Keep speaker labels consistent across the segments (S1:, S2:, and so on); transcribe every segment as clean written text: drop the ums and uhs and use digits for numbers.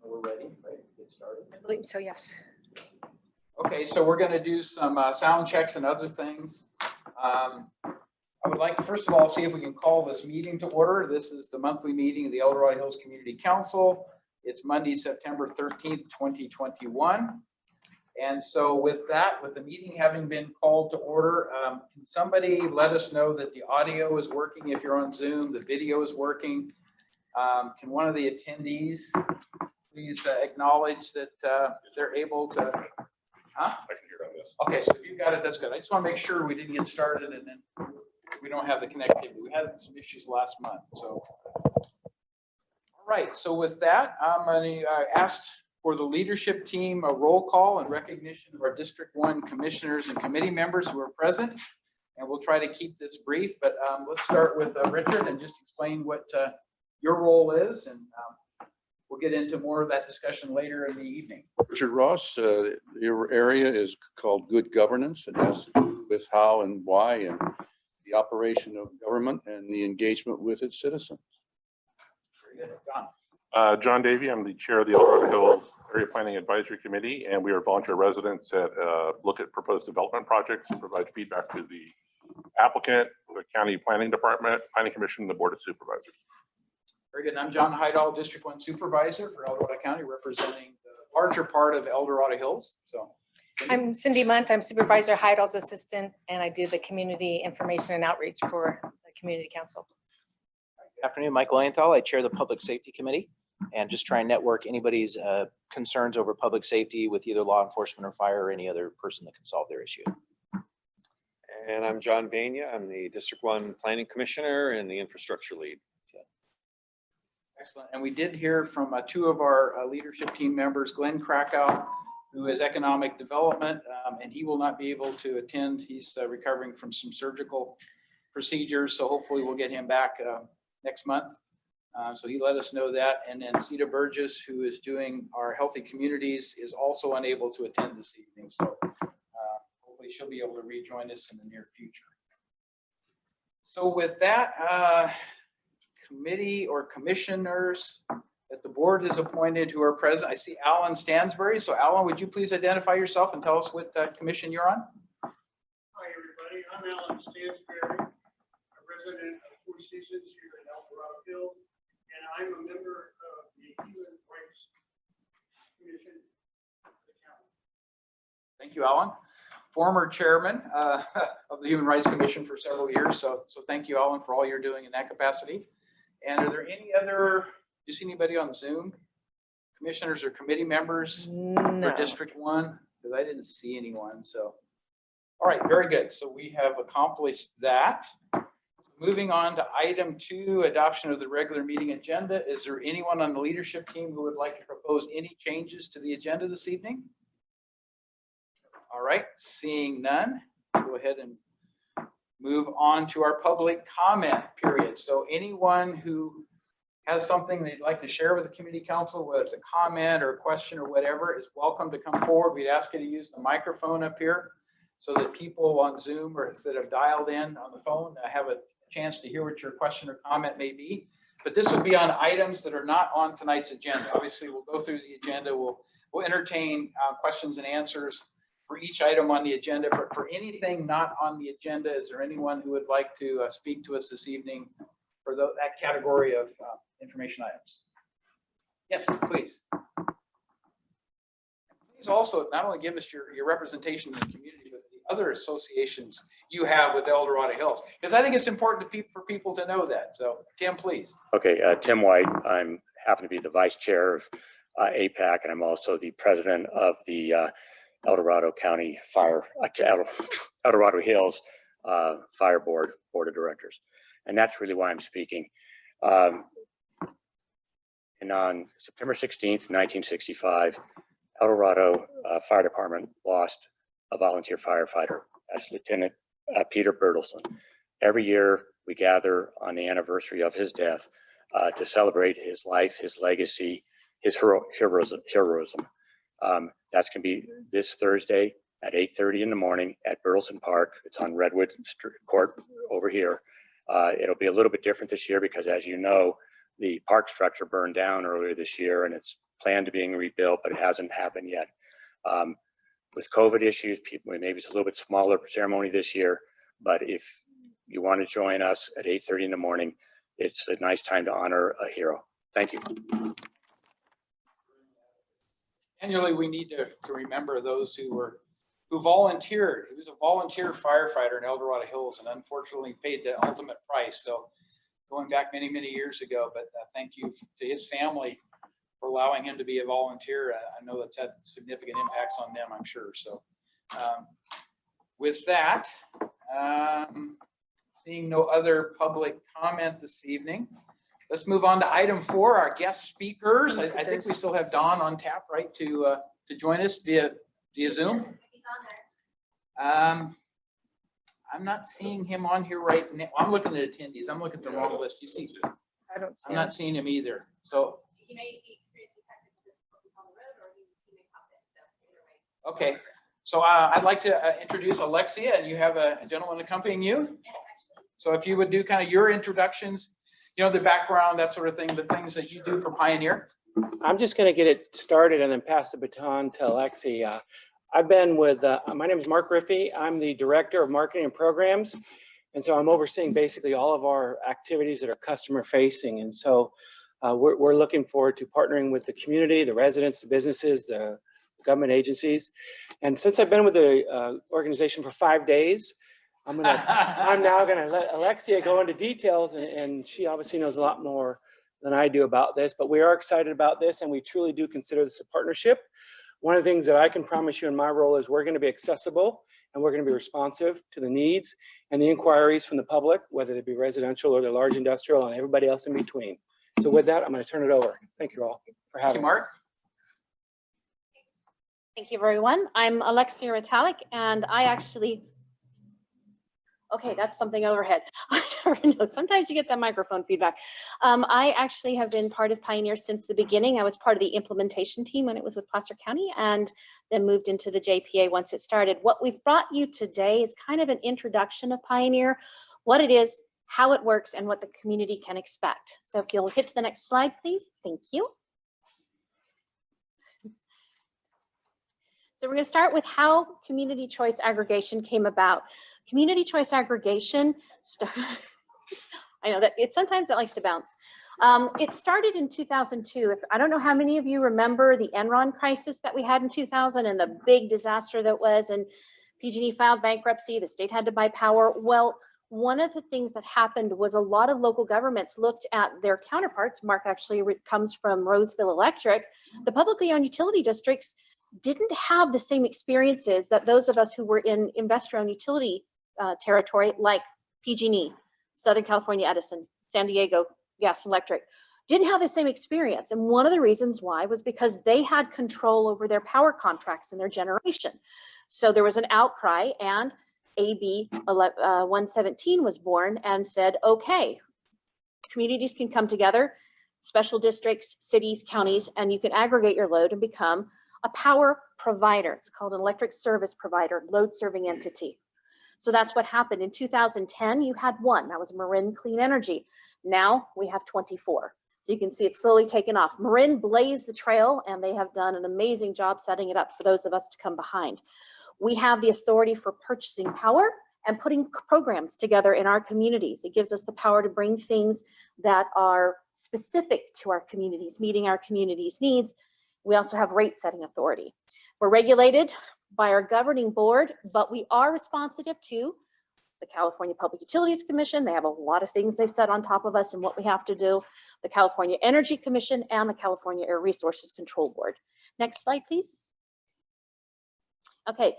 S1: We're ready to get started.
S2: I believe so, yes.
S1: Okay, so we're going to do some sound checks and other things. I would like to first of all see if we can call this meeting to order. This is the monthly meeting of the El Dorado Hills Community Council. It's Monday, September 13th, 2021. And so with that, with the meeting having been called to order, can somebody let us know that the audio is working if you're on Zoom, the video is working? Can one of the attendees please acknowledge that they're able to? Huh?
S3: I can hear on this.
S1: Okay, so if you got it, that's good. I just want to make sure we didn't get started and then we don't have the connectivity. We had some issues last month. So, all right. So with that, I'm going to ask for the leadership team a roll call in recognition of our District 1 commissioners and committee members who are present. And we'll try to keep this brief, but let's start with Richard and just explain what your role is, and we'll get into more of that discussion later in the evening.
S3: Richard Ross, your area is called Good Governance, and has with how and why and the operation of government and the engagement with its citizens.
S1: Very good. John.
S4: John Davey, I'm the chair of the El Dorado Hills Area Planning Advisory Committee, and we are volunteer residents that look at proposed development projects and provide feedback to the applicant, the county planning department, planning commission, and the board of supervisors.
S1: Very good. I'm John Heidel, District 1 Supervisor for El Dorado County, representing the larger part of El Dorado Hills. So,
S2: I'm Cindy Munt. I'm Supervisor Heidel's assistant, and I do the community information and outreach for the community council.
S5: Good afternoon, Michael Anthal. I chair the Public Safety Committee and just try and network anybody's concerns over public safety with either law enforcement or fire or any other person that can solve their issue.
S6: And I'm John Vania. I'm the District 1 Planning Commissioner and the Infrastructure Lead.
S1: excellent. And we did hear from two of our leadership team members, Glenn Krakow, who is economic development, and he will not be able to attend. He's recovering from some surgical procedures, so hopefully we'll get him back next month. So he let us know that. And then Sita Burgess, who is doing our healthy communities, is also unable to attend this evening. So hopefully she'll be able to rejoin us in the near future. So with that, committee or commissioners that the board has appointed who are present. I see Alan Stansbury. So Alan, would you please identify yourself and tell us what commission you're on?
S7: Hi, everybody. I'm Alan Stansbury, a resident of Four Seasons here in El Dorado Hills, and I'm a member of the Human Rights Commission of the county.
S1: Thank you, Alan. Former chairman of the Human Rights Commission for several years. So thank you, Alan, for all you're doing in that capacity. And are there any other, do you see anybody on Zoom? Commissioners or committee members
S2: No.
S1: for District 1? Because I didn't see anyone. So, all right, very good. So we have accomplished that. Moving on to item 2, adoption of the regular meeting agenda. Is there anyone on the leadership team who would like to propose any changes to the agenda this evening? All right, seeing none, go ahead and move on to our public comment period. So anyone who has something they'd like to share with the community council, whether it's a comment or a question or whatever, is welcome to come forward. We'd ask you to use the microphone up here so that people on Zoom or that have dialed in on the phone have a chance to hear what your question or comment may be. But this will be on items that are not on tonight's agenda. Obviously, we'll go through the agenda. We'll entertain questions and answers for each item on the agenda. But for anything not on the agenda, is there anyone who would like to speak to us this evening for that category of information items? Yes, please. Please also not only give us your representation in the community, but the other associations you have with El Dorado Hills, because I think it's important for people to know that. So Tim, please.
S8: Okay, Tim White. I'm happen to be the vice chair of APAC, and I'm also the president of the El Dorado County Fire, El Dorado Hills Fire Board of Directors. And that's really why I'm speaking. And on September 16th, 1965, El Dorado Fire Department lost a volunteer firefighter. That's Lieutenant Peter Bertelson. Every year we gather on the anniversary of his death to celebrate his life, his legacy, his heroism. That's going to be this Thursday at 8:30 in the morning at Burleson Park. It's on Redwood Court over here. It'll be a little bit different this year because, as you know, The park structure burned down earlier this year, and it's planned to being rebuilt, but it hasn't happened yet. With COVID issues, maybe it's a little bit smaller ceremony this year, but if you want to join us at 8:30 in the morning, it's a nice time to honor a hero. Thank you.
S1: Annually, we need to remember those who volunteered. He was a volunteer firefighter in El Dorado Hills and unfortunately paid the ultimate price. So going back many, many years ago, but thank you to his family for allowing him to be a volunteer. I know that's had significant impacts on them, I'm sure. So with that, seeing no other public comment this evening, let's move on to item 4, our guest speakers. I think we still have Don on tap, right, to join us via Zoom. I'm not seeing him on here right now. I'm looking at attendees. I'm looking at the wrong list. You see,
S2: I don't see
S1: I'm not seeing him either. So
S9: He may be experiencing technical difficulties on the road, or he may pop in, so either way.
S1: okay, so I'd like to introduce Alexia, and you have a gentleman accompanying you.
S9: Yeah, actually.
S1: So if you would do kind of your introductions, you know, the background, that sort of thing, the things that you do for Pioneer.
S10: I'm just going to get it started and then pass the baton to Alexi. I've been with, my name is Mark Riffey. I'm the Director of Marketing and Programs. And so I'm overseeing basically all of our activities that are customer facing. And so we're looking forward to partnering with the community, the residents, the businesses, the government agencies. And since I've been with the organization for 5 days, I'm now going to let Alexia go into details, and she obviously knows a lot more than I do about this, but we are excited about this, and we truly do consider this a partnership. One of the things that I can promise you in my role is we're going to be accessible, and we're going to be responsive to the needs and the inquiries from the public, whether it be residential or the large industrial and everybody else in between. So with that, I'm going to turn it over. Thank you all for
S1: Thank
S10: having
S1: you,
S10: me.
S1: Mark.
S9: Thank you, everyone. I'm Alexia Ritalik, and I actually, okay, that's something overhead. I never know. Sometimes you get that microphone feedback. I actually have been part of Pioneer since the beginning. I was part of the implementation team when it was with Placer County, and then moved into the JPA once it started. What we've brought you today is kind of an introduction of Pioneer, what it is, how it works, and what the community can expect. So if you'll hit to the next slide, please. Thank you. So we're going to start with how community choice aggregation came about. Community choice aggregation, I know that sometimes it likes to bounce. It started in 2002. I don't know how many of you remember the Enron crisis that we had in 2000 and the big disaster that was, and PG&E filed bankruptcy, the state had to buy power. Well, one of the things that happened was a lot of local governments looked at their counterparts. Mark actually comes from Roseville Electric. The publicly owned utility districts didn't have the same experiences that those of us who were in investor-owned utility territory, like PG&E, Southern California Edison, San Diego Gas and Electric, didn't have the same experience. And one of the reasons why was because they had control over their power contracts and their generation. So there was an outcry, and AB 117 was born and said, okay, communities can come together, special districts, cities, counties, and you can aggregate your load and become a power provider. It's called an electric service provider, load serving entity. So that's what happened. In 2010, you had one, that was Marin Clean Energy. Now we have 24. So you can see it's slowly taken off. Marin blazed the trail, and they have done an amazing job setting it up for those of us to come behind. We have the authority for purchasing power and putting programs together in our communities. It gives us the power to bring things that are specific to our communities, meeting our communities' needs. We also have rate setting authority. We're regulated by our governing board, but we are responsive to the California Public Utilities Commission. They have a lot of things they set on top of us and what we have to do. The California Energy Commission and the California Air Resources Control Board. Next slide, please. Okay,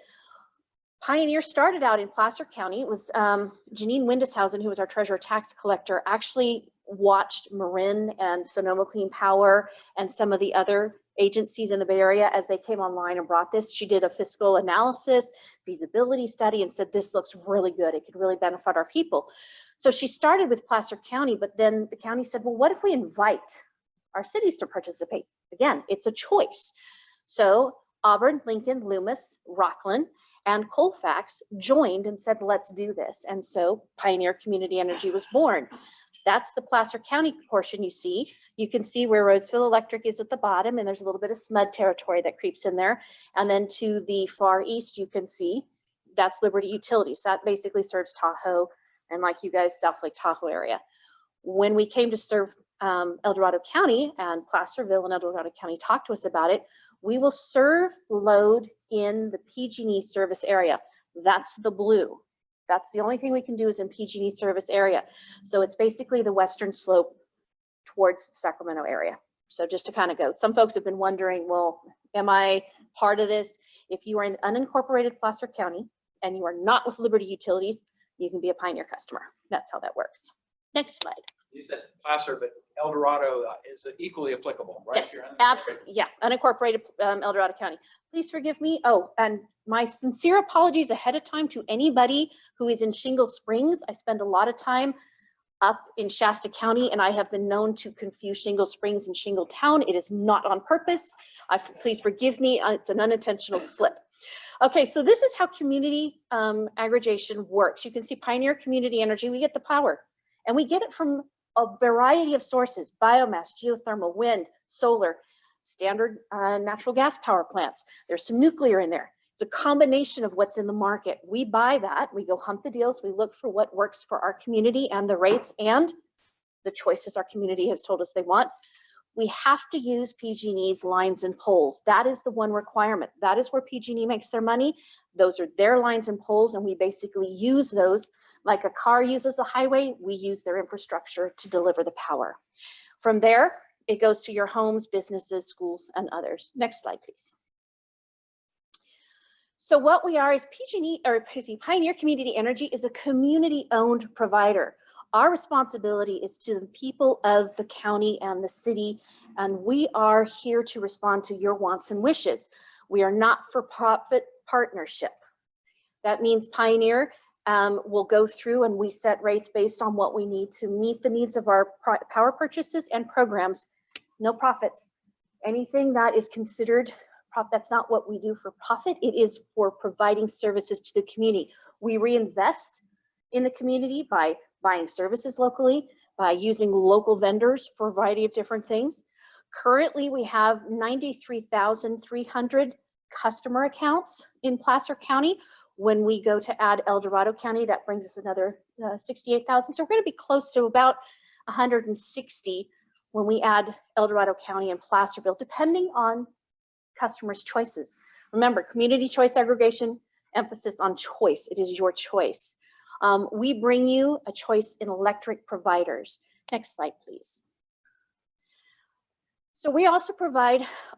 S9: Pioneer started out in Placer County. It was Janine Windishausen, who was our treasurer tax collector, actually watched Marin and Sonoma Clean Power and some of the other agencies in the Bay Area as they came online and brought this. She did a fiscal analysis, feasibility study, and said, this looks really good. It could really benefit our people. So she started with Placer County, but then the county said, well, what if we invite our cities to participate? Again, it's a choice. So Auburn, Lincoln, Loomis, Rockland, and Colfax joined and said, let's do this. And so Pioneer Community Energy was born. That's the Placer County portion you see. You can see where Roseville Electric is at the bottom, and there's a little bit of SMUD territory that creeps in there. And then to the far east, you can see that's Liberty Utilities. That basically serves Tahoe and, like you guys, South Lake Tahoe area. When we came to serve El Dorado County, and Placerville and El Dorado County talked to us about it, we will serve load in the PG&E service area. That's the blue. That's the only thing we can do is in PG&E service area. So it's basically the western slope towards the Sacramento area. So just to kind of go, some folks have been wondering, well, am I part of this? If you are in unincorporated Placer County and you are not with Liberty Utilities, you can be a Pioneer customer. That's how that works. Next slide.
S1: You said Placer, but El Dorado is equally applicable, right?
S9: Yes, absolutely. Yeah, unincorporated El Dorado County. Please forgive me. Oh, and my sincere apologies ahead of time to anybody who is in Shingle Springs. I spend a lot of time up in Shasta County, and I have been known to confuse Shingle Springs and Shingle Town. It is not on purpose. Please forgive me. It's an unintentional slip. Okay, so this is how community aggregation works. You can see Pioneer Community Energy. We get the power, and we get it from a variety of sources: biomass, geothermal, wind, solar, standard natural gas power plants. There's some nuclear in there. It's a combination of what's in the market. We buy that, we go hunt the deals, we look for what works for our community and the rates and the choices our community has told us they want. We have to use PG&E's lines and poles. That is the one requirement. That is where PG&E makes their money. Those are their lines and poles, and we basically use those like a car uses a highway. We use their infrastructure to deliver the power. From there, it goes to your homes, businesses, schools, and others. Next slide, please. So what we are is Pioneer Community Energy is a community-owned provider. Our responsibility is to the people of the county and the city, and we are here to respond to your wants and wishes. We are not for profit partnership. That means Pioneer will go through and we set rates based on what we need to meet the needs of our power purchases and programs. No profits. Anything that is considered that's not what we do for profit. It is for providing services to the community. We reinvest in the community by buying services locally, by using local vendors for a variety of different things. Currently, we have 93,300 customer accounts in Placer County. When we go to add El Dorado County, that brings us another 68,000. So we're going to be close to about 160 when we add El Dorado County and Placerville, depending on customers' choices. Remember, community choice aggregation, emphasis on choice. It is your choice. We bring you a choice in electric providers. Next slide, please. So we also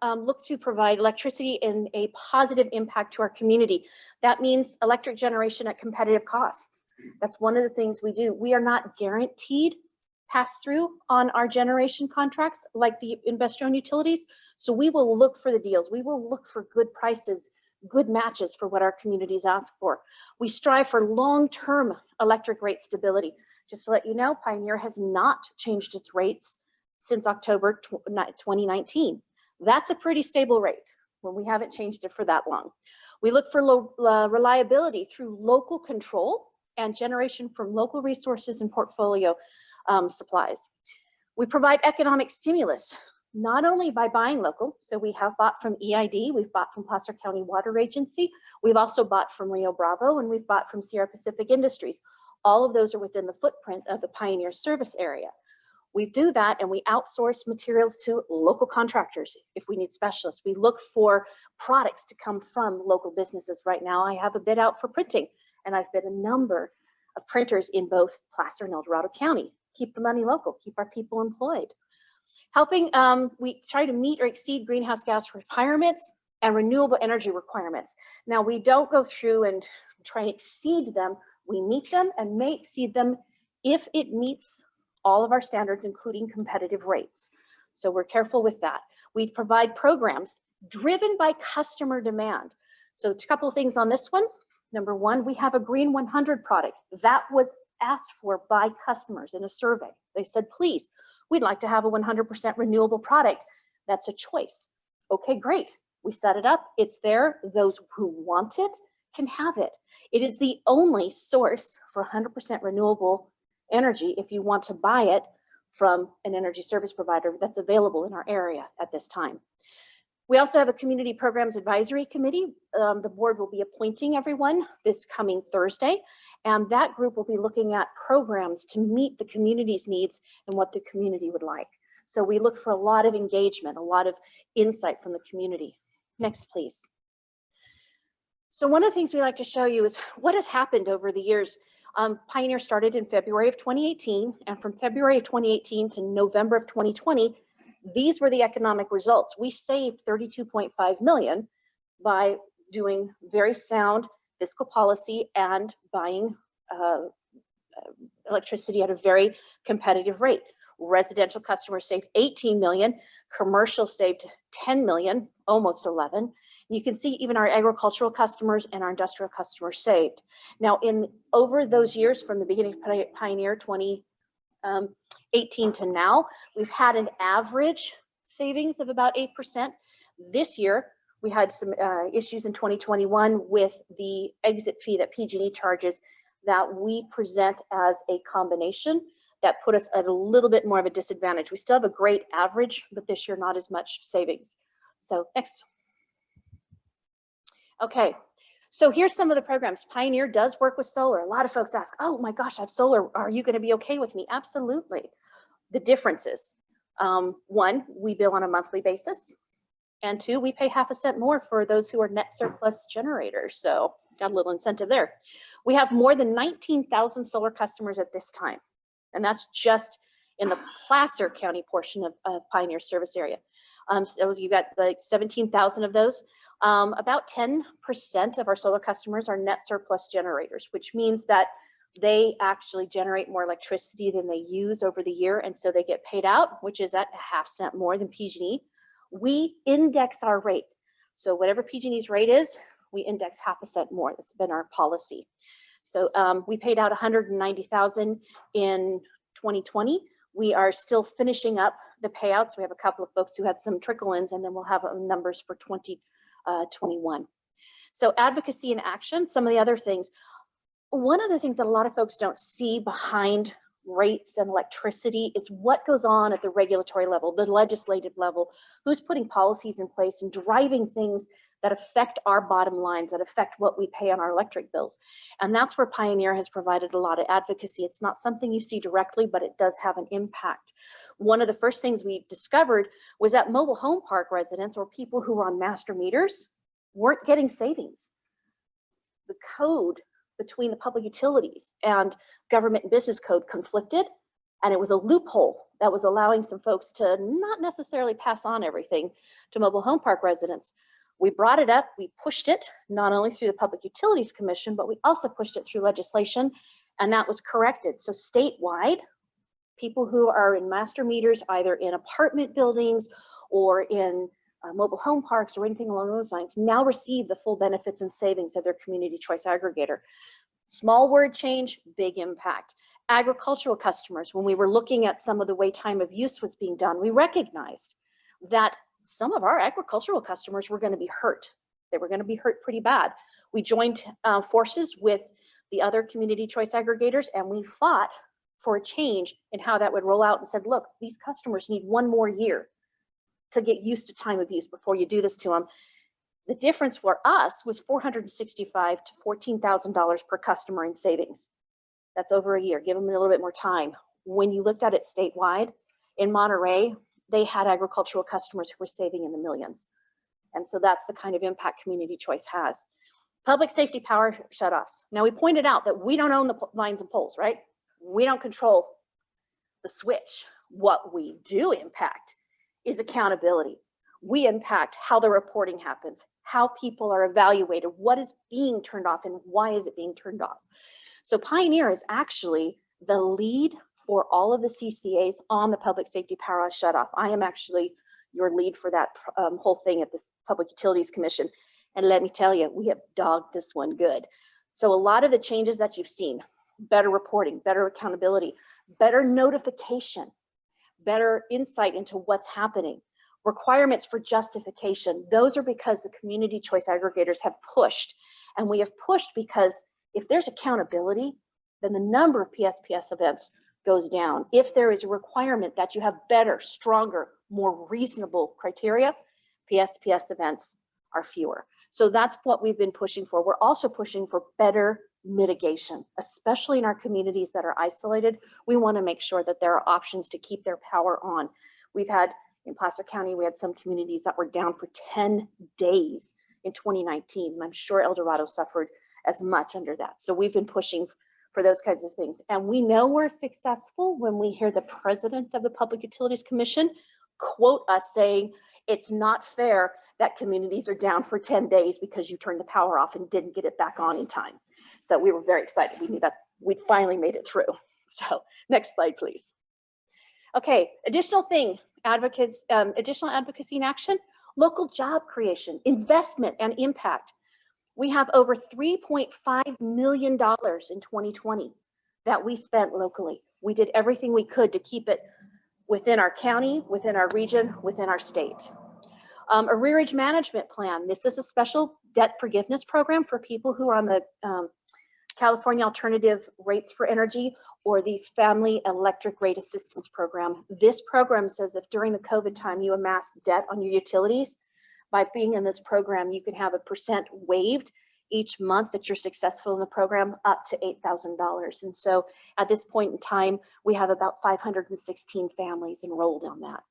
S9: look to provide electricity and a positive impact to our community. That means electric generation at competitive costs. That's one of the things we do. We are not guaranteed pass-through on our generation contracts like the investor-owned utilities. So we will look for the deals. We will look for good prices, good matches for what our communities ask for. We strive for long-term electric rate stability. Just to let you know, Pioneer has not changed its rates since October 2019. That's a pretty stable rate when we haven't changed it for that long. We look for reliability through local control and generation from local resources and portfolio supplies. We provide economic stimulus, not only by buying local. So we have bought from EID, we've bought from Placer County Water Agency, we've also bought from Rio Bravo, and we've bought from Sierra Pacific Industries. All of those are within the footprint of the Pioneer service area. We do that and we outsource materials to local contractors if we need specialists. We look for products to come from local businesses. Right now I have a bid out for printing, and I've bid a number of printers in both Placer and El Dorado County. Keep the money local, keep our people employed. Helping, we try to meet or exceed greenhouse gas requirements and renewable energy requirements. Now, we don't go through and try and exceed them. We meet them and may exceed them if it meets all of our standards, including competitive rates. So we're careful with that. We provide programs driven by customer demand. So a couple of things on this one. Number one, we have a Green 100 product that was asked for by customers in a survey. They said, please, we'd like to have a 100% renewable product. That's a choice. Okay, great. We set it up. It's there. Those who want it can have it. It is the only source for 100% renewable energy if you want to buy it from an energy service provider that's available in our area at this time. We also have a Community Programs Advisory Committee. The board will be appointing everyone this coming Thursday, and that group will be looking at programs to meet the community's needs and what the community would like. So we look for a lot of engagement, a lot of insight from the community. Next, please. So one of the things we like to show you is what has happened over the years. Pioneer started in February of 2018, and from February of 2018 to November of 2020, these were the economic results. We saved 32.5 million by doing very sound fiscal policy and buying electricity at a very competitive rate. Residential customers saved 18 million, commercial saved 10 million, almost 11. You can see even our agricultural customers and our industrial customers saved. Now, over those years from the beginning of Pioneer 2018 to now, we've had an average savings of about 8%. This year, we had some issues in 2021 with the exit fee that PG&E charges that we present as a combination that put us at a little bit more of a disadvantage. We still have a great average, but this year not as much savings. So next. Okay, so here's some of the programs. Pioneer does work with solar. A lot of folks ask, oh my gosh, I have solar. Are you gonna be okay with me? Absolutely. The differences, one, we bill on a monthly basis. And two, we pay half a cent more for those who are net surplus generators. So got a little incentive there. We have more than 19,000 solar customers at this time. And that's just in the Placer County portion of Pioneer service area. So you got like 17,000 of those. About 10% of our solar customers are net surplus generators, which means that they actually generate more electricity than they use over the year. And so they get paid out, which is at a half cent more than PG&E. We index our rate. So whatever PG&E's rate is, we index half a cent more. That's been our policy. So we paid out 190,000 in 2020. We are still finishing up the payouts. We have a couple of folks who had some trickle-ins, and then we'll have numbers for 2021. So advocacy and action, some of the other things. One of the things that a lot of folks don't see behind rates and electricity is what goes on at the regulatory level, the legislative level, who's putting policies in place and driving things that affect our bottom lines, that affect what we pay on our electric bills. And that's where Pioneer has provided a lot of advocacy. It's not something you see directly, but it does have an impact. One of the first things we discovered was that mobile home park residents or people who were on master meters weren't getting savings. The code between the public utilities and government and business code conflicted, and it was a loophole that was allowing some folks to not necessarily pass on everything to mobile home park residents. We brought it up, we pushed it, not only through the Public Utilities Commission, but we also pushed it through legislation, and that was corrected. So statewide, people who are in master meters, either in apartment buildings or in mobile home parks or anything along those lines, now receive the full benefits and savings of their community choice aggregator. Small word change, big impact. Agricultural customers, when we were looking at some of the way time of use was being done, we recognized that some of our agricultural customers were going to be hurt. They were going to be hurt pretty bad. We joined forces with the other community choice aggregators, and we fought for a change in how that would roll out and said, look, these customers need one more year to get used to time of use before you do this to them. The difference for us was $465 to $14,000 per customer in savings. That's over a year. Give them a little bit more time. When you looked at it statewide, in Monterey, they had agricultural customers who were saving in the millions. And so that's the kind of impact community choice has. Public safety power shutoffs. Now we pointed out that we don't own the lines and poles, right? We don't control the switch. What we do impact is accountability. We impact how the reporting happens, how people are evaluated, what is being turned off and why is it being turned off. So Pioneer is actually the lead for all of the CCAs on the public safety power shutoff. I am actually your lead for that whole thing at the Public Utilities Commission. And let me tell you, we have dogged this one good. So a lot of the changes that you've seen, better reporting, better accountability, better notification, better insight into what's happening, requirements for justification. Those are because the community choice aggregators have pushed, and we have pushed because if there's accountability, then the number of PSPS events goes down. If there is a requirement that you have better, stronger, more reasonable criteria, PSPS events are fewer. So that's what we've been pushing for. We're also pushing for better mitigation, especially in our communities that are isolated. We want to make sure that there are options to keep their power on. We've had, in Placer County, we had some communities that were down for 10 days in 2019. And I'm sure El Dorado suffered as much under that. So we've been pushing for those kinds of things. And we know we're successful when we hear the president of the Public Utilities Commission quote us saying, it's not fair that communities are down for 10 days because you turned the power off and didn't get it back on in time. So we were very excited. We knew that we finally made it through. So next slide, please. Okay, additional thing, advocates, additional advocacy in action, local job creation, investment and impact. We have over $3.5 million in 2020 that we spent locally. We did everything we could to keep it within our county, within our region, within our state. Arrearage management plan. This is a special debt forgiveness program for people who are on the California Alternative Rates for Energy or the Family Electric Rate Assistance Program. This program says if during the COVID time you amassed debt on your utilities, by being in this program, you can have a % waived each month that you're successful in the program up to $8,000. And so at this point in time, we have about 516 families enrolled on that.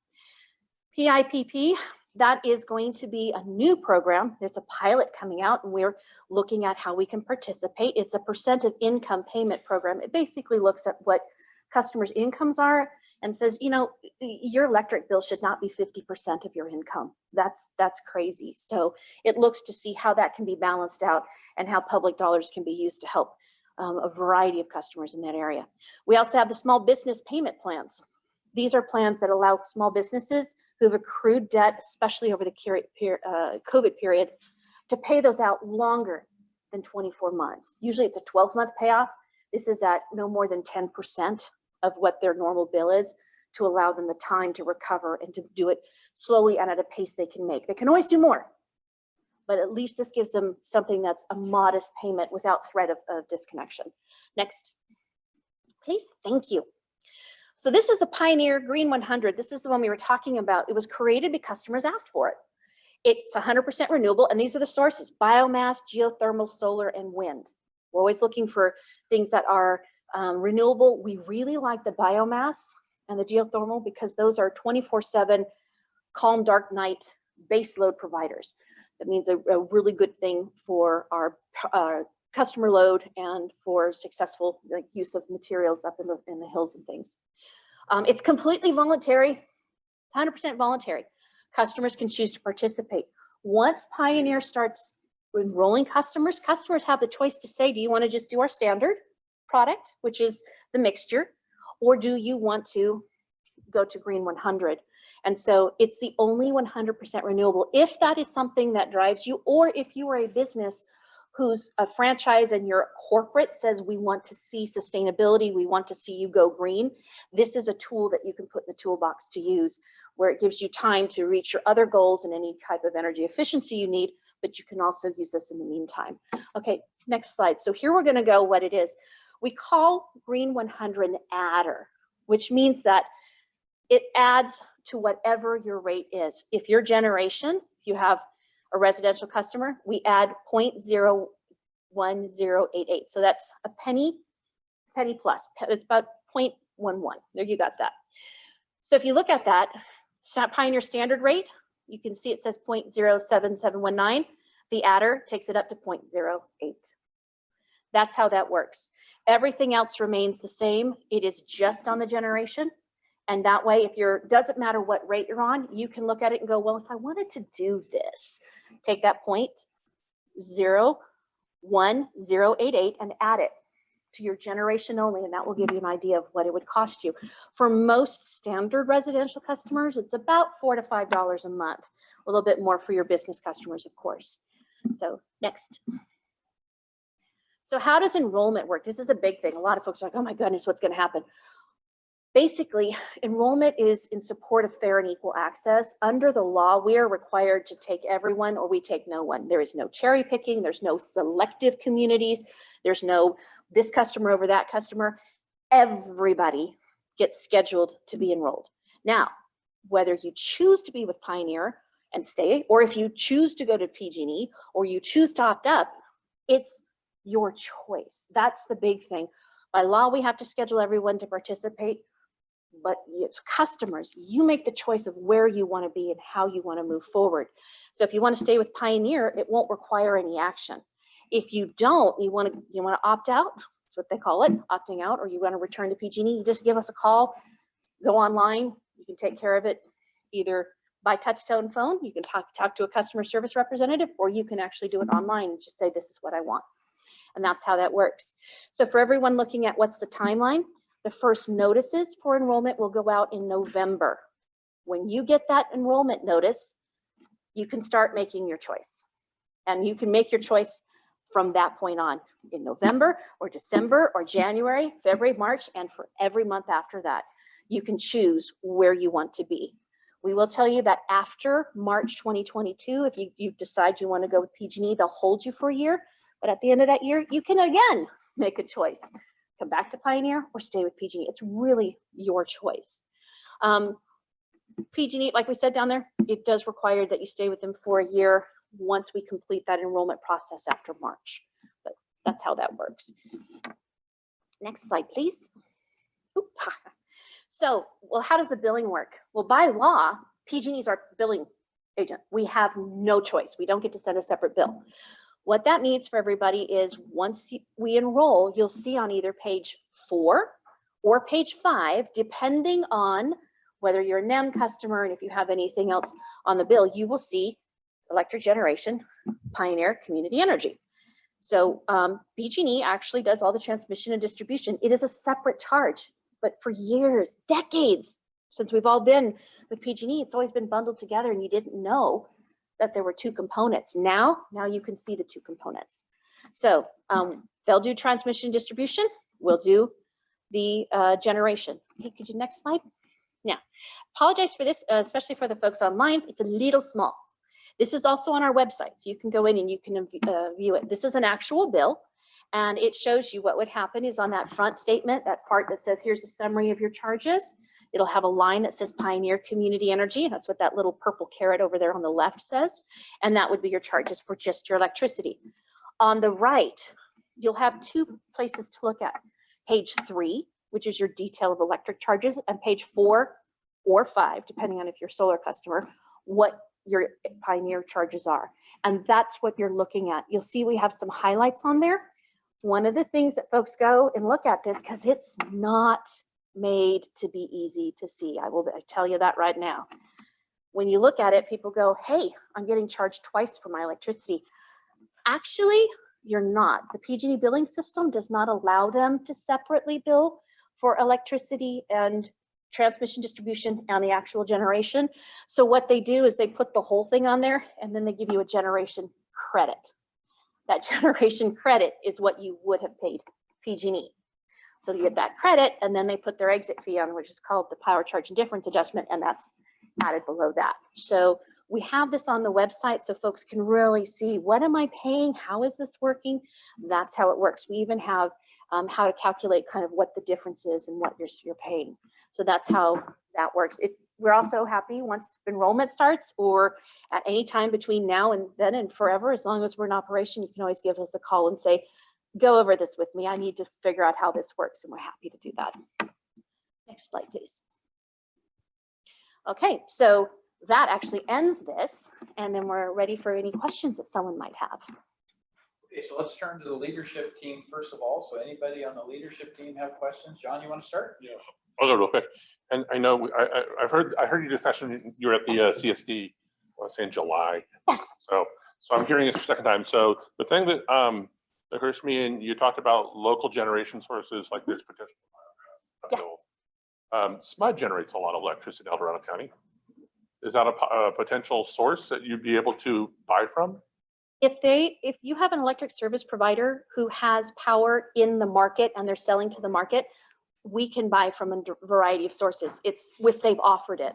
S9: PIPP, that is going to be a new program. There's a pilot coming out and we're looking at how we can participate. It's a % of income payment program. It basically looks at what customers' incomes are and says, you know, your electric bill should not be 50% of your income. That's crazy. So it looks to see how that can be balanced out and how public dollars can be used to help a variety of customers in that area. We also have the small business payment plans. These are plans that allow small businesses who have accrued debt, especially over the COVID period, to pay those out longer than 24 months. Usually it's a 12-month payoff. This is at no more than 10% of what their normal bill is, to allow them the time to recover and to do it slowly and at a pace they can make. They can always do more, but at least this gives them something that's a modest payment without threat of disconnection. Next, please. Thank you. So this is the Pioneer Green 100. This is the one we were talking about. It was created because customers asked for it. It's 100% renewable, and these are the sources: biomass, geothermal, solar, and wind. We're always looking for things that are renewable. We really like the biomass and the geothermal because those are 24/7 calm, dark night base load providers. That means a really good thing for our customer load and for successful use of materials up in the hills and things. It's completely voluntary, 100% voluntary. Customers can choose to participate. Once Pioneer starts enrolling customers, customers have the choice to say, do you want to just do our standard product, which is the mixture, or do you want to go to Green 100? And so it's the only 100% renewable. If that is something that drives you, or if you are a business who's a franchise and your corporate says, we want to see sustainability, we want to see you go green, this is a tool that you can put in the toolbox to use, where it gives you time to reach your other goals and any type of energy efficiency you need, but you can also use this in the meantime. Okay, next slide. So here we're gonna go what it is. We call Green 100 an adder, which means that it adds to whatever your rate is. If your generation, if you have a residential customer, we add 0.01088. So that's a penny plus. It's about 0.11. There, you got that. So if you look at that, Pioneer standard rate, you can see it says 0.07719. The adder takes it up to 0.08. That's how that works. Everything else remains the same. It is just on the generation. And that way, if doesn't matter what rate you're on, you can look at it and go, well, if I wanted to do this, take that 0.01088 and add it to your generation only, and that will give you an idea of what it would cost you. For most standard residential customers, it's about $4 to $5 a month, a little bit more for your business customers, of course. So next. So how does enrollment work? This is a big thing. A lot of folks are like, oh my goodness, what's going to happen? basically, enrollment is in support of fair and equal access. Under the law, we are required to take everyone or we take no one. There is no cherry picking. There's no selective communities. There's no this customer over that customer. Everybody gets scheduled to be enrolled. Now, whether you choose to be with Pioneer and stay, or if you choose to go to PG&E or you choose to opt up, it's your choice. That's the big thing. By law, we have to schedule everyone to participate, but it's customers. You make the choice of where you want to be and how you want to move forward. So if you want to stay with Pioneer, it won't require any action. If you don't, you want to opt out, that's what they call it, opting out, or you want to return to PG&E, you just give us a call, go online, you can take care of it either by touch-tone phone, you can talk to a customer service representative, or you can actually do it online and just say, this is what I want. And that's how that works. So for everyone looking at what's the timeline, the first notices for enrollment will go out in November. When you get that enrollment notice, you can start making your choice. And you can make your choice from that point on in November or December or January, February, March, and for every month after that, you can choose where you want to be. We will tell you that after March 2022, if you decide you want to go with PG&E, they'll hold you for a year. But at the end of that year, you can again make a choice. Come back to Pioneer or stay with PG&E. It's really your choice. PG&E, like we said down there, it does require that you stay with them for a year once we complete that enrollment process after March. But that's how that works. Next slide, please. Oop. So, well, how does the billing work? Well, by law, PG&E is our billing agent. We have no choice. We don't get to send a separate bill. What that means for everybody is once we enroll, you'll see on either page 4 or page 5, depending on whether you're a NEM customer and if you have anything else on the bill, you will see electric generation, Pioneer, community energy. So PG&E actually does all the transmission and distribution. It is a separate charge, but for years, decades, since we've all been with PG&E, it's always been bundled together and you didn't know that there were two components. Now you can see the two components. So they'll do transmission distribution, we'll do the generation. Okay, could you next slide? Now, apologize for this, especially for the folks online, it's a little small. This is also on our website, so you can go in and you can view it. This is an actual bill, and it shows you what would happen is on that front statement, that part that says, here's a summary of your charges. It'll have a line that says Pioneer Community Energy. That's what that little purple caret over there on the left says. And that would be your charges for just your electricity. On the right, you'll have two places to look at. Page 3, which is your detail of electric charges, and page 4 or 5, depending on if you're a solar customer, what your Pioneer charges are. And that's what you're looking at. You'll see we have some highlights on there. One of the things that folks go and look at this, because it's not made to be easy to see. I tell you that right now. When you look at it, people go, hey, I'm getting charged twice for my electricity. Actually, you're not. The PG&E billing system does not allow them to separately bill for electricity and transmission distribution and the actual generation. So what they do is they put the whole thing on there and then they give you a generation credit. That generation credit is what you would have paid PG&E. So you get that credit, and then they put their exit fee on, which is called the power charge and difference adjustment, and that's added below that. So we have this on the website so folks can really see, what am I paying? How is this working? That's how it works. We even have how to calculate kind of what the difference is and what you're paying. So that's how that works. We're also happy once enrollment starts or at any time between now and then and forever, as long as we're in operation, you can always give us a call and say, go over this with me. I need to figure out how this works, and we're happy to do that. Next slide, please. Okay, so that actually ends this, and then we're ready for any questions that someone might have.
S1: Okay, so let's turn to the leadership team first of all. So anybody on the leadership team have questions? John, you want to start?
S4: Yeah, I'll go real quick. And I know I heard you just mention you were at the CSD, I want to say in July. So I'm hearing it for the second time. So the thing that occurs to me, and you talked about local generation sources like there's potential. Yeah. SMUD generates a lot of electricity in El Dorado County. Is that a potential source that you'd be able to buy from?
S9: If you have an electric service provider who has power in the market and they're selling to the market, we can buy from a variety of sources. It's if they've offered it.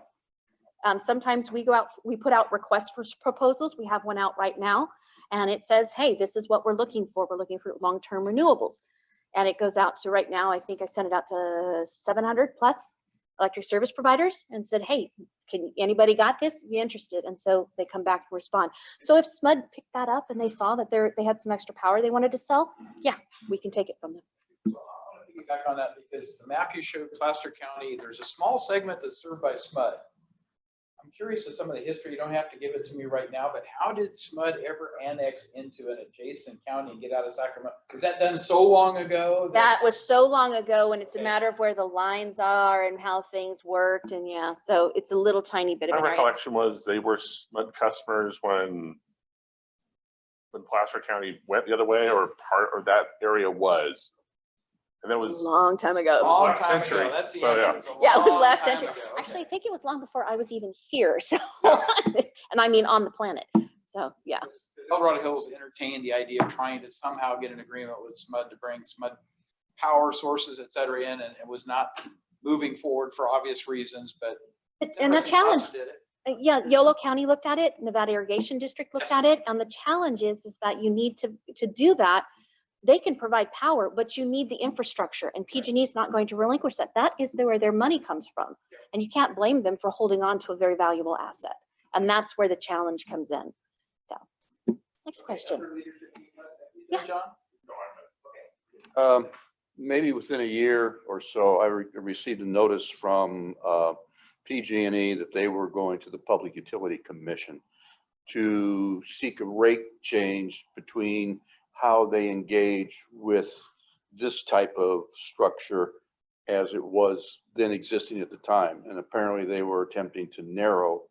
S9: Sometimes we go out, we put out requests for proposals. We have one out right now, and it says, hey, this is what we're looking for. We're looking for long-term renewables. And it goes out to right now, I think I sent it out to 700 plus electric service providers and said, hey, anybody got this? You interested? And so they come back and respond. So if SMUD picked that up and they saw that they had some extra power they wanted to sell, yeah, we can take it from them.
S1: So I want to piggyback on that because the map you showed Placer County, there's a small segment that's served by SMUD. I'm curious of some of the history. You don't have to give it to me right now, but how did SMUD ever annex into an adjacent county and get out of Sacramento? Was that done so long ago?
S9: That was so long ago, and it's a matter of where the lines are and how things worked. And yeah, so it's a little tiny bit of
S4: My
S9: an area.
S4: recollection was they were SMUD customers when Placer County went the other way, or that area was. And that
S9: A
S4: was
S9: long time ago.
S1: Long
S4: last
S1: time
S4: century.
S1: ago. That's the
S4: So, yeah.
S1: answer. It's a
S9: Yeah, it was
S1: long
S9: last
S1: time
S9: century.
S1: ago.
S9: Actually, I
S1: Okay.
S9: think it was long before I was even here. So, and I mean on the planet. So yeah.
S1: Dorado Hills entertained the idea of trying to somehow get an agreement with SMUD to bring SMUD power sources, et cetera, in, and it was not moving forward for obvious reasons, but. it's
S9: And the
S1: interesting
S9: challenge,
S1: us did it.
S9: yeah, Yolo County looked at it, Nevada Irrigation District looked
S1: Yes.
S9: at it, and the challenge is that you need to do that. They can provide power, but you need the infrastructure, and PG&E is not going to relinquish that. That is where their money comes from, and you can't blame them for holding on to a very valuable asset, and that's where the challenge comes in. So, next question.
S1: Other leadership team,
S9: Yeah.
S1: John?
S3: Maybe within a year or so, I received a notice from PG&E that they were going to the Public Utility Commission to seek a rate change between how they engage with this type of structure as it was then existing at the time. And apparently they were attempting to narrow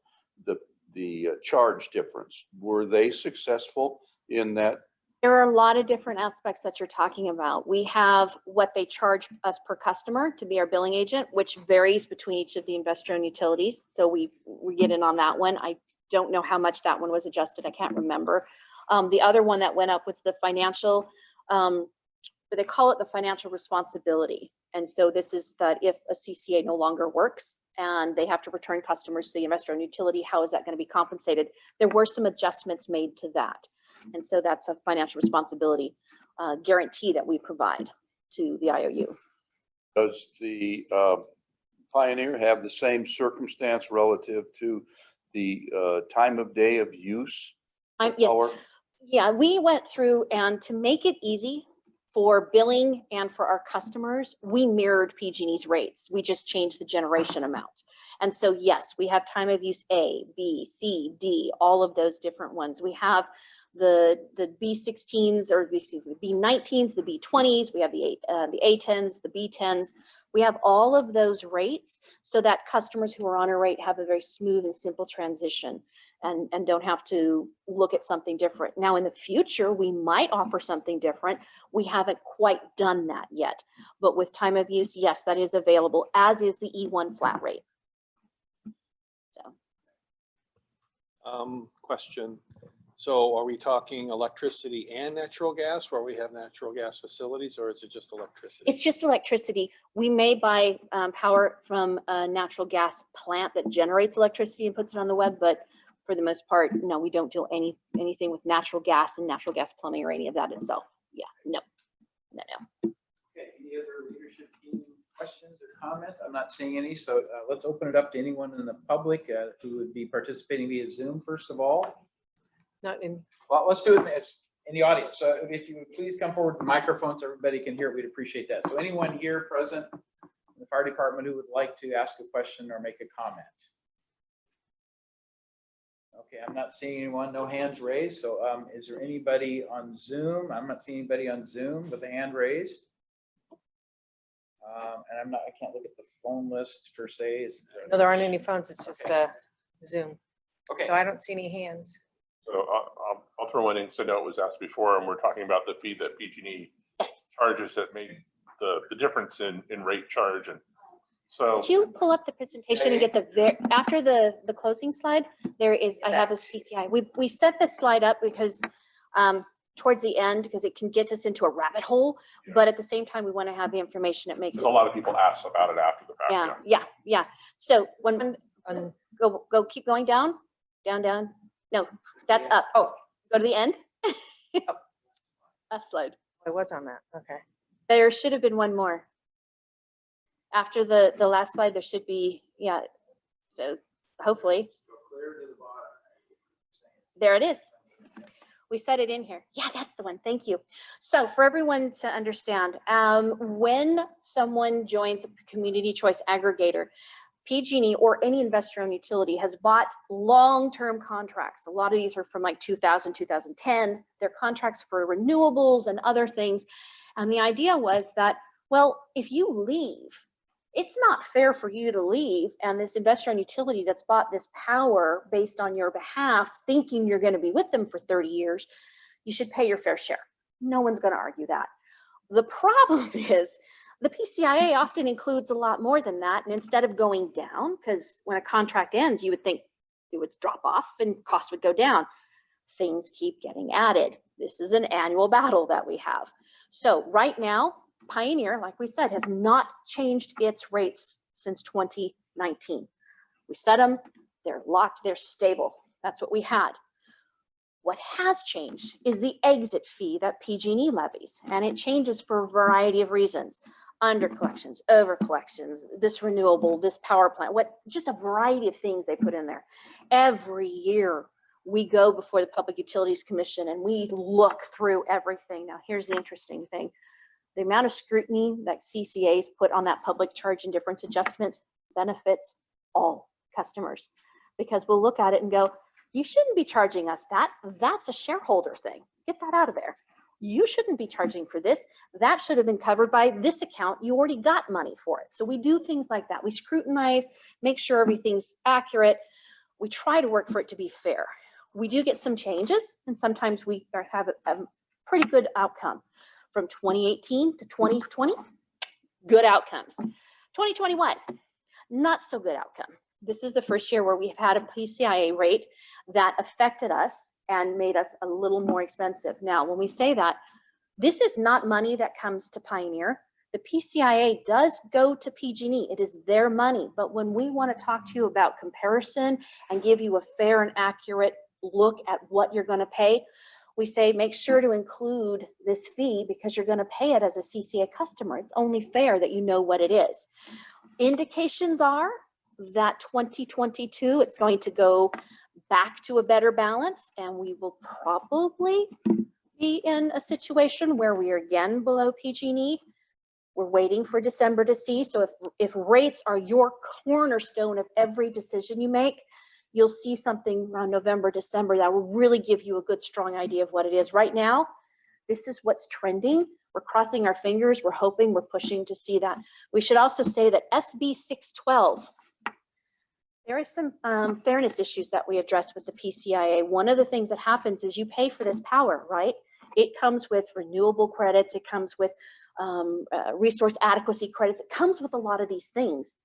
S3: the charge difference. Were they successful in that?
S9: There are a lot of different aspects that you're talking about. We have what they charge us per customer to be our billing agent, which varies between each of the investor-owned utilities. So we get in on that one. I don't know how much that one was adjusted. I can't remember. The other one that went up was the financial, but they call it the financial responsibility. And so this is that if a CCA no longer works and they have to return customers to the investor-owned utility, how is that going to be compensated? There were some adjustments made to that. And so that's a financial responsibility guarantee that we provide to the IOU.
S3: Does the Pioneer have the same circumstance relative to the time of day of use?
S9: Yes. Yeah, we went through, and to make it easy for billing and for our customers, we mirrored PG&E's rates. We just changed the generation amount. And so, yes, we have time of use A, B, C, D, all of those different ones. We have the B16s, or excuse me, B19s, the B20s, we have the A10s, the B10s. We have all of those rates so that customers who are on a rate have a very smooth and simple transition and don't have to look at something different. Now, in the future, we might offer something different. We haven't quite done that yet. But with time of use, yes, that is available, as is the E1 flat rate. So.
S6: Question. So are we talking electricity and natural gas where we have natural gas facilities, or is it just electricity?
S9: It's just electricity. We may buy power from a natural gas plant that generates electricity and puts it on the web, but for the most part, no, we don't do anything with natural gas and natural gas plumbing or any of that itself. Yeah, no.
S1: Okay, any other leadership team questions or comments? I'm not seeing any, so let's open it up to anyone in the public who would be participating via Zoom, first of all.
S2: Not in,
S1: Well, let's do it in the audience. So if you would please come forward with the microphone so everybody can hear it, we'd appreciate that. So anyone here present in the fire department who would like to ask a question or make a comment? Okay, I'm not seeing anyone, no hands raised. So is there anybody on Zoom? I'm not seeing anybody on Zoom with a hand raised. And I can't look at the phone list per se.
S2: no, there aren't any phones. It's just Zoom.
S1: Okay.
S2: So I don't see any hands.
S4: So I'll throw one in, because I know it was asked before, and we're talking about the fee that PG&E
S9: Yes.
S4: charges that made the difference in rate charge. And so
S9: Could you pull up the presentation and get after the closing slide, there is, I have a CCI. We set this slide up because towards the end because it can get us into a rabbit hole. But at the same time, we want to have the information that makes
S4: There's a lot of people ask about it after the fact.
S9: Yeah. So when go keep going down. No, that's up.
S2: Oh.
S9: Go to the end. Last slide.
S2: I was on that. Okay.
S9: There should have been one more. After the last slide, there should be, yeah. So hopefully. There it is. We set it in here. Yeah, that's the one. Thank you. So for everyone to understand, when someone joins a community choice aggregator, PG&E or any investor-owned utility has bought long-term contracts. A lot of these are from like 2000, 2010. They're contracts for renewables and other things. And the idea was that, well, if you leave, it's not fair for you to leave and this investor-owned utility that's bought this power based on your behalf, thinking you're going to be with them for 30 years, you should pay your fair share. No one's going to argue that. The problem is the PCIA often includes a lot more than that. And instead of going down, because when a contract ends, you would think it would drop off and costs would go down. Things keep getting added. This is an annual battle that we have. So right now, Pioneer, like we said, has not changed its rates since 2019. We set them, they're locked, they're stable. That's what we had. What has changed is the exit fee that PG&E levies, and it changes for a variety of reasons. Under collections, over collections, this renewable, this power plant, just a variety of things they put in there. Every year we go before the Public Utilities Commission and we look through everything. Now here's the interesting thing. The amount of scrutiny that CCAs put on that public charge and difference adjustment benefits all customers, because we'll look at it and go, you shouldn't be charging us that. That's a shareholder thing. Get that out of there. You shouldn't be charging for this. That should have been covered by this account. You already got money for it. So we do things like that. We scrutinize, make sure everything's accurate. We try to work for it to be fair. We do get some changes, and sometimes we have a pretty good outcome. From 2018 to 2020, good outcomes. 2021, not so good outcome. This is the first year where we've had a PCIA rate that affected us and made us a little more expensive. Now, when we say that, this is not money that comes to Pioneer. The PCIA does go to PG&E. It is their money. But when we want to talk to you about comparison and give you a fair and accurate look at what you're going to pay, we say, make sure to include this fee because you're going to pay it as a CCA customer. It's only fair that you know what it is. Indications are that 2022, it's going to go back to a better balance, and we will probably be in a situation where we are again below PG&E. We're waiting for December to see. So if rates are your cornerstone of every decision you make, you'll see something around November, December that will really give you a good, strong idea of what it is. Right now, this is what's trending. We're crossing our fingers. We're hoping, we're pushing to see that. We should also say that SB 612, there is some fairness issues that we address with the PCIA. One of the things that happens is you pay for this power, right? It comes with renewable credits. It comes with resource adequacy credits. It comes with a lot of these things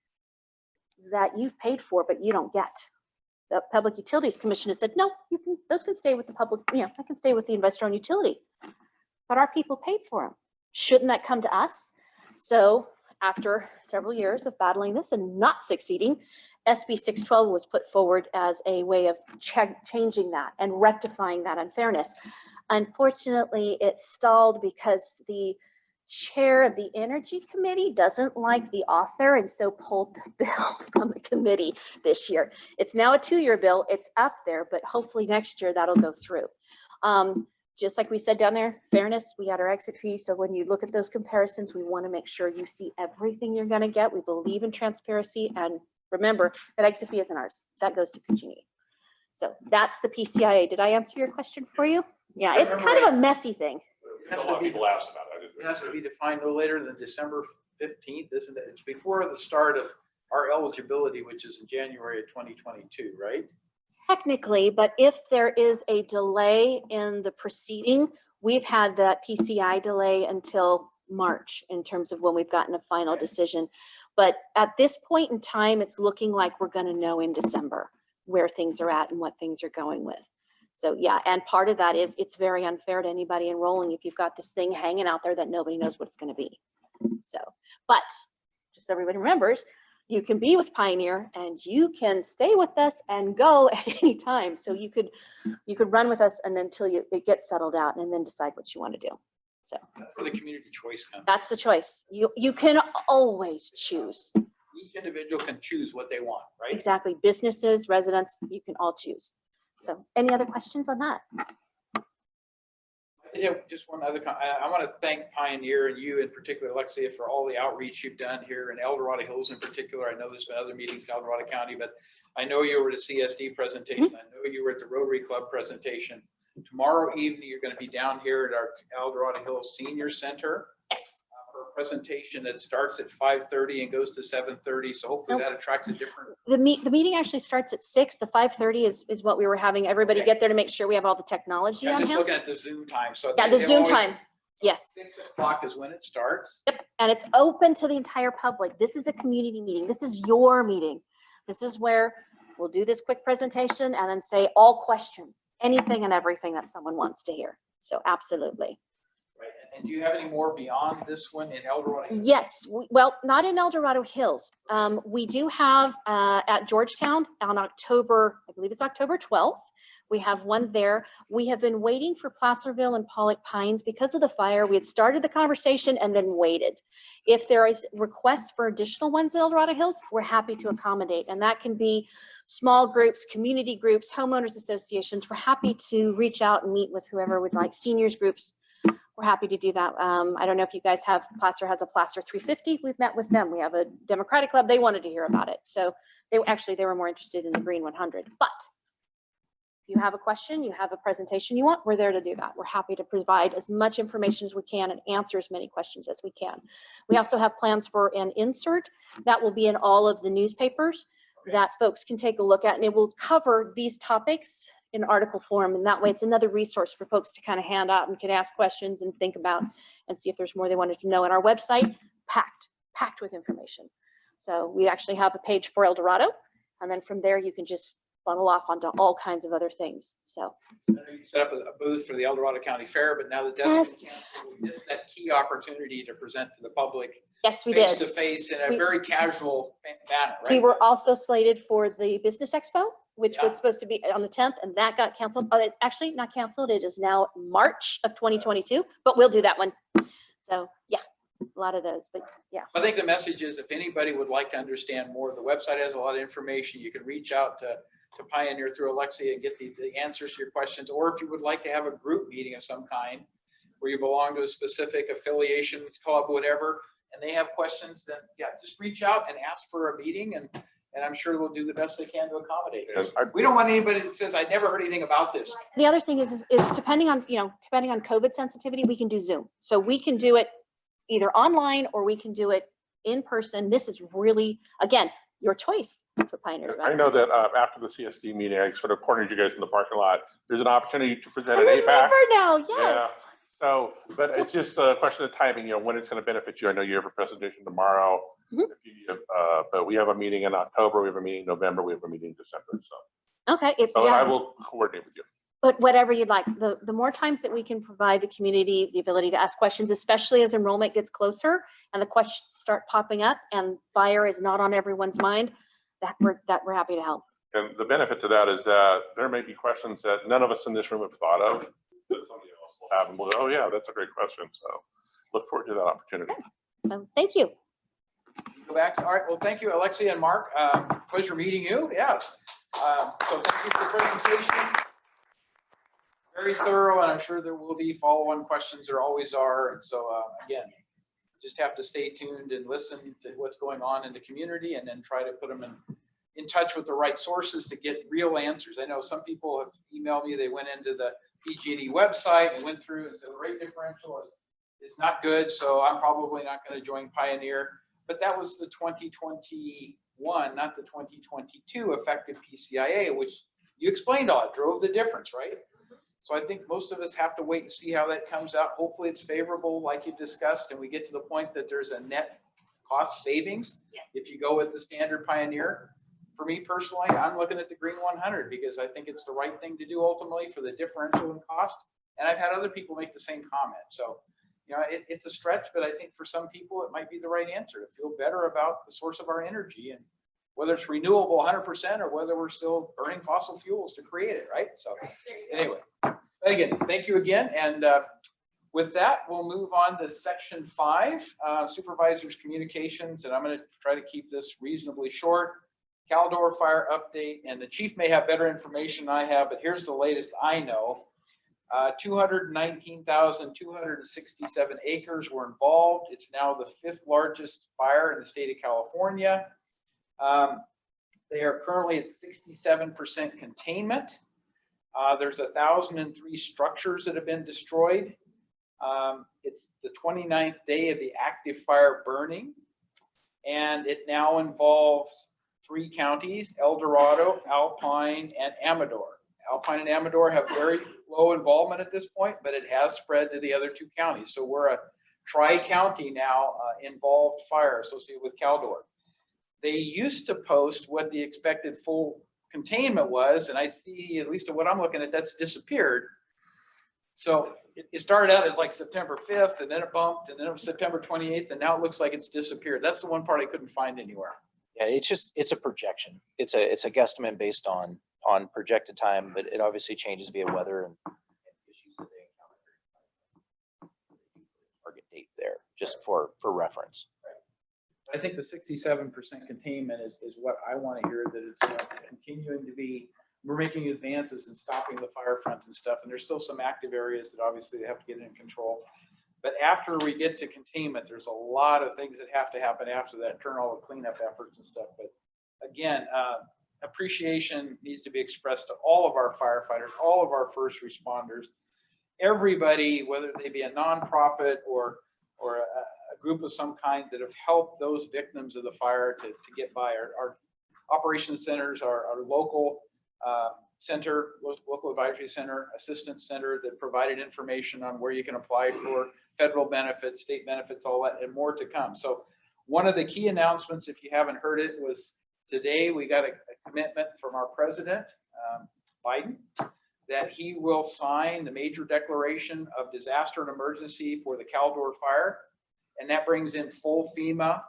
S9: that you've paid for, but you don't get. The Public Utilities Commission has said, no, those can stay with the public, that can stay with the investor-owned utility. But our people paid for them. Shouldn't that come to us? So after several years of battling this and not succeeding, SB 612 was put forward as a way of changing that and rectifying that unfairness. Unfortunately, it stalled because the chair of the Energy Committee doesn't like the author and so pulled the bill from the committee this year. It's now a 2-year bill. It's up there, but hopefully next year that'll go through. Just like we said down there, fairness, we had our exit fee. So when you look at those comparisons, we want to make sure you see everything you're going to get. We believe in transparency, and remember that exit fee isn't ours. That goes to PG&E. So that's the PCIA. Did I answer your question for you? Yeah, it's kind of a messy thing.
S4: A lot of people asked about it.
S1: It has to be defined no later than December 15th, isn't it? It's before the start of our eligibility, which is in January of 2022, right?
S9: Technically, but if there is a delay in the proceeding, we've had that PCI delay until March in terms of when we've gotten a final decision. But at this point in time, it's looking like we're going to know in December where things are at and what things are going with. So yeah, and part of that is it's very unfair to anybody enrolling if you've got this thing hanging out there that nobody knows what it's going to be. So, but just so everybody remembers, you can be with Pioneer and you can stay with us and go at any time. So you could run with us and then until it gets settled out and then decide what you want to do. So
S1: That's where the community choice comes.
S9: that's the choice. You can always choose.
S1: Each individual can choose what they want, right?
S9: Exactly. Businesses, residents, you can all choose. So any other questions on that?
S1: I did have just one other, I want to thank Pioneer and you in particular, Alexia, for all the outreach you've done here in El Dorado Hills in particular. I know there's been other meetings in El Dorado County, but I know you were at a CSD presentation. I know you were at the Rotary Club presentation. Tomorrow evening, you're going to be down here at our El Dorado Hills Senior Center.
S9: Yes.
S1: For a presentation that starts at 5:30 and goes to 7:30. So hopefully that attracts a different.
S9: The meeting actually starts at 6. The 5:30 is what we were having everybody get there to make sure we have all the technology
S1: I'm
S9: on
S1: just
S9: hand.
S1: looking at the Zoom time. So
S9: Yeah, the
S1: they've
S9: Zoom
S1: always-
S9: time. Yes.
S1: 6 o'clock is when it starts.
S9: Yep. And it's open to the entire public. This is a community meeting. This is your meeting. This is where we'll do this quick presentation and then say all questions, anything and everything that someone wants to hear. So absolutely.
S1: Right. And do you have any more beyond this one in El Dorado?
S9: Yes, well, not in El Dorado Hills. We do have at Georgetown on October, I believe it's October 12th. We have one there. We have been waiting for Placerville and Pollock Pines because of the fire. We had started the conversation and then waited. If there is requests for additional ones in El Dorado Hills, we're happy to accommodate. And that can be small groups, community groups, homeowners associations. We're happy to reach out and meet with whoever would like, seniors groups. We're happy to do that. I don't know if you guys have, Placer has a Placer 350. We've met with them. We have a Democratic Club. They wanted to hear about it. So they were more interested in the Green 100. But if you have a question, you have a presentation you want, we're there to do that. We're happy to provide as much information as we can and answer as many questions as we can. We also have plans for an insert that will be in all of the newspapers that folks can take a look at, and it will cover these topics in article form. And that way it's another resource for folks to kind of hand out and can ask questions and think about and see if there's more they wanted to know. And our website, packed with information. So we actually have a page for El Dorado. And then from there, you can just funnel off onto all kinds of other things. So
S1: I know you set up a booth for the El Dorado County Fair, but now that that's been canceled, we missed that key opportunity to present to the public
S9: yes, we
S1: face
S9: did.
S1: to face in a
S9: We-
S1: very casual manner, right?
S9: We were also slated for the Business Expo, which
S1: Yeah.
S9: was supposed to be on the 10th, and that got canceled. Oh, it's actually not canceled. It is now March of 2022, but we'll do that one. So yeah, a lot of those, but yeah.
S1: I think the message is if anybody would like to understand more, the website has a lot of information. You can reach out to Pioneer through Alexia and get the answers to your questions. Or if you would like to have a group meeting of some kind where you belong to a specific affiliation, club, whatever, and they have questions, then yeah, just reach out and ask for a meeting and I'm sure we'll do the best they can to accommodate.
S4: Yes,
S1: We don't want anybody that says, I never heard anything about this.
S9: The other thing is depending on COVID sensitivity, we can do Zoom. So we can do it either online or we can do it in person. This is really, again, your choice. That's what Pioneer's about.
S4: I know that after the CSD meeting, I sort of cornered you guys in the parking lot. There's an opportunity to present
S9: I
S4: at APAC.
S9: remember now, yes.
S4: Yeah. So, but it's just a question of timing, when it's going to benefit you. I know you have a presentation tomorrow.
S9: Mhm.
S4: But we have a meeting in October, we have a meeting in November, we have a meeting in December. So
S9: Okay.
S4: I will coordinate with you.
S9: But whatever you'd like, the more times that we can provide the community the ability to ask questions, especially as enrollment gets closer and the questions start popping up and fire is not on everyone's mind, that we're happy to help.
S4: And the benefit to that is that there may be questions that none of us in this room have thought of, that somebody else will have, and we'll go, oh yeah, that's a great question. So look forward to that opportunity.
S9: So thank you.
S1: Go back. All right. Well, thank you, Alexia and Mark. Pleasure meeting you. Yes. So thank you for the presentation. Very thorough, and I'm sure there will be follow-on questions. There always are. And so again, just have to stay tuned and listen to what's going on in the community and then try to put them in touch with the right sources to get real answers. I know some people have emailed me. They went into the PG&E website and went through and said the rate differential is not good. So I'm probably not going to join Pioneer. But that was the 2021, not the 2022 effective PCIA, which you explained all. It drove the difference, right? So I think most of us have to wait and see how that comes out. Hopefully it's favorable, like you discussed, and we get to the point that there's a net cost savings if you go with the standard Pioneer. for me personally, I'm looking at the green 100 because I think it's the right thing to do ultimately for the differential in cost. And I've had other people make the same comment. So, you know, it's a stretch, but I think for some people, it might be the right answer to feel better about the source of our energy and whether it's renewable 100% or whether we're still burning fossil fuels to create it, right? So anyway, again, thank you again. And with that, we'll move on to section 5, supervisors communications. And I'm going to try to keep this reasonably short. Caldor fire update, and the chief may have better information than I have, but here's the latest I know. 219,267 acres were involved. It's now the 5th largest fire in the state of California. They are currently at 67% containment. There's 1,003 structures that have been destroyed. It's the 29th day of the active fire burning, and it now involves 3 counties, El Dorado, Alpine, and Amador. Alpine and Amador have very low involvement at this point, but it has spread to the other 2 counties. So we're a tri-county now involved fire associated with Caldor. They used to post what the expected full containment was, and I see, at least at what I'm looking at, that's disappeared. So it started out as like September 5th, and then it bumped, and then it was September 28th, and now it looks like it's disappeared. That's the one part I couldn't find anywhere.
S5: Yeah, it's a projection. It's a guesstimate based on projected time, but it obviously changes via weather and issues that they encounter. Target date there, just for reference.
S1: I think the 67% containment is what I want to hear, that it's continuing to be, we're making advances in stopping the fire fronts and stuff. And there's still some active areas that obviously they have to get in control. But after we get to containment, there's a lot of things that have to happen after that, turn all the cleanup efforts and stuff. But again, appreciation needs to be expressed to all of our firefighters, all of our first responders, everybody, whether they be a nonprofit or a group of some kind that have helped those victims of the fire to get by. Our operations centers, our local center, local advisory center, assistance center that provided information on where you can apply for federal benefits, state benefits, all that, and more to come. So one of the key announcements, if you haven't heard it, was today we got a commitment from our president, Biden, that he will sign the major declaration of disaster and emergency for the Caldor fire. And that brings in full FEMA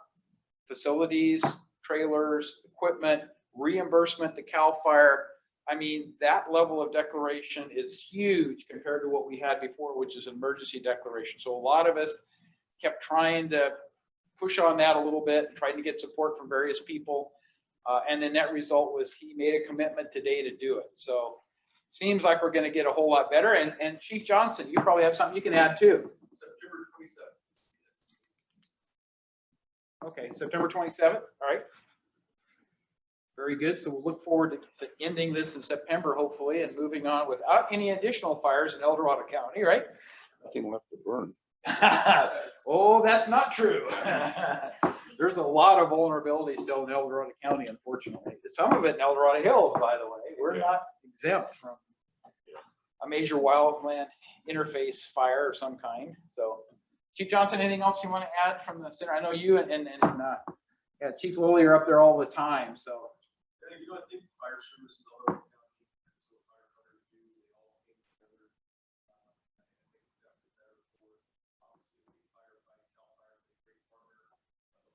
S1: facilities, trailers, equipment, reimbursement to CAL FIRE. I mean, that level of declaration is huge compared to what we had before, which is an emergency declaration. So a lot of us kept trying to push on that a little bit, trying to get support from various people. And the net result was he made a commitment today to do it. So seems like we're going to get a whole lot better. And Chief Johnson, you probably have something you can add too. September 27th. Okay, September 27th. All right. Very good. So we'll look forward to ending this in September, hopefully, and moving on without any additional fires in El Dorado County, right?
S3: Nothing left to burn.
S1: Oh, that's not true. There's a lot of vulnerability still in El Dorado County, unfortunately. Some of it in El Dorado Hills, by the way. We're not exempt from a major wildland interface fire of some kind. So, Chief Johnson, anything else you want to add from the center? I know you and yeah, Chief Lilly are up there all the time. So,
S11: you know, I think fire services all over the county, so firefighters do, they all came together. I think that was better for, obviously, firefighting, CAL FIRE, a great partner,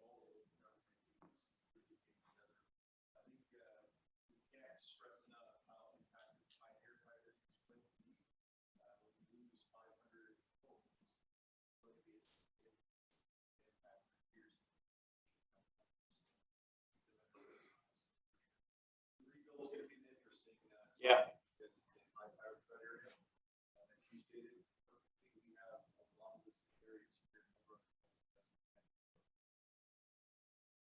S11: all over the county, really came together. I think we can't stress enough how impacted pioneer fighters is going to be. We lose 500 homes, going to be a significant impact for years. It's going to be interesting.
S1: yeah.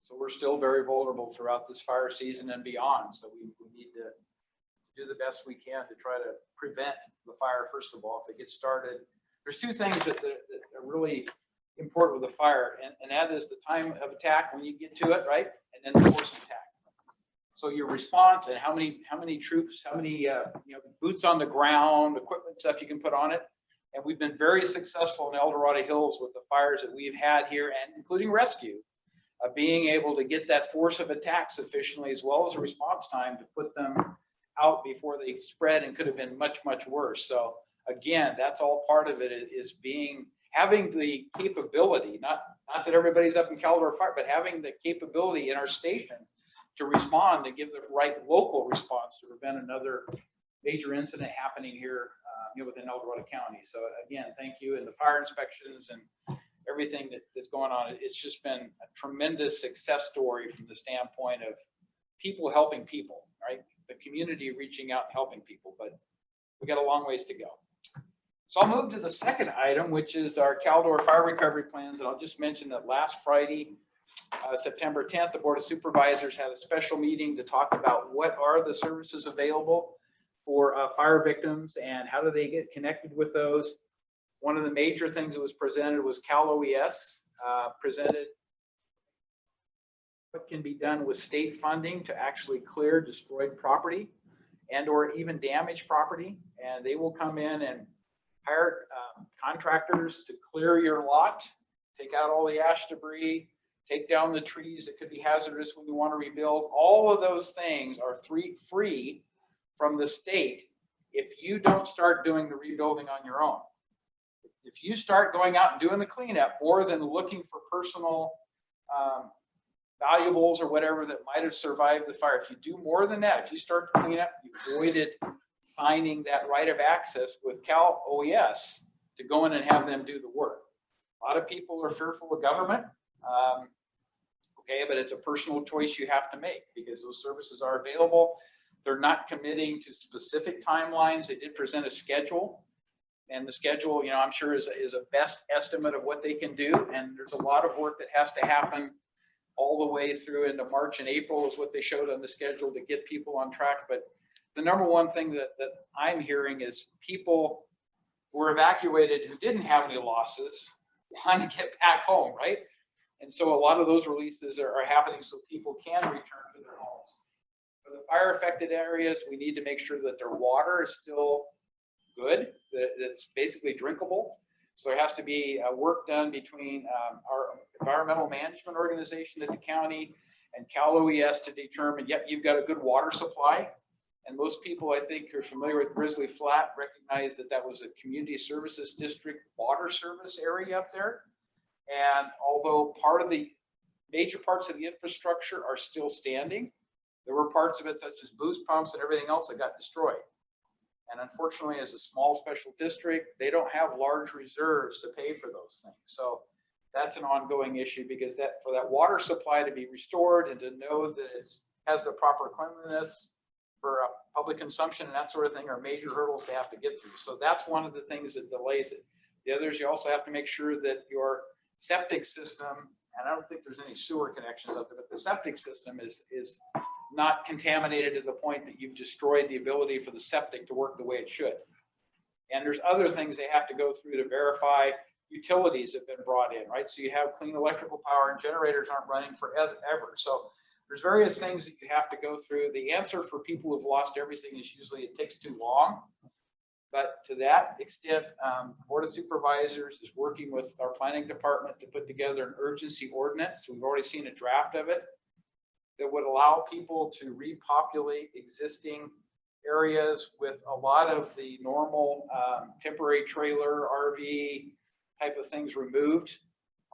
S1: So we're still very vulnerable throughout this fire season and beyond. So we need to do the best we can to try to prevent the fire, first of all, if it gets started. There's two things that are really important with the fire, and that is the time of attack when you get to it, right? And then the force of attack. So your response and how many troops, how many boots on the ground, equipment, stuff you can put on it. And we've been very successful in El Dorado Hills with the fires that we've had here, and including rescue, being able to get that force of attack sufficiently as well as a response time to put them out before they spread and could have been much, much worse. So again, that's all part of it is having the capability, not that everybody's up in Caldor Fire, but having the capability in our stations to respond and give the right local response to prevent another major incident happening here within El Dorado County. So again, thank you. And the fire inspections and everything that's going on, it's just been a tremendous success story from the standpoint of people helping people, right? The community reaching out and helping people, but we got a long ways to go. So I'll move to the second item, which is our Caldor fire recovery plans. And I'll just mention that last Friday, September 10th, the Board of Supervisors had a special meeting to talk about what are the services available for fire victims and how do they get connected with those. One of the major things that was presented was Cal OES presented what can be done with state funding to actually clear destroyed property and or even damaged property. And they will come in and hire contractors to clear your lot, take out all the ash debris, take down the trees that could be hazardous when you want to rebuild. All of those things are free from the state if you don't start doing the rebuilding on your own. If you start going out and doing the cleanup more than looking for personal valuables or whatever that might have survived the fire, if you do more than that, if you start to clean up, you avoided signing that right of access with Cal OES to go in and have them do the work. A lot of people are fearful of government. Okay, but it's a personal choice you have to make because those services are available. They're not committing to specific timelines. They did present a schedule, and the schedule, I'm sure is a best estimate of what they can do. And there's a lot of work that has to happen all the way through into March and April is what they showed on the schedule to get people on track. But the number one thing that I'm hearing is people who were evacuated who didn't have any losses want to get back home, right? And so a lot of those releases are happening so people can return to their homes. For the fire affected areas, we need to make sure that their water is still good, that it's basically drinkable. So there has to be work done between our environmental management organization at the county and Cal OES to determine, yep, you've got a good water supply. And most people, I think, who are familiar with Grizzly Flat recognize that that was a community services district water service area up there. And although part of the major parts of the infrastructure are still standing, there were parts of it such as boost pumps and everything else that got destroyed. And unfortunately, as a small special district, they don't have large reserves to pay for those things. So that's an ongoing issue because for that water supply to be restored and to know that it has the proper cleanliness for public consumption and that sort of thing are major hurdles to have to get through. So that's one of the things that delays it. The others, you also have to make sure that your septic system, and I don't think there's any sewer connections out there, but the septic system is not contaminated to the point that you've destroyed the ability for the septic to work the way it should. And there's other things they have to go through to verify utilities have been brought in, right? So you have clean electrical power and generators aren't running forever. So there's various things that you have to go through. The answer for people who've lost everything is usually it takes too long. But to that extent, Board of Supervisors is working with our planning department to put together an urgency ordinance. We've already seen a draft of it that would allow people to repopulate existing areas with a lot of the normal temporary trailer, RV type of things removed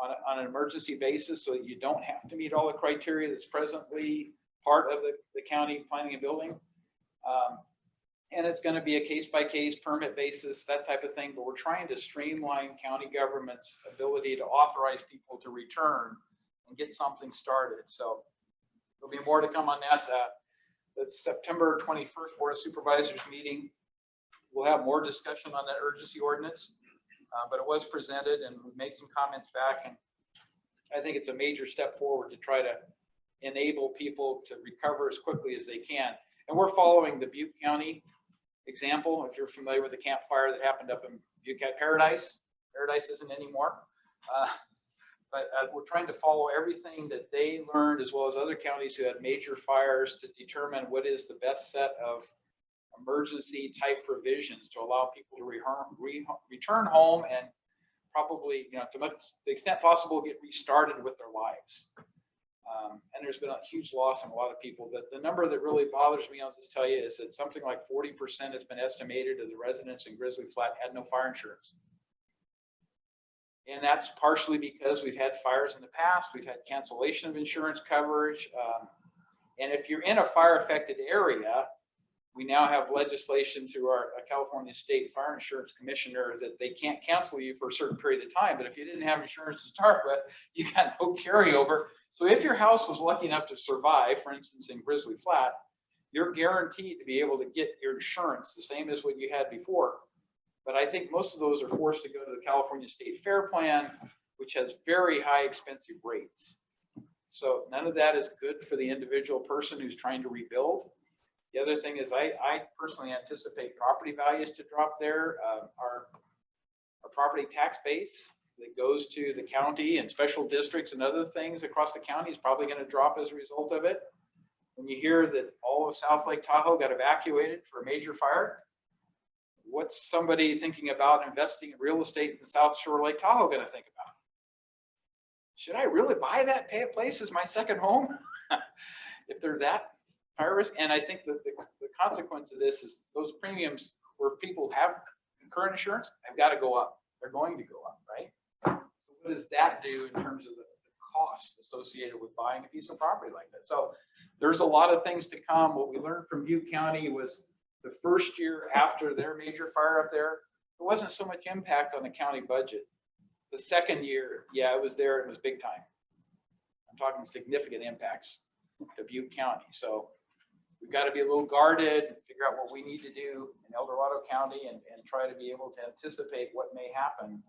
S1: on an emergency basis so that you don't have to meet all the criteria that's presently part of the county planning and building. And it's going to be a case-by-case permit basis, that type of thing. But we're trying to streamline county government's ability to authorize people to return and get something started. So there'll be more to come on that. The September 21st Board of Supervisors meeting, we'll have more discussion on that urgency ordinance. But it was presented and we made some comments back. And I think it's a major step forward to try to enable people to recover as quickly as they can. And we're following the Butte County example. If you're familiar with the campfire that happened up in Butte County, Paradise isn't anymore. But we're trying to follow everything that they learned as well as other counties who had major fires to determine what is the best set of emergency type provisions to allow people to return home and probably, to the extent possible, get restarted with their lives. And there's been a huge loss in a lot of people. The number that really bothers me, I'll just tell you, is that something like 40% has been estimated of the residents in Grizzly Flat had no fire insurance. And that's partially because we've had fires in the past. We've had cancellation of insurance coverage. And if you're in a fire affected area, we now have legislation through our California State Fire Insurance Commissioner that they can't cancel you for a certain period of time. But if you didn't have insurance to start with, you got no carryover. So if your house was lucky enough to survive, for instance, in Grizzly Flat, you're guaranteed to be able to get your insurance the same as what you had before. But I think most of those are forced to go to the California State Fair Plan, which has very high expensive rates. So none of that is good for the individual person who's trying to rebuild. The other thing is I personally anticipate property values to drop there. Our property tax base that goes to the county and special districts and other things across the county is probably going to drop as a result of it. When you hear that all of South Lake Tahoe got evacuated for a major fire, what's somebody thinking about investing in real estate in the South Shore Lake Tahoe going to think about? Should I really buy that place as my second home if they're that fire risk? And I think that the consequence of this is those premiums where people have current insurance have got to go up. They're going to go up, right? So what does that do in terms of the cost associated with buying a piece of property like that? So there's a lot of things to come. What we learned from Butte County was the first year after their major fire up there, there wasn't so much impact on the county budget. The second year, yeah, it was there. It was big time. I'm talking significant impacts to Butte County. So we've got to be a little guarded, figure out what we need to do in El Dorado County and try to be able to anticipate what may happen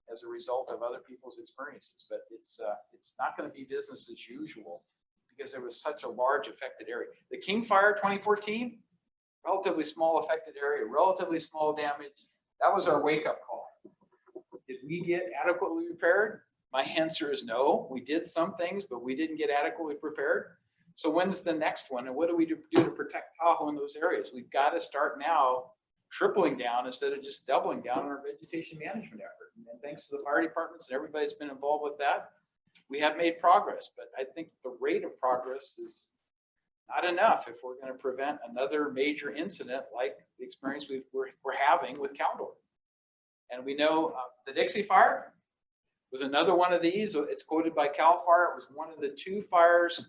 S1: as a result of other people's experiences. But it's not going to be business as usual because there was such a large affected area. The King Fire 2014, relatively small affected area, relatively small damage. That was our wake-up call. Did we get adequately prepared? My answer is no. We did some things, but we didn't get adequately prepared. So when's the next one? And what do we do to protect Tahoe in those areas? We've got to start now tripling down instead of just doubling down on our vegetation management effort. And thanks to the fire departments and everybody that's been involved with that, we have made progress. But I think the rate of progress is not enough if we're going to prevent another major incident like the experience we're having with Caldor. And we know the Dixie Fire was another one of these. It's quoted by CAL FIRE. It was one of the 2 fires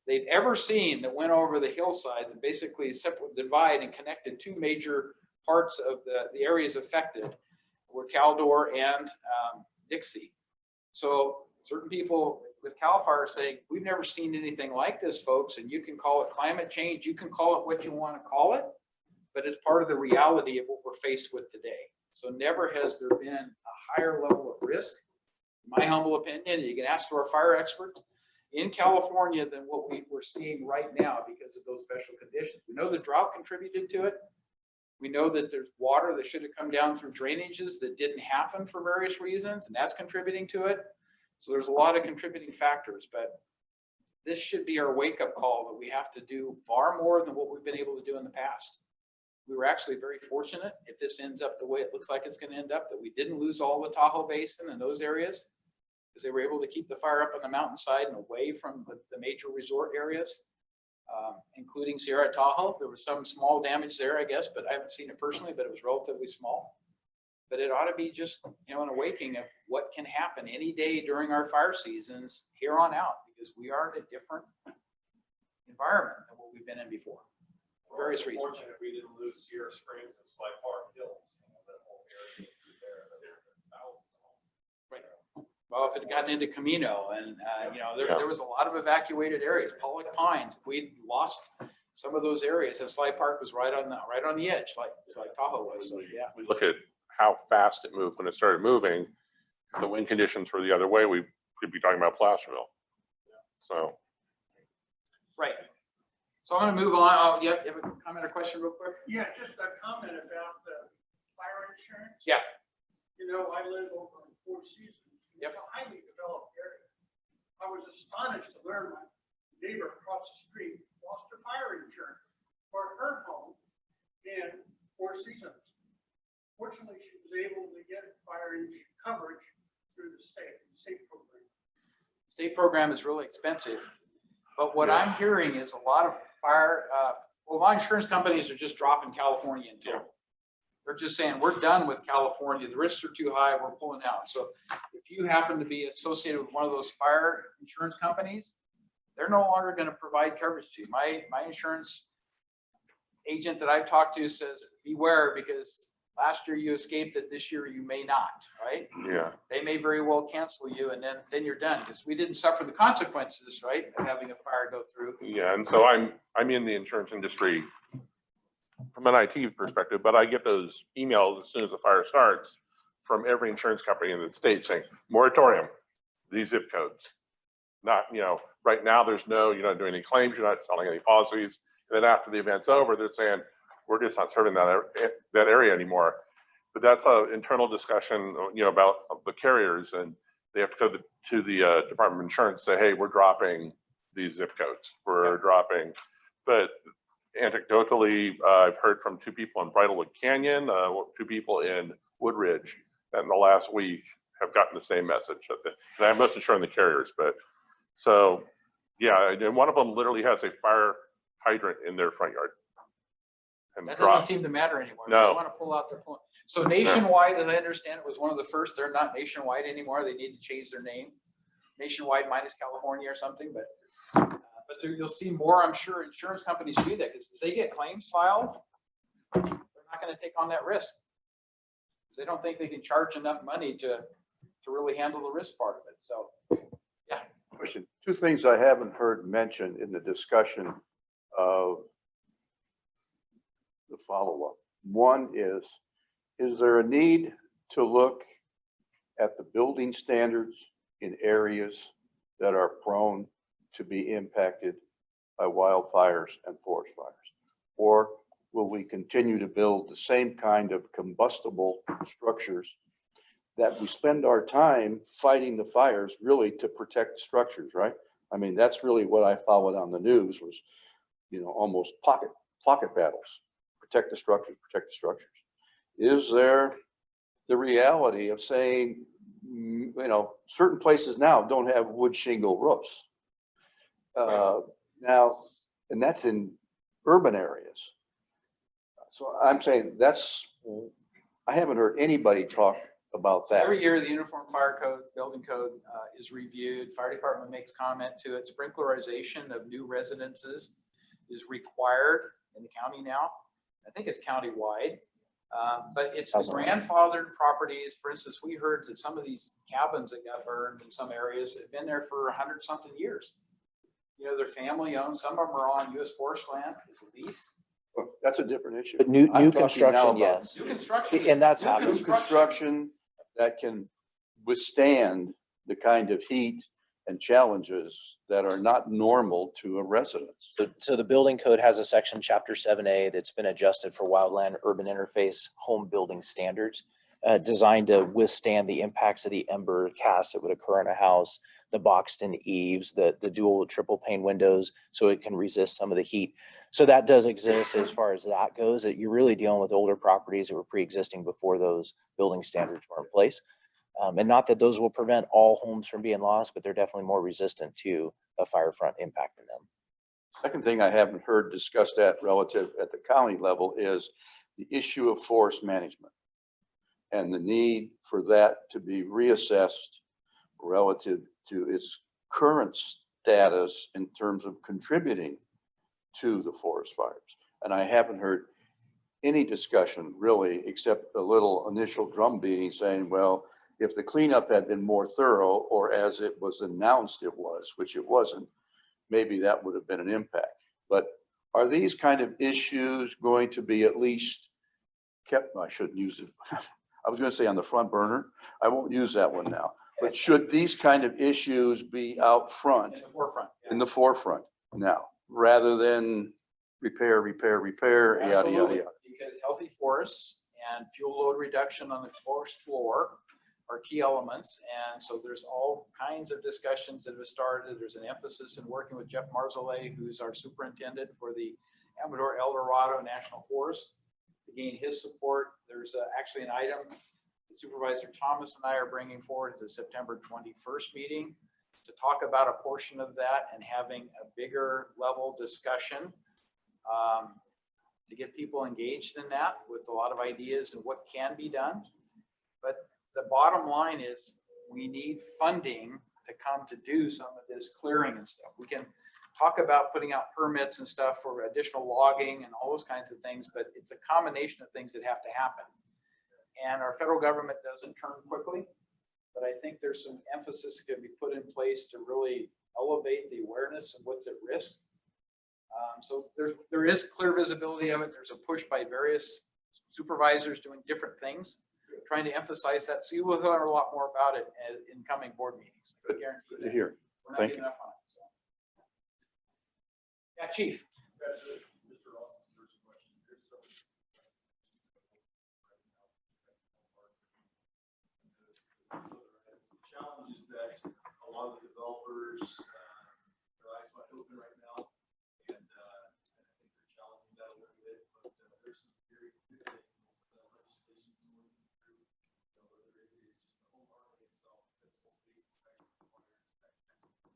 S1: they'd ever seen that went over the hillside that basically divide and connected 2 major parts of the areas affected were Caldor and Dixie. So certain people with CAL FIRE saying, we've never seen anything like this, folks, and you can call it climate change, you can call it what you want to call it, but it's part of the reality of what we're faced with today. So never has there been a higher level of risk, in my humble opinion, you can ask to our fire experts, in California than what we're seeing right now because of those special conditions. We know the drought contributed to it. We know that there's water that should have come down through drainages that didn't happen for various reasons, and that's contributing to it. So there's a lot of contributing factors, but this should be our wake-up call that we have to do far more than what we've been able to do in the past. We were actually very fortunate, if this ends up the way it looks like it's going to end up, that we didn't lose all the Tahoe Basin and those areas, because they were able to keep the fire up on the mountainside and away from the major resort areas, including Sierra Tahoe. There was some small damage there, I guess, but I haven't seen it personally, but it was relatively small. But it ought to be just, an awakening of what can happen any day during our fire seasons here on out, because we are in a different environment than what we've been in before. For various reasons.
S11: Fortunate we didn't lose Sierra Springs and Sly Park Hills. That whole area through there, thousands of homes.
S1: Right. Well, if it had gotten into Camino and, there was a lot of evacuated areas, Pollock Pines, we lost some of those areas, and Sly Park was right on the edge, like Tahoe was. So yeah.
S4: We look at how fast it moved when it started moving. If the wind conditions were the other way, we could be talking about Placerville. So.
S1: Right. So I'm going to move on. Oh, you have a comment or question real quick?
S7: Yeah, just a comment about the fire insurance.
S1: Yeah.
S7: I live over in Four Seasons.
S1: Yep.
S7: It's a highly developed area. I was astonished to learn my neighbor across the street lost her fire insurance for her home in Four Seasons. Fortunately, she was able to get fire coverage through the state program.
S1: State program is really expensive. But what I'm hearing is a lot of a lot of insurance companies are just dropping California in total. They're just saying, we're done with California. The risks are too high. We're pulling out. So if you happen to be associated with one of those fire insurance companies, they're no longer going to provide coverage to you. My insurance agent that I've talked to says, beware, because last year you escaped it. This year you may not, right?
S4: Yeah.
S1: They may very well cancel you, and then you're done, because we didn't suffer the consequences, right, of having a fire go through.
S4: Yeah, and so I'm in the insurance industry from an IT perspective, but I get those emails as soon as the fire starts from every insurance company in the state saying, moratorium, these zip codes. Not, right now you're not doing any claims, you're not selling any policies. And then after the event's over, they're saying, we're just not serving that area anymore. But that's an internal discussion, about the carriers, and they have to go to the Department of Insurance, say, hey, we're dropping these zip codes. We're dropping, but anecdotally, I've heard from 2 people in Bridlewood Canyon, 2 people in Woodridge, that in the last week have gotten the same message. And I'm not sure on the carriers, but so, yeah, and one of them literally has a fire hydrant in their front yard. And
S1: That doesn't seem to matter anymore.
S4: No.
S1: They want to pull out their phone. So Nationwide, as I understand it, was one of the first. They're not Nationwide anymore. They need to change their name. Nationwide minus California or something, but you'll see more, I'm sure, insurance companies do that, because as they get claims filed, they're not going to take on that risk, because they don't think they can charge enough money to really handle the risk part of it. So, yeah.
S3: Question. 2 things I haven't heard mentioned in the discussion of the follow-up. One is there a need to look at the building standards in areas that are prone to be impacted by wildfires and forest fires? Or will we continue to build the same kind of combustible structures that we spend our time fighting the fires really to protect the structures, right? I mean, that's really what I followed on the news was, almost pocket battles. Protect the structures, protect the structures. Is there the reality of saying, certain places now don't have wood shingle roofs? Now, and that's in urban areas. So I'm saying I haven't heard anybody talk about that.
S1: Every year, the Uniform Fire Code, Building Code is reviewed. Fire department makes comment to it. Sprinklerization of new residences is required in the county now. I think it's countywide, but it's the grandfathered properties. For instance, we heard that some of these cabins that got burned in some areas have been there for 100-something years. They're family owned. Some of them are on U.S. forest land. It's a lease.
S3: Well, that's a different issue.
S5: But new
S3: I'm talking now
S5: construction,
S3: about
S5: yes.
S1: New construction.
S5: And that's
S1: new
S5: happening.
S3: New construction that can withstand the kind of heat and challenges that are not normal to a residence.
S5: So the building code has a section, chapter 7A, that's been adjusted for wildland urban interface home building standards, designed to withstand the impacts of the ember cast that would occur in a house, the boxed-in eaves, the dual triple pane windows, so it can resist some of the heat. So that does exist as far as that goes, that you're really dealing with older properties that were pre-existing before those building standards were in place. And not that those will prevent all homes from being lost, but they're definitely more resistant to a fire front impacting them.
S3: Second thing I haven't heard discussed relative at the county level is the issue of forest management and the need for that to be reassessed relative to its current status in terms of contributing to the forest fires. And I haven't heard any discussion really, except a little initial drum beating saying, well, if the cleanup had been more thorough, or as it was announced it was, which it wasn't, maybe that would have been an impact. But are these kind of issues going to be at least kept? I shouldn't use it. I was going to say on the front burner. I won't use that one now. But should these kind of issues be out front,
S1: In the forefront.
S3: in the forefront now, rather than repair, yada, yada,
S1: Absolutely,
S3: yada?
S1: because healthy forests and fuel load reduction on the forest floor are key elements. And so there's all kinds of discussions that have started. There's an emphasis in working with Jeff Marzolay, who's our superintendent for the Amador El Dorado National Forest, to gain his support. There's actually an item that Supervisor Thomas and I are bringing forward at the September 21st meeting to talk about a portion of that and having a bigger level discussion to get people engaged in that with a lot of ideas and what can be done. But the bottom line is we need funding to come to do some of this clearing and stuff. We can talk about putting out permits and stuff for additional logging and all those kinds of things, but it's a combination of things that have to happen. And our federal government doesn't turn quickly, but I think there's some emphasis going to be put in place to really elevate the awareness of what's at risk. So there is clear visibility of it. There's a push by various supervisors doing different things, trying to emphasize that. So you will learn a lot more about it in coming board meetings. I guarantee
S3: Good to
S1: that.
S3: hear.
S1: We're not
S3: Thank
S1: giving
S3: you.
S1: up on it, so. Yeah, Chief.
S11: Mr. Austin, first question. There's some the challenge is that a lot of the developers, their eyes wide open right now, and I think they're challenging that a little bit. But there's some very good things that legislation is working through. Whether it is just the home market itself, physical space inspection, require inspections,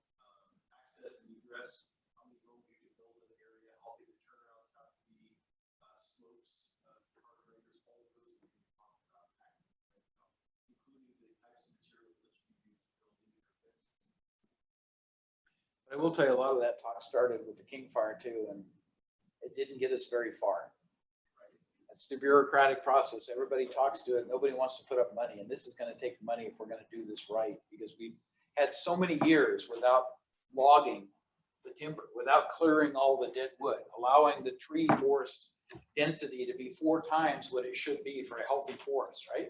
S11: access and egress. How many homes you can build in an area, how big the turnarounds have to be, slopes, guardrails, all of those we can talk about, including the types of materials that you use to build into your fences.
S1: I will tell you, a lot of that talk started with the King Fire too, and it didn't get us very far. It's the bureaucratic process. Everybody talks to it. Nobody wants to put up money, and this is going to take money if we're going to do this right, because we've had so many years without logging the timber, without clearing all the dead wood, allowing the tree forest density to be 4 times what it should be for a healthy forest, right?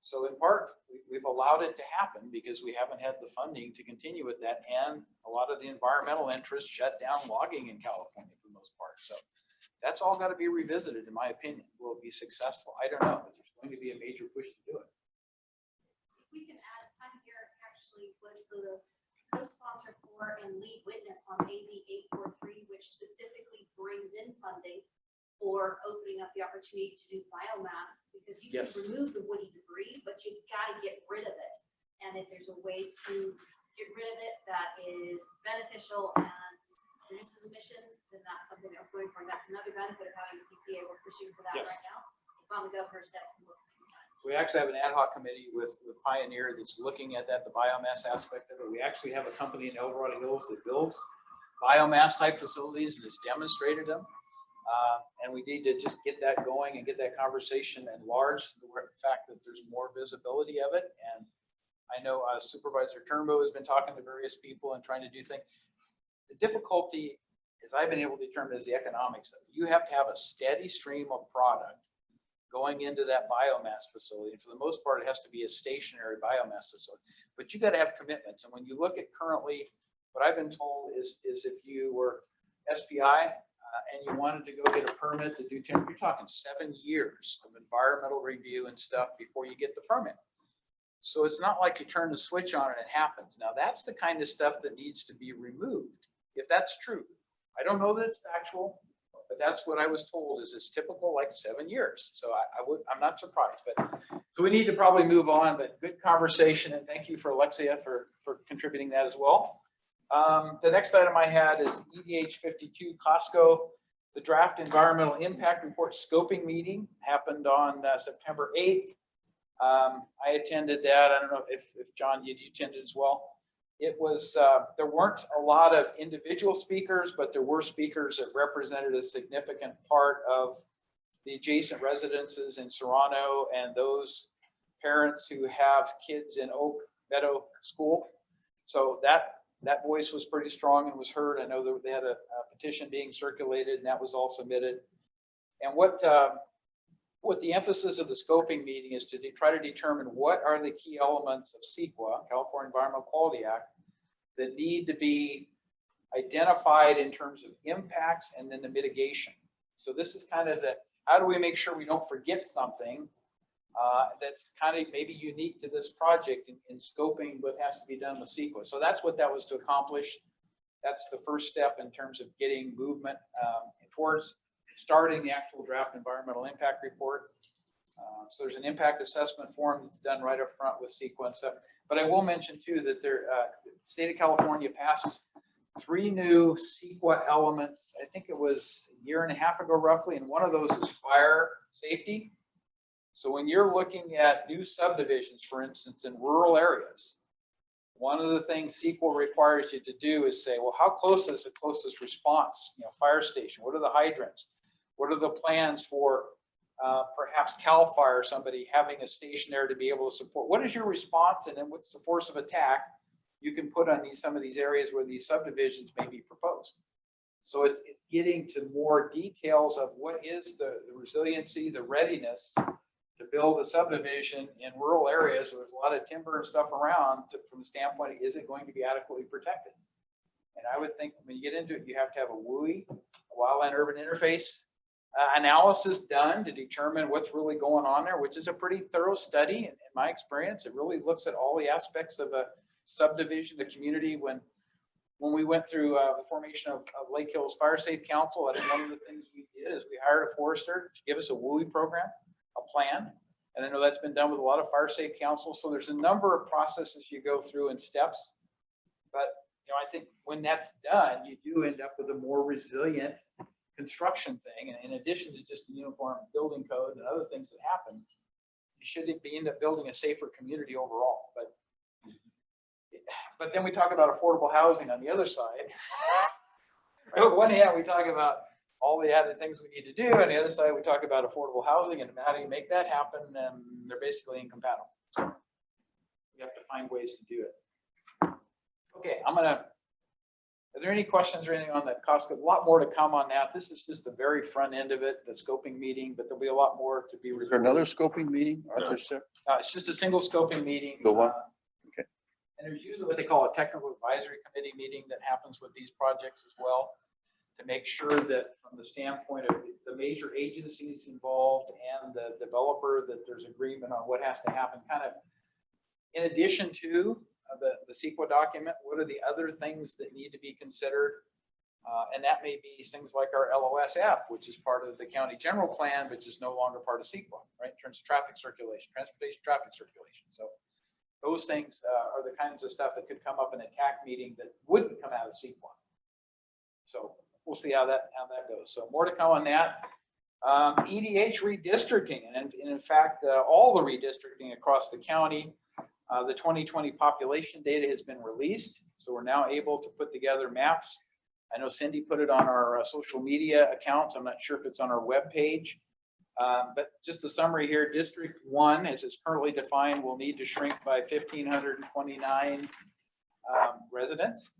S1: So in part, we've allowed it to happen because we haven't had the funding to continue with that, and a lot of the environmental interests shut down logging in California for the most part. So that's all got to be revisited, in my opinion. Will it be successful? I don't know, but there's going to be a major push to do it.
S12: We can add, Pioneer actually was the co-sponsor for and lead witness on AB 843, which specifically brings in funding for opening up the opportunity to do biomass, because you
S1: Yes.
S12: can remove the woody debris, but you've got to get rid of it. And if there's a way to get rid of it that is beneficial and reduces emissions, then that's something that was going for. And that's another benefit of having a CCA. We're pushing for that
S1: Yes.
S12: right now. It's on the governor's desk and looks to be signed.
S1: We actually have an ad hoc committee with Pioneer that's looking at that, the biomass aspect of it. We actually have a company in El Dorado Hills that builds biomass type facilities and has demonstrated them. And we need to just get that going and get that conversation enlarged to the fact that there's more visibility of it. And I know Supervisor Turnbow has been talking to various people and trying to do things. The difficulty, as I've been able to determine, is the economics of it. You have to have a steady stream of product going into that biomass facility. And for the most part, it has to be a stationary biomass facility, but you got to have commitments. And when you look at currently, what I've been told is if you were SPI and you wanted to go get a permit to do timber, you're talking 7 years of environmental review and stuff before you get the permit. So it's not like you turn the switch on and it happens. Now that's the kind of stuff that needs to be removed, if that's true. I don't know that it's factual, but that's what I was told is it's typical, like 7 years. So I'm not surprised, but so we need to probably move on, but good conversation. And thank you for Alexia for contributing that as well. The next item I had is EDH 52 Costco. The draft environmental impact report scoping meeting happened on September 8th. I attended that. I don't know if John, you attended as well. It was, there weren't a lot of individual speakers, but there were speakers that represented a significant part of the adjacent residences in Serrano and those parents who have kids in Oak Meadow School. So that voice was pretty strong and was heard. I know that they had a petition being circulated and that was all submitted. And what the emphasis of the scoping meeting is to try to determine what are the key elements of CEQA, California Environmental Quality Act, that need to be identified in terms of impacts and then the mitigation. So this is kind of the, how do we make sure we don't forget something that's kind of maybe unique to this project in scoping what has to be done with CEQA. So that's what that was to accomplish. That's the first step in terms of getting movement towards starting the actual draft environmental impact report. So there's an impact assessment form that's done right up front with CEQA and stuff. But I will mention too that state of California passed 3 new CEQA elements. I think it was a year and a half ago roughly, and one of those is fire safety. So when you're looking at new subdivisions, for instance, in rural areas, one of the things CEQA requires you to do is say, well, how close is the closest response, fire station? What are the hydrants? What are the plans for perhaps CAL FIRE, somebody having a station there to be able to support? What is your response, and then what's the force of attack you can put on some of these areas where these subdivisions may be proposed? So it's getting to more details of what is the resiliency, the readiness to build a subdivision in rural areas where there's a lot of timber and stuff around from the standpoint, is it going to be adequately protected? And I would think when you get into it, you have to have a WUI, a wildland urban interface analysis done to determine what's really going on there, which is a pretty thorough study. In my experience, it really looks at all the aspects of a subdivision, the community. When we went through the formation of Lake Hills Fire Safe Council, I think one of the things we did is we hired a forester to give us a WUI program, a plan. And I know that's been done with a lot of fire safe councils. So there's a number of processes you go through and steps. But I think when that's done, you do end up with a more resilient construction thing. And in addition to just the uniform building code and other things that happen, you should end up building a safer community overall. But then we talk about affordable housing on the other side. On one hand, we talk about all the added things we need to do. On the other side, we talk about affordable housing and how do you make that happen? And they're basically incompatible. So you have to find ways to do it. Okay, are there any questions or anything on that cost? A lot more to come on that. This is just the very front end of it, the scoping meeting, but there'll be a lot more to be.
S3: Is there another scoping meeting? Arthur said?
S1: It's just a single scoping meeting.
S3: The one?
S1: Okay. And there's usually what they call a technical advisory committee meeting that happens with these projects as well, to make sure that from the standpoint of the major agencies involved and the developer, that there's agreement on what has to happen, kind of in addition to the CEQA document. What are the other things that need to be considered? And that may be things like our LOSF, which is part of the county general plan, but just no longer part of CEQA, right? In terms of traffic circulation, transportation traffic circulation. So those things are the kinds of stuff that could come up in a TAC meeting that wouldn't come out of CEQA. So we'll see how that goes. So more to come on that. EDH redistricting, and in fact, all the redistricting across the county. The 2020 population data has been released, so we're now able to put together maps. I know Cindy put it on our social media accounts. I'm not sure if it's on our web page, but just the summary here: District 1, as it's currently defined, will need to shrink by 1,529 residents.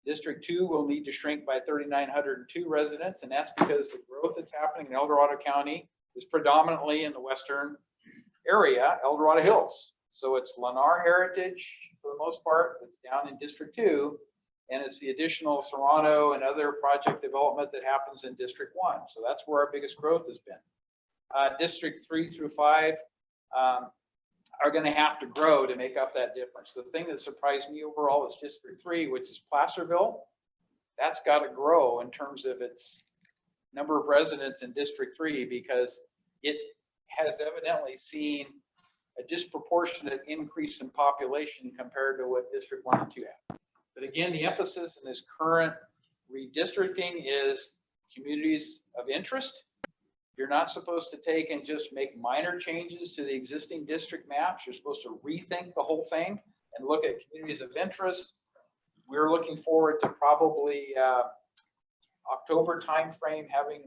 S1: District 2 will need to shrink by 3,902 residents, and that's because the growth that's happening in El Dorado County is predominantly in the western area, El Dorado Hills. So it's Lennar Heritage for the most part that's down in District 2, and it's the additional Serrano and other project development that happens in District 1. So that's where our biggest growth has been. District 3 through 5 are going to have to grow to make up that difference. The thing that surprised me overall is District 3, which is Placerville. That's got to grow in terms of its number of residents in District 3, because it has evidently seen a disproportionate increase in population compared to what District 1 and 2 have. But again, the emphasis in this current redistricting is communities of interest. You're not supposed to take and just make minor changes to the existing district maps. You're supposed to rethink the whole thing and look at communities of interest. We're looking forward to probably October timeframe having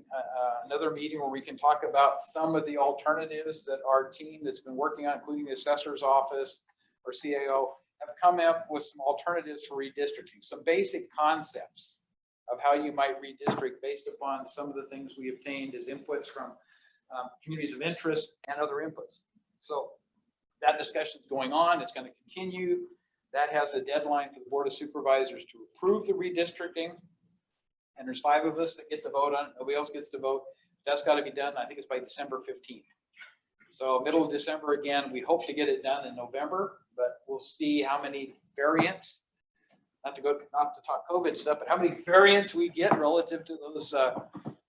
S1: another meeting where we can talk about some of the alternatives that our team that's been working on, including the assessor's office or CAO, have come up with some alternatives for redistricting, some basic concepts of how you might redistrict based upon some of the things we obtained as inputs from communities of interest and other inputs. So that discussion is going on. It's going to continue. That has a deadline for the Board of Supervisors to approve the redistricting. And there's 5 of us that get to vote on it. Nobody else gets to vote. That's got to be done. I think it's by December 15th. So middle of December again. We hope to get it done in November, but we'll see how many variants. Not to talk COVID stuff, but how many variants we get relative to those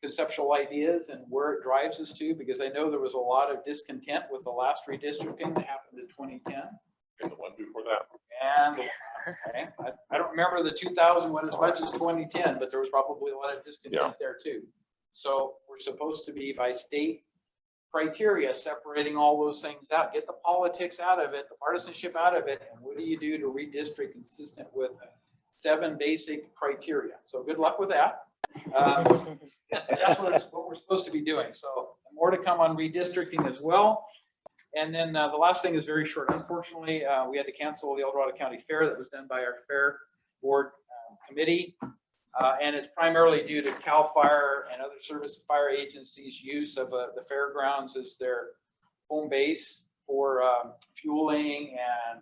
S1: conceptual ideas and where it drives us to, because I know there was a lot of discontent with the last redistricting that happened in 2010.
S4: And the one before that.
S1: And, okay, I don't remember the 2000 one as much as 2010, but there was probably a lot of discontent there too. So we're supposed to be by state criteria, separating all those things out, get the politics out of it, the partisanship out of it. And what do you do to redistrict consistent with 7 basic criteria? So good luck with that. That's what we're supposed to be doing. So more to come on redistricting as well. And then the last thing is very short. Unfortunately, we had to cancel the El Dorado County Fair that was done by our Fair Board committee. And it's primarily due to CAL FIRE and other service fire agencies' use of the fairgrounds as their home base for fueling and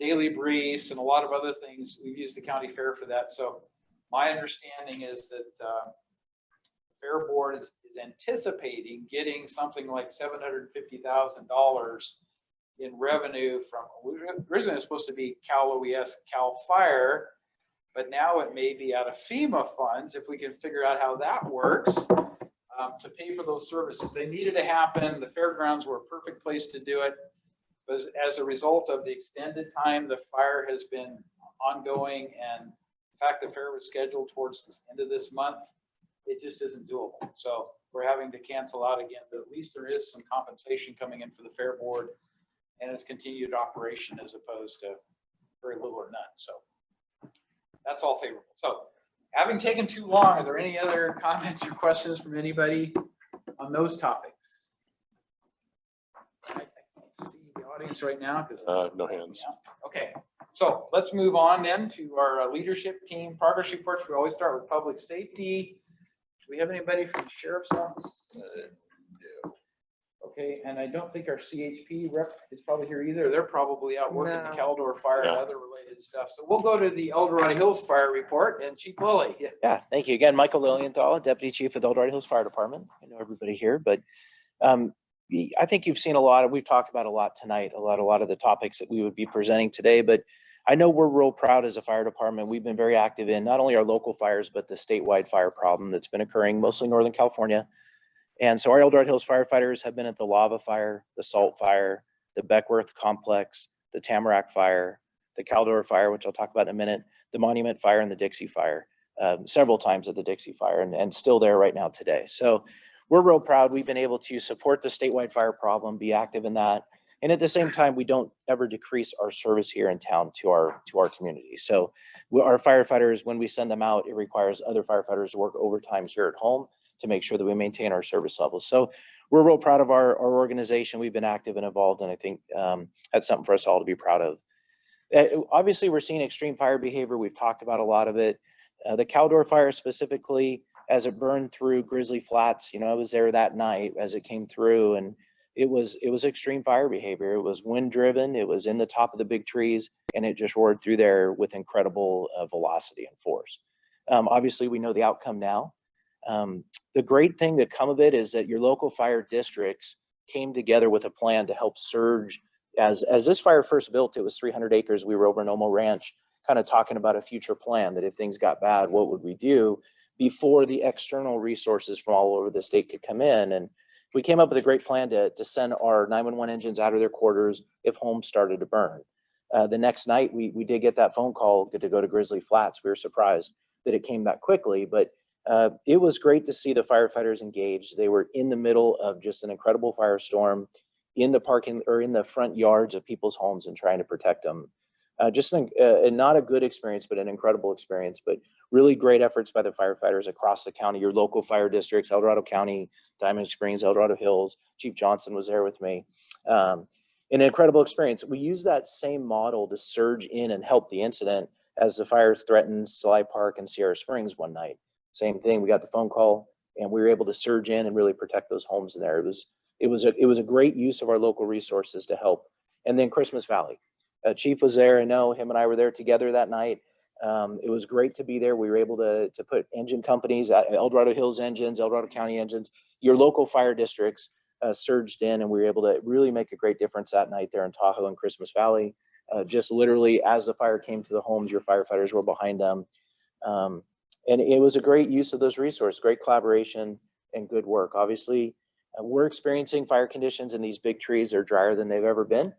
S1: daily briefs and a lot of other things. We've used the county fair for that. So my understanding is that Fair Board is anticipating getting something like $750,000 in revenue from, originally it was supposed to be Cal OES, Cal Fire, but now it may be out of FEMA funds, if we can figure out how that works, to pay for those services. They needed to happen. The fairgrounds were a perfect place to do it. But as a result of the extended time the fire has been ongoing, and in fact, the fair was scheduled towards the end of this month, it just isn't doable. So we're having to cancel out again, but at least there is some compensation coming in for the Fair Board and its continued operation as opposed to very little or none. So that's all favorable. So having taken too long, are there any other comments or questions from anybody on those topics? I can't see the audience right now.
S4: No hands.
S1: Okay, so let's move on then to our leadership team progress reports. We always start with public safety. Do we have anybody from the sheriff's office? No. Okay, and I don't think our CHP rep is probably here either. They're probably out working the Caldor fire and other related stuff. So we'll go to the El Dorado Hills Fire Report and Chief Lilly.
S5: Yeah, thank you again. Michael Lilienthal, Deputy Chief of the El Dorado Hills Fire Department. I know everybody here, but I think you've seen a lot of, we've talked about a lot tonight, a lot of the topics that we would be presenting today, but I know we're real proud as a fire department. We've been very active in not only our local fires, but the statewide fire problem that's been occurring mostly in Northern California. And so our El Dorado Hills firefighters have been at the Lava Fire, the Salt Fire, the Beckworth Complex, the Tamarack Fire, the Caldor Fire, which I'll talk about in a minute, the Monument Fire, and the Dixie Fire, several times at the Dixie Fire, and still there right now today. So we're real proud. We've been able to support the statewide fire problem, be active in that. And at the same time, we don't ever decrease our service here in town to our community. So our firefighters, when we send them out, it requires other firefighters to work overtime here at home to make sure that we maintain our service levels. So we're real proud of our organization. We've been active and involved, and I think that's something for us all to be proud of. Obviously, we're seeing extreme fire behavior. We've talked about a lot of it. The Caldor Fire specifically, as it burned through Grizzly Flats, I was there that night as it came through, and it was extreme fire behavior. It was wind driven. It was in the top of the big trees, and it just roared through there with incredible velocity and force. Obviously, we know the outcome now. The great thing that come of it is that your local fire districts came together with a plan to help surge. As this fire first built, it was 300 acres. We were over in Omo Ranch, kind of talking about a future plan that if things got bad, what would we do before the external resources from all over the state could come in. And we came up with a great plan to send our 911 engines out of their quarters if homes started to burn. The next night, we did get that phone call to go to Grizzly Flats. We were surprised that it came that quickly, but it was great to see the firefighters engaged. They were in the middle of just an incredible firestorm in the parking or in the front yards of people's homes and trying to protect them. Not a good experience, but an incredible experience, but really great efforts by the firefighters across the county, your local fire districts, El Dorado County, Diamond Springs, El Dorado Hills. Chief Johnson was there with me. An incredible experience. We use that same model to surge in and help the incident as the fire threatened Sly Park and Sierra Springs one night. Same thing, we got the phone call and we were able to surge in and really protect those homes in there. It was a great use of our local resources to help. And then Christmas Valley. Chief was there. I know him and I were there together that night. It was great to be there. We were able to put engine companies, El Dorado Hills engines, El Dorado County engines, your local fire districts surged in, and we were able to really make a great difference that night there in Tahoe and Christmas Valley. Just literally as the fire came to the homes, your firefighters were behind them. And it was a great use of those resources, great collaboration and good work. Obviously, we're experiencing fire conditions in these big trees. They're drier than they've ever been.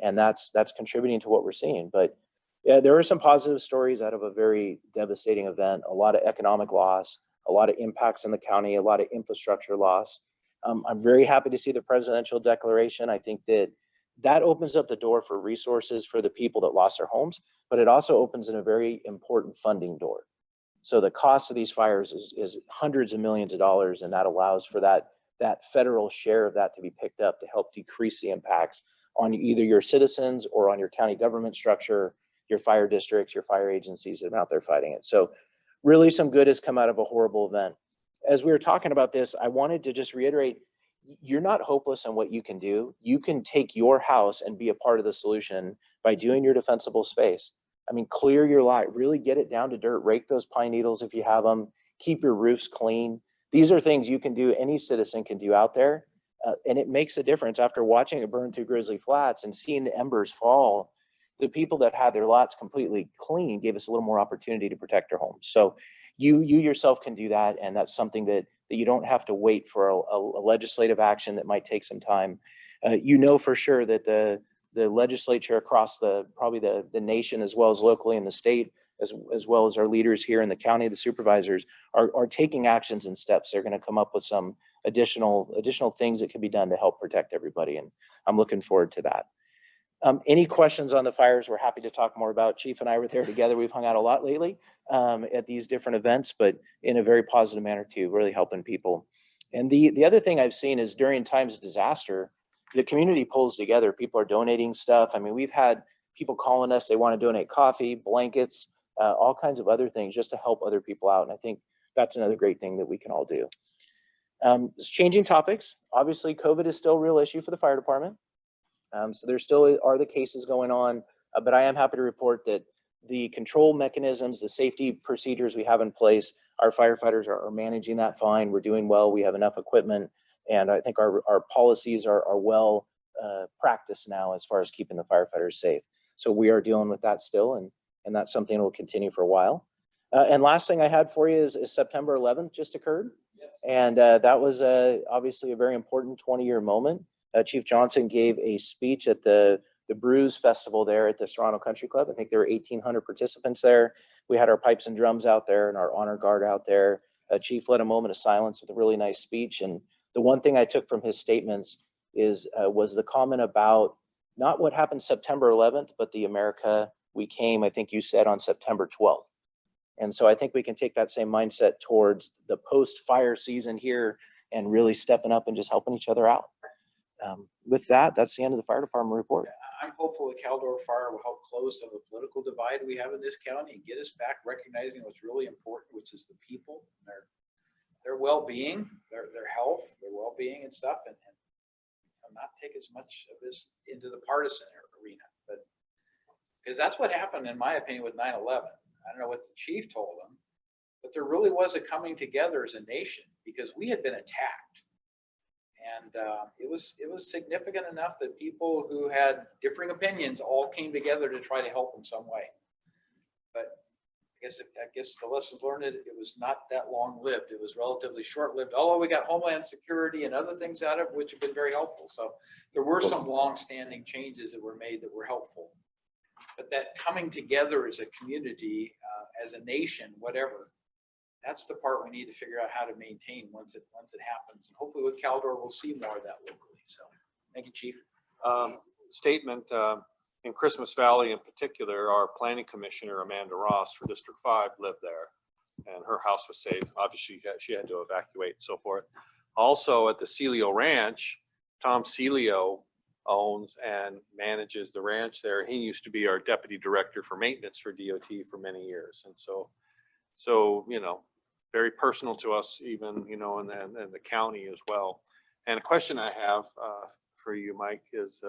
S5: And that's contributing to what we're seeing. But yeah, there are some positive stories out of a very devastating event, a lot of economic loss, a lot of impacts in the county, a lot of infrastructure loss. I'm very happy to see the presidential declaration. I think that opens up the door for resources for the people that lost their homes, but it also opens in a very important funding door. So the cost of these fires is hundreds of millions of dollars, and that allows for that federal share of that to be picked up to help decrease the impacts on either your citizens or on your county government structure, your fire districts, your fire agencies that are out there fighting it. So really some good has come out of a horrible event. As we were talking about this, I wanted to just reiterate, you're not hopeless in what you can do. You can take your house and be a part of the solution by doing your defensible space. I mean, clear your lot, really get it down to dirt, rake those pine needles if you have them, keep your roofs clean. These are things you can do, any citizen can do out there. And it makes a difference after watching it burn through Grizzly Flats and seeing the embers fall. The people that had their lots completely clean gave us a little more opportunity to protect their homes. So you yourself can do that. And that's something that you don't have to wait for a legislative action that might take some time. You know for sure that the legislature across probably the nation, as well as locally in the state, as well as our leaders here in the county, the supervisors, are taking actions and steps. They're going to come up with some additional things that can be done to help protect everybody. And I'm looking forward to that. Any questions on the fires? We're happy to talk more about. Chief and I were there together. We've hung out a lot lately at these different events, but in a very positive manner too, really helping people. And the other thing I've seen is during times of disaster, the community pulls together. People are donating stuff. I mean, we've had people calling us. They want to donate coffee, blankets, all kinds of other things just to help other people out. And I think that's another great thing that we can all do. Changing topics. Obviously, COVID is still a real issue for the fire department. So there still are the cases going on, but I am happy to report that the control mechanisms, the safety procedures we have in place, our firefighters are managing that fine. We're doing well. We have enough equipment, and I think our policies are well practiced now as far as keeping the firefighters safe. So we are dealing with that still, and that's something that will continue for a while. And last thing I had for you is September 11th just occurred. Yes. And that was obviously a very important 20-year moment. Chief Johnson gave a speech at the Brews Festival there at the Serrano Country Club. I think there were 1,800 participants there. We had our pipes and drums out there and our honor guard out there. Chief led a moment of silence with a really nice speech. And the one thing I took from his statements was the comment about not what happened September 11th, but the America we came, I think you said, on September 12th. And so I think we can take that same mindset towards the post-fire season here and really stepping up and just helping each other out. With that, that's the end of the fire department report.
S1: I'm hopeful that Caldor Fire will help close some of the political divide we have in this county and get us back recognizing what's really important, which is the people, their well-being, their health, their well-being and stuff, and not take as much of this into the partisan arena. But because that's what happened, in my opinion, with 9/11. I don't know what the chief told them, but there really was a coming together as a nation because we had been attacked. And it was significant enough that people who had differing opinions all came together to try to help in some way. But I guess the lessons learned, it was not that long lived. It was relatively short lived. Although we got Homeland Security and other things out of it, which have been very helpful. So there were some long-standing changes that were made that were helpful. But that coming together as a community, as a nation, whatever. That's the part we need to figure out how to maintain once it happens. And hopefully with Caldor, we'll see more of that locally. So thank you, Chief.
S6: Statement in Christmas Valley in particular, our planning commissioner, Amanda Ross for District 5 lived there and her house was saved. Obviously she had to evacuate and so forth. Also at the Celio Ranch, Tom Celio owns and manages the ranch there. He used to be our deputy director for maintenance for DOT for many years. And so, you know, very personal to us, even, you know, and the county as well. And a question I have for you, Mike, is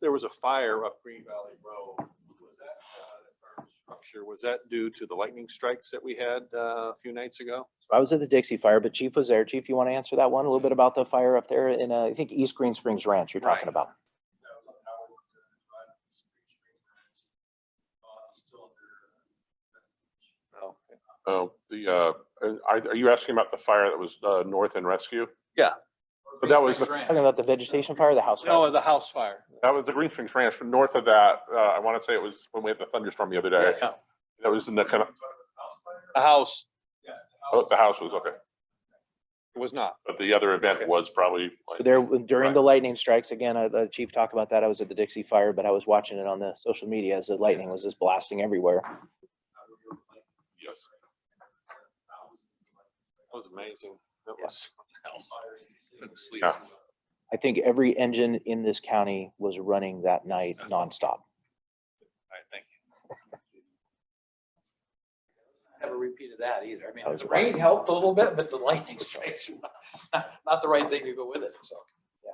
S6: there was a fire up Green Valley Road. Was that structure, was that due to the lightning strikes that we had a few nights ago?
S5: So I was at the Dixie Fire, but Chief was there. Chief, you want to answer that one? A little bit about the fire up there in, I think, East Green Springs Ranch you're talking about.
S4: Are you asking about the fire that was north in rescue?
S6: Yeah.
S4: But that was,
S5: Talking about the vegetation fire, or the house fire?
S6: No, the house fire.
S4: that was the Green Springs Ranch, but north of that, I want to say it was when we had the thunderstorm the other day.
S1: Yes.
S4: That was in the kind of,
S6: The house,
S11: Yes.
S4: oh, the house was okay,
S6: it was not.
S4: but the other event was probably.
S5: So there, during the lightning strikes, again, the chief talked about that. I was at the Dixie Fire, but I was watching it on the social media as the lightning was just blasting everywhere.
S4: Yes.
S6: It was amazing. It was.
S11: Couldn't sleep.
S4: Yeah.
S5: I think every engine in this county was running that night nonstop.
S11: All right, thank you.
S1: Never repeated that either. I mean,
S5: That was
S1: the rain helped a little bit, but the lightning strikes are not the right thing to go with it, so, yeah.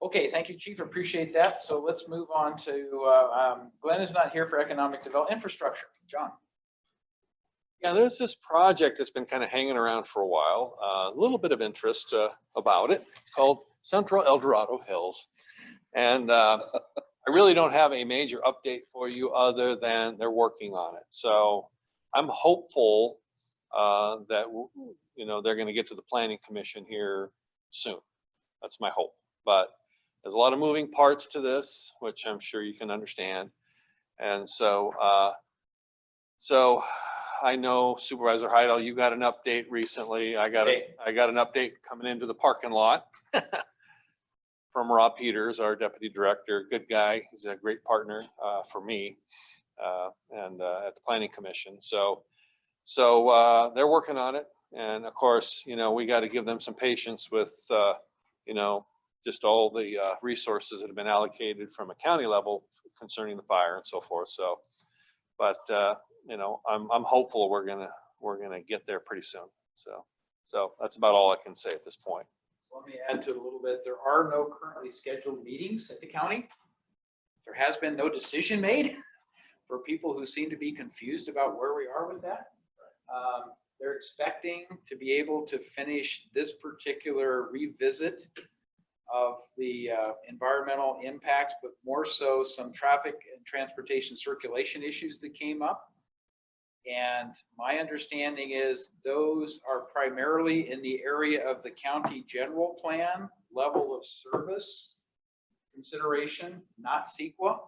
S1: Okay, thank you, Chief, appreciate that. So let's move on to, Glenn is not here for economic development, infrastructure. John.
S6: Yeah, there's this project that's been kind of hanging around for a while, a little bit of interest about it, called Central El Dorado Hills. And I really don't have a major update for you other than they're working on it. So I'm hopeful that, you know, they're going to get to the Planning Commission here soon. That's my hope. But there's a lot of moving parts to this, which I'm sure you can understand. And so, I know Supervisor Heidel, you got an update recently. I got an update coming into the parking lot from Rob Peters, our deputy director. Good guy. He's a great partner for me and at the Planning Commission. So they're working on it. And of course, you know, we got to give them some patience with, you know, just all the resources that have been allocated from a county level concerning the fire and so forth. So, but you know, I'm hopeful we're gonna get there pretty soon. So that's about all I can say at this point.
S1: So let me add to it a little bit. There are no currently scheduled meetings at the county. There has been no decision made for people who seem to be confused about where we are with that. They're expecting to be able to finish this particular revisit of the environmental impacts, but more so some traffic and transportation circulation issues that came up. And my understanding is those are primarily in the area of the county general plan level of service consideration, not CEQA.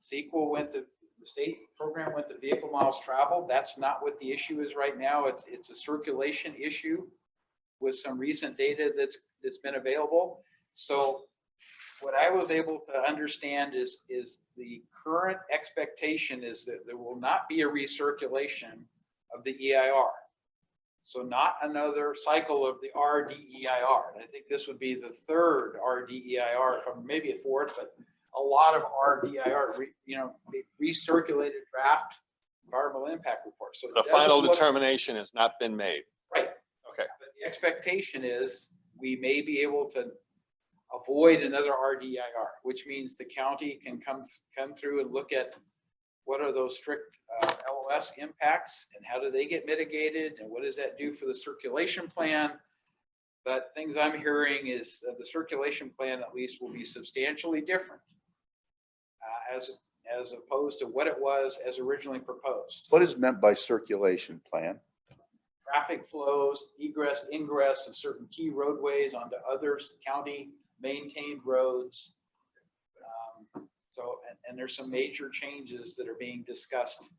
S1: CEQA went to, the state program went to vehicle miles traveled. That's not what the issue is right now. It's a circulation issue with some recent data that's been available. So what I was able to understand is the current expectation is that there will not be a recirculation of the EIR. So not another cycle of the RDEIR. And I think this would be the third RDEIR, from maybe a fourth, but a lot of RDEIR, you know, recirculated draft environmental impact report. So
S6: The final determination has not been made.
S1: Right.
S6: Okay.
S1: But the expectation is we may be able to avoid another RDIR, which means the county can come through and look at what are those strict LOS impacts and how do they get mitigated and what does that do for the circulation plan. But things I'm hearing is the circulation plan at least will be substantially different as opposed to what it was as originally proposed.
S3: What is meant by circulation plan?
S1: Traffic flows, egress, ingress of certain key roadways onto others county maintained roads. And there's some major changes that are being discussed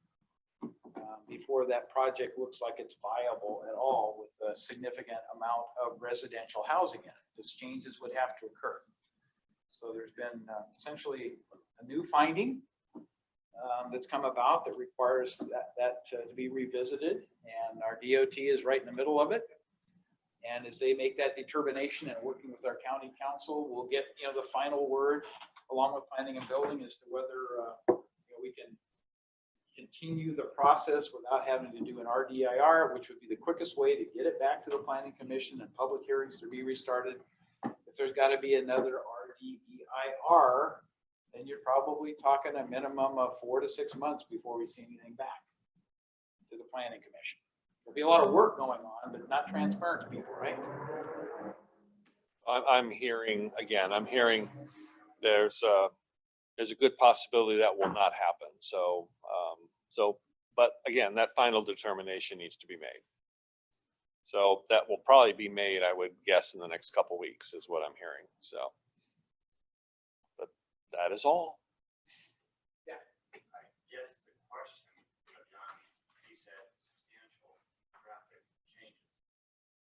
S1: before that project looks like it's viable at all with a significant amount of residential housing in it. Those changes would have to occur. So there's been essentially a new finding that's come about that requires that to be revisited, and our DOT is right in the middle of it. And as they make that determination and working with our county council, we'll get, you know, the final word along with planning and building as to whether you know, we can continue the process without having to do an RDIR, which would be the quickest way to get it back to the planning commission and public hearings to be restarted. If there's got to be another RDEIR, then you're probably talking a minimum of 4 to 6 months before we see anything back to the planning commission. There'll be a lot of work going on, but not transparent to people, right?
S6: I'm hearing there's a good possibility that will not happen. So, but again, that final determination needs to be made. So that will probably be made, I would guess, in the next couple weeks is what I'm hearing. So, but that is all.
S8: I guess the question, John, you said substantial traffic changes.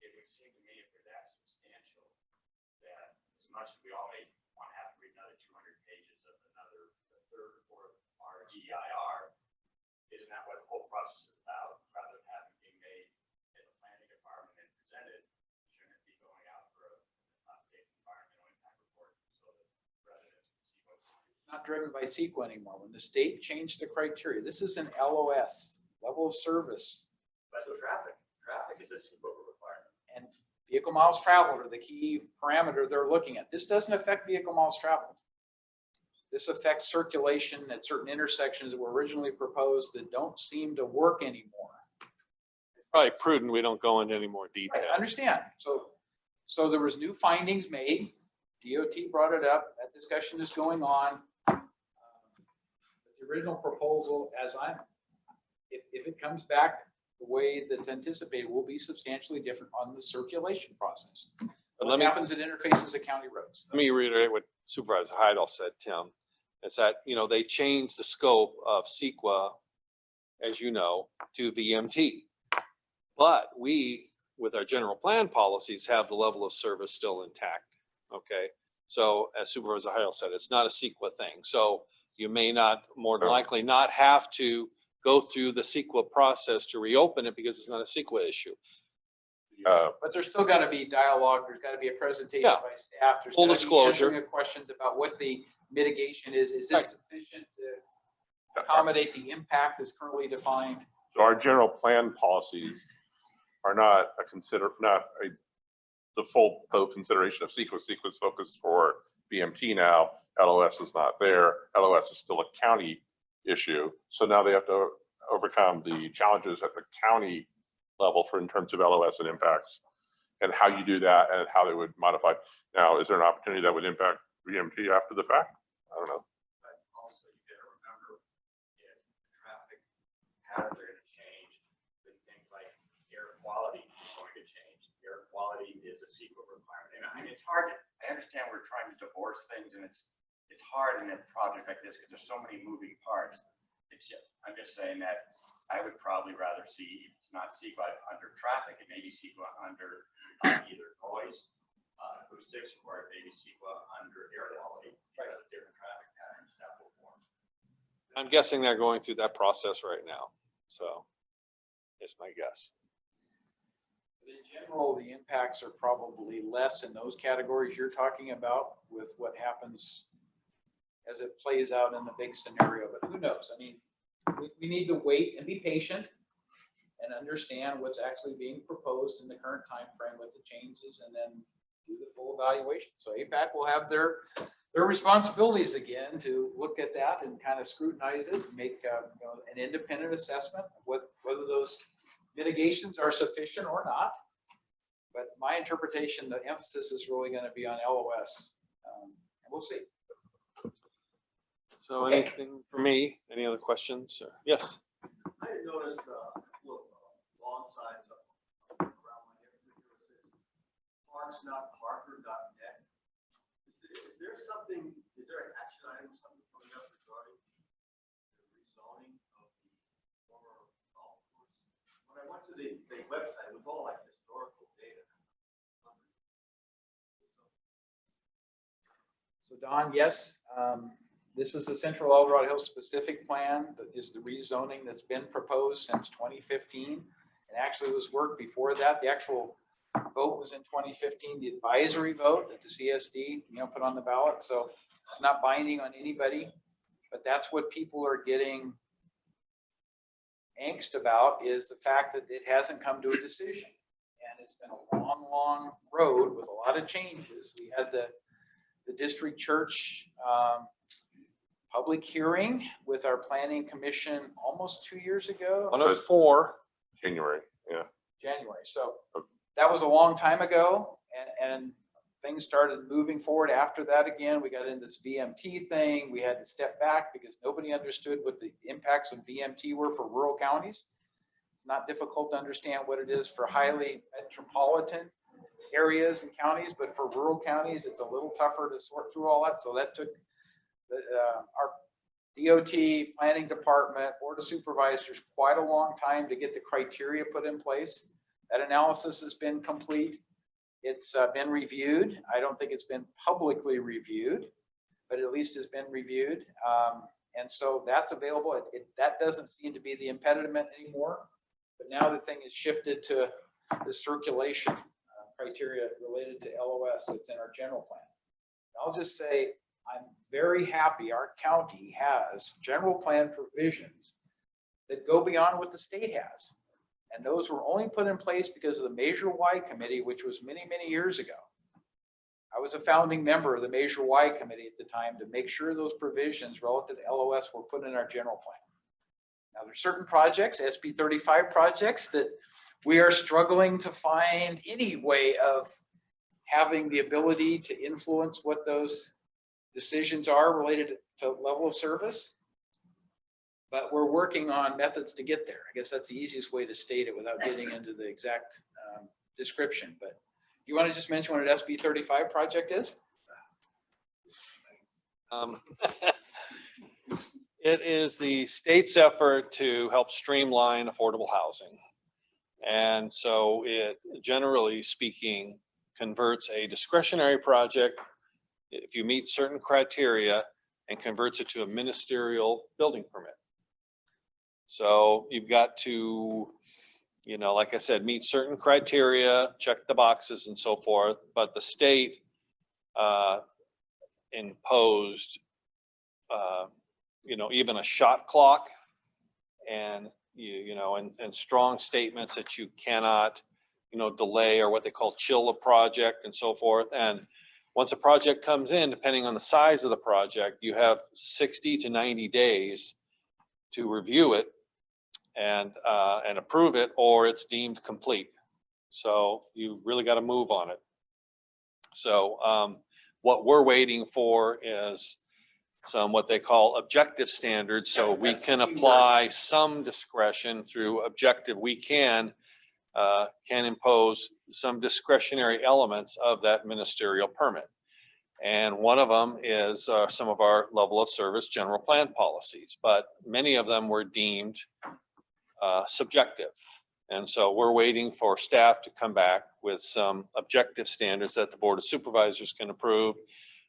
S8: It would seem to me if they're that substantial, that as much as we all may want to have to read another 200 pages of another third or fourth RDIR, isn't that what the whole process is about? Rather than having being made in the planning department and presented, shouldn't it be going out for a update environmental impact report so that residents can see what's on it?
S1: It's not driven by CEQA anymore. When the state changed the criteria, this is an LOS, level of service,
S8: But the traffic is a super requirement.
S1: and vehicle miles traveled are the key parameter they're looking at. This doesn't affect vehicle miles traveled. This affects circulation at certain intersections that were originally proposed that don't seem to work anymore.
S6: Probably prudent we don't go into any more
S1: Right,
S6: detail.
S1: I understand. So there was new findings made. DOT brought it up. That discussion is going on. The original proposal, if it comes back the way that's anticipated, will be substantially different on the circulation process.
S6: But
S1: What
S6: let me,
S1: happens at interfaces of county roads?
S6: let me reiterate what Supervisor Heidel said, Tim. It's that, they changed the scope of CEQA, as you know, to VMT. But we, with our general plan policies, have the level of service still intact, okay? So as Supervisor Heidel said, it's not a CEQA thing. So you may not, more than likely not have to go through the CEQA process to reopen it because it's not a CEQA issue.
S1: But there's still got to be dialogue. There's got to be a presentation
S6: Yeah.
S1: by staff. There's
S6: Full
S1: gotta be
S6: disclosure.
S1: answering of questions about what the mitigation is. Is
S6: Right.
S1: it sufficient to accommodate the impact as currently defined?
S4: So our general plan policies are not the full consideration of CEQA. CEQA is focused for BMT now. LOS is not there. LOS is still a county issue. So now they have to overcome the challenges at the county level in terms of LOS and impacts and how you do that and how they would modify. Now, is there an opportunity that would impact BMT after the fact? I don't know.
S8: But also you gotta remember if traffic patterns are gonna change, then things like air quality is going to change. Air quality is a CEQA requirement. And I mean, it's hard I understand we're trying to divorce things and it's hard in a project like this because there's so many moving parts. I'm just saying that I would probably rather see, if it's not CEQA under traffic, it may be CEQA under either noise, acoustics, or maybe CEQA under air quality, because of different traffic patterns that will form.
S6: I'm guessing they're going through that process right now. So it's my guess.
S1: In general, the impacts are probably less in those categories you're talking about with what happens as it plays out in the big scenario, but who knows? I mean, we need to wait and be patient and understand what's actually being proposed in the current time frame with the changes and then do the full evaluation. So APAC will have their responsibilities again to look at that and kind of scrutinize it, make an independent assessment of whether those mitigations are sufficient or not. But my interpretation, the emphasis is really going to be on LOS. And we'll see.
S6: So
S1: Okay.
S6: anything for me? Any other questions? Or yes.
S11: I noticed little lawn signs up around my neighborhood. It says parksnotparker.net. Is there something, is there an action item, something coming up regarding the rezoning of the former golf course? When I went to the website, it was all like historical data.
S1: So Don, yes, this is the Central El Dorado Hills specific plan that is the rezoning that's been proposed since 2015. And actually was work before that. The actual vote was in 2015, the advisory vote that the CSD, put on the ballot. So it's not binding on anybody, but that's what people are getting angst about is the fact that it hasn't come to a decision. And it's been a long, long road with a lot of changes. We had the district church public hearing with our planning commission almost 2 years ago.
S6: 104.
S4: January, yeah.
S1: January. So that was a long time ago, and things started moving forward after that again. We got into this VMT thing. We had to step back because nobody understood what the impacts of VMT were for rural counties. It's not difficult to understand what it is for highly metropolitan areas and counties, but for rural counties, it's a little tougher to sort through all that. So that took our DOT, planning department, board of supervisors quite a long time to get the criteria put in place. That analysis has been complete. It's been reviewed. I don't think it's been publicly reviewed, but at least it's been reviewed. And so that's available. That doesn't seem to be the impediment anymore. But now the thing is shifted to the circulation criteria related to LOS that's in our general plan. I'll just say, I'm very happy our county has general plan provisions that go beyond what the state has. And those were only put in place because of the Measure Y Committee, which was many, many years ago. I was a founding member of the Measure Y Committee at the time to make sure those provisions relative to LOS were put in our general plan. Now, there's certain projects, SB 35 projects, that we are struggling to find any way of having the ability to influence what those decisions are related to level of service. But we're working on methods to get there. I guess that's the easiest way to state it without getting into the exact description. But you want to just mention what an SB 35 project is?
S6: It is the state's effort to help streamline affordable housing. And so it, generally speaking, converts a discretionary project, if you meet certain criteria, and converts it to a ministerial building permit. So you've got to, you know, like I said, meet certain criteria, check the boxes and so forth, but the state imposed, you know, even a shot clock and, you know, and strong statements that you cannot, you know, delay or what they call chill a project and so forth. And once a project comes in, depending on the size of the project, you have 60 to 90 days to review it and approve it, or it's deemed complete. So you really got to move on it. So what we're waiting for is some what they call objective standards. So we can apply some discretion through objective. We can impose some discretionary elements of that ministerial permit. And one of them is some of our level of service general plan policies, but many of them were deemed subjective. And so we're waiting for staff to come back with some objective standards that the Board of Supervisors can approve.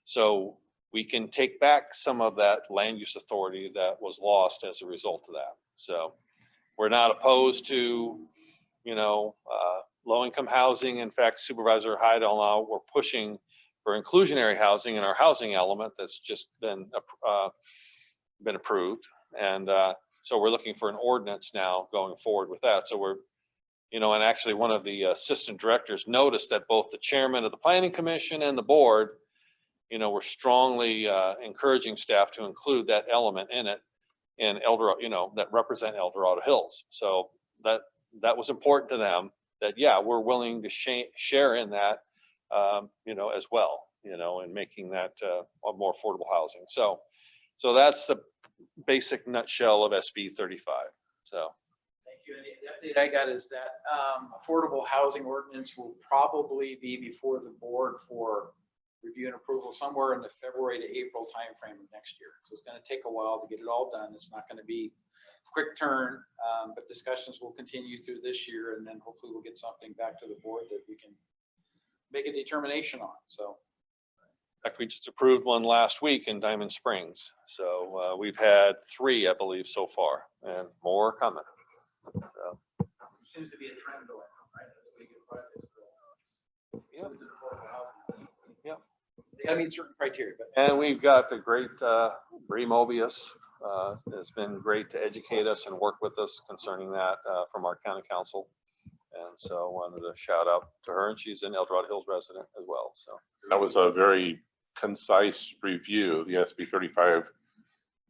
S6: So we can take back some of that land use authority that was lost as a result of that. So we're not opposed to, you know, low-income housing. In fact, Supervisor Heidel now, we're pushing for inclusionary housing in our housing element that's just been approved. And so we're looking for an ordinance now going forward with that. So we're, you know, and actually one of the assistant directors noticed that both the chairman of the Planning Commission and the board, you know, were strongly encouraging staff to include that element in it in El Dorado, you know, that represent El Dorado Hills. So that was important to them, that, yeah, we're willing to share in that, you know, as well, you know, and making that more affordable housing. So that's the basic nutshell of SB 35. So.
S1: Thank you. And the update I got is that affordable housing ordinance will probably be before the board for review and approval somewhere in the February to April timeframe of next year. So it's going to take a while to get it all done. It's not going to be quick turn, but discussions will continue through this year, and then hopefully we'll get something back to the board that we can make a determination on. So.
S6: In fact, we just approved one last week in Diamond Springs. So we've had 3, I believe, so far, and more coming. So.
S1: Seems to be a trend going on, right? That's what we get projects going on.
S6: Yep. Yep.
S1: They gotta meet certain criteria. But.
S6: And we've got the great Bree Mobius. Has been great to educate us and work with us concerning that from our county council. And so I wanted to shout out to her, and she's an El Dorado Hills resident as well. So
S4: that was a very concise review, the SB 35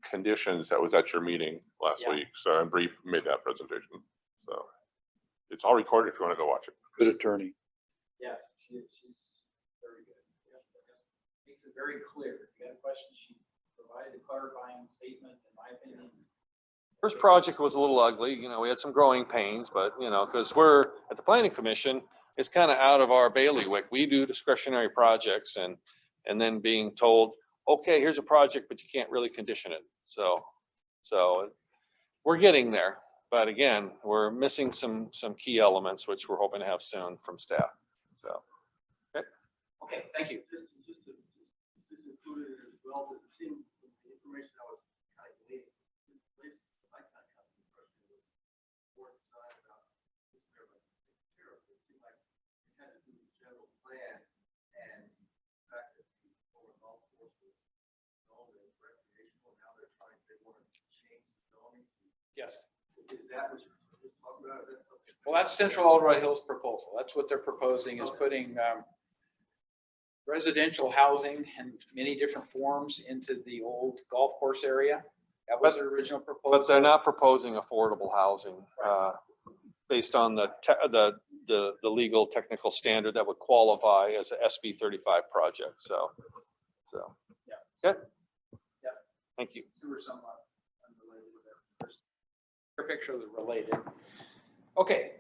S4: conditions that was at your meeting last week. So and Bree made that presentation. So it's all recorded if you want to go watch it.
S3: Good attorney.
S1: Yes, she's very good. Makes it very clear. If you have a question, she provides a clarifying statement, in my opinion.
S6: First project was a little ugly, you know, we had some growing pains, but you know, because we're at the planning commission, it's kind of out of our bailiwick. We do discretionary projects and then being told, okay, here's a project, but you can't really condition it. So we're getting there. But again, we're missing some key elements, which we're hoping to have soon from staff. So,
S1: Okay, thank you.
S11: Just to, is this included as well, does it seem from the information I was kind of gleaning, in place, I kind of got the impression it was more design about this there, but taking care of it. It seemed like it had to do with the general plan and the fact that the former golf course was known as recreational, now they're trying, they want to change the zoning.
S1: Yes.
S11: Is that what you're just talking about? Is that something?
S1: Well, that's Central Eldorado Hills proposal. That's what they're proposing, is putting residential housing in many different forms into the old golf course area. That was their original proposal.
S6: but they're not proposing affordable housing based on the legal technical standard that would qualify as a SB 35 project. So.
S1: Yeah.
S6: Okay.
S1: Yeah.
S6: Thank you.
S1: There were some unrelated there. There's a picture of the related. Okay,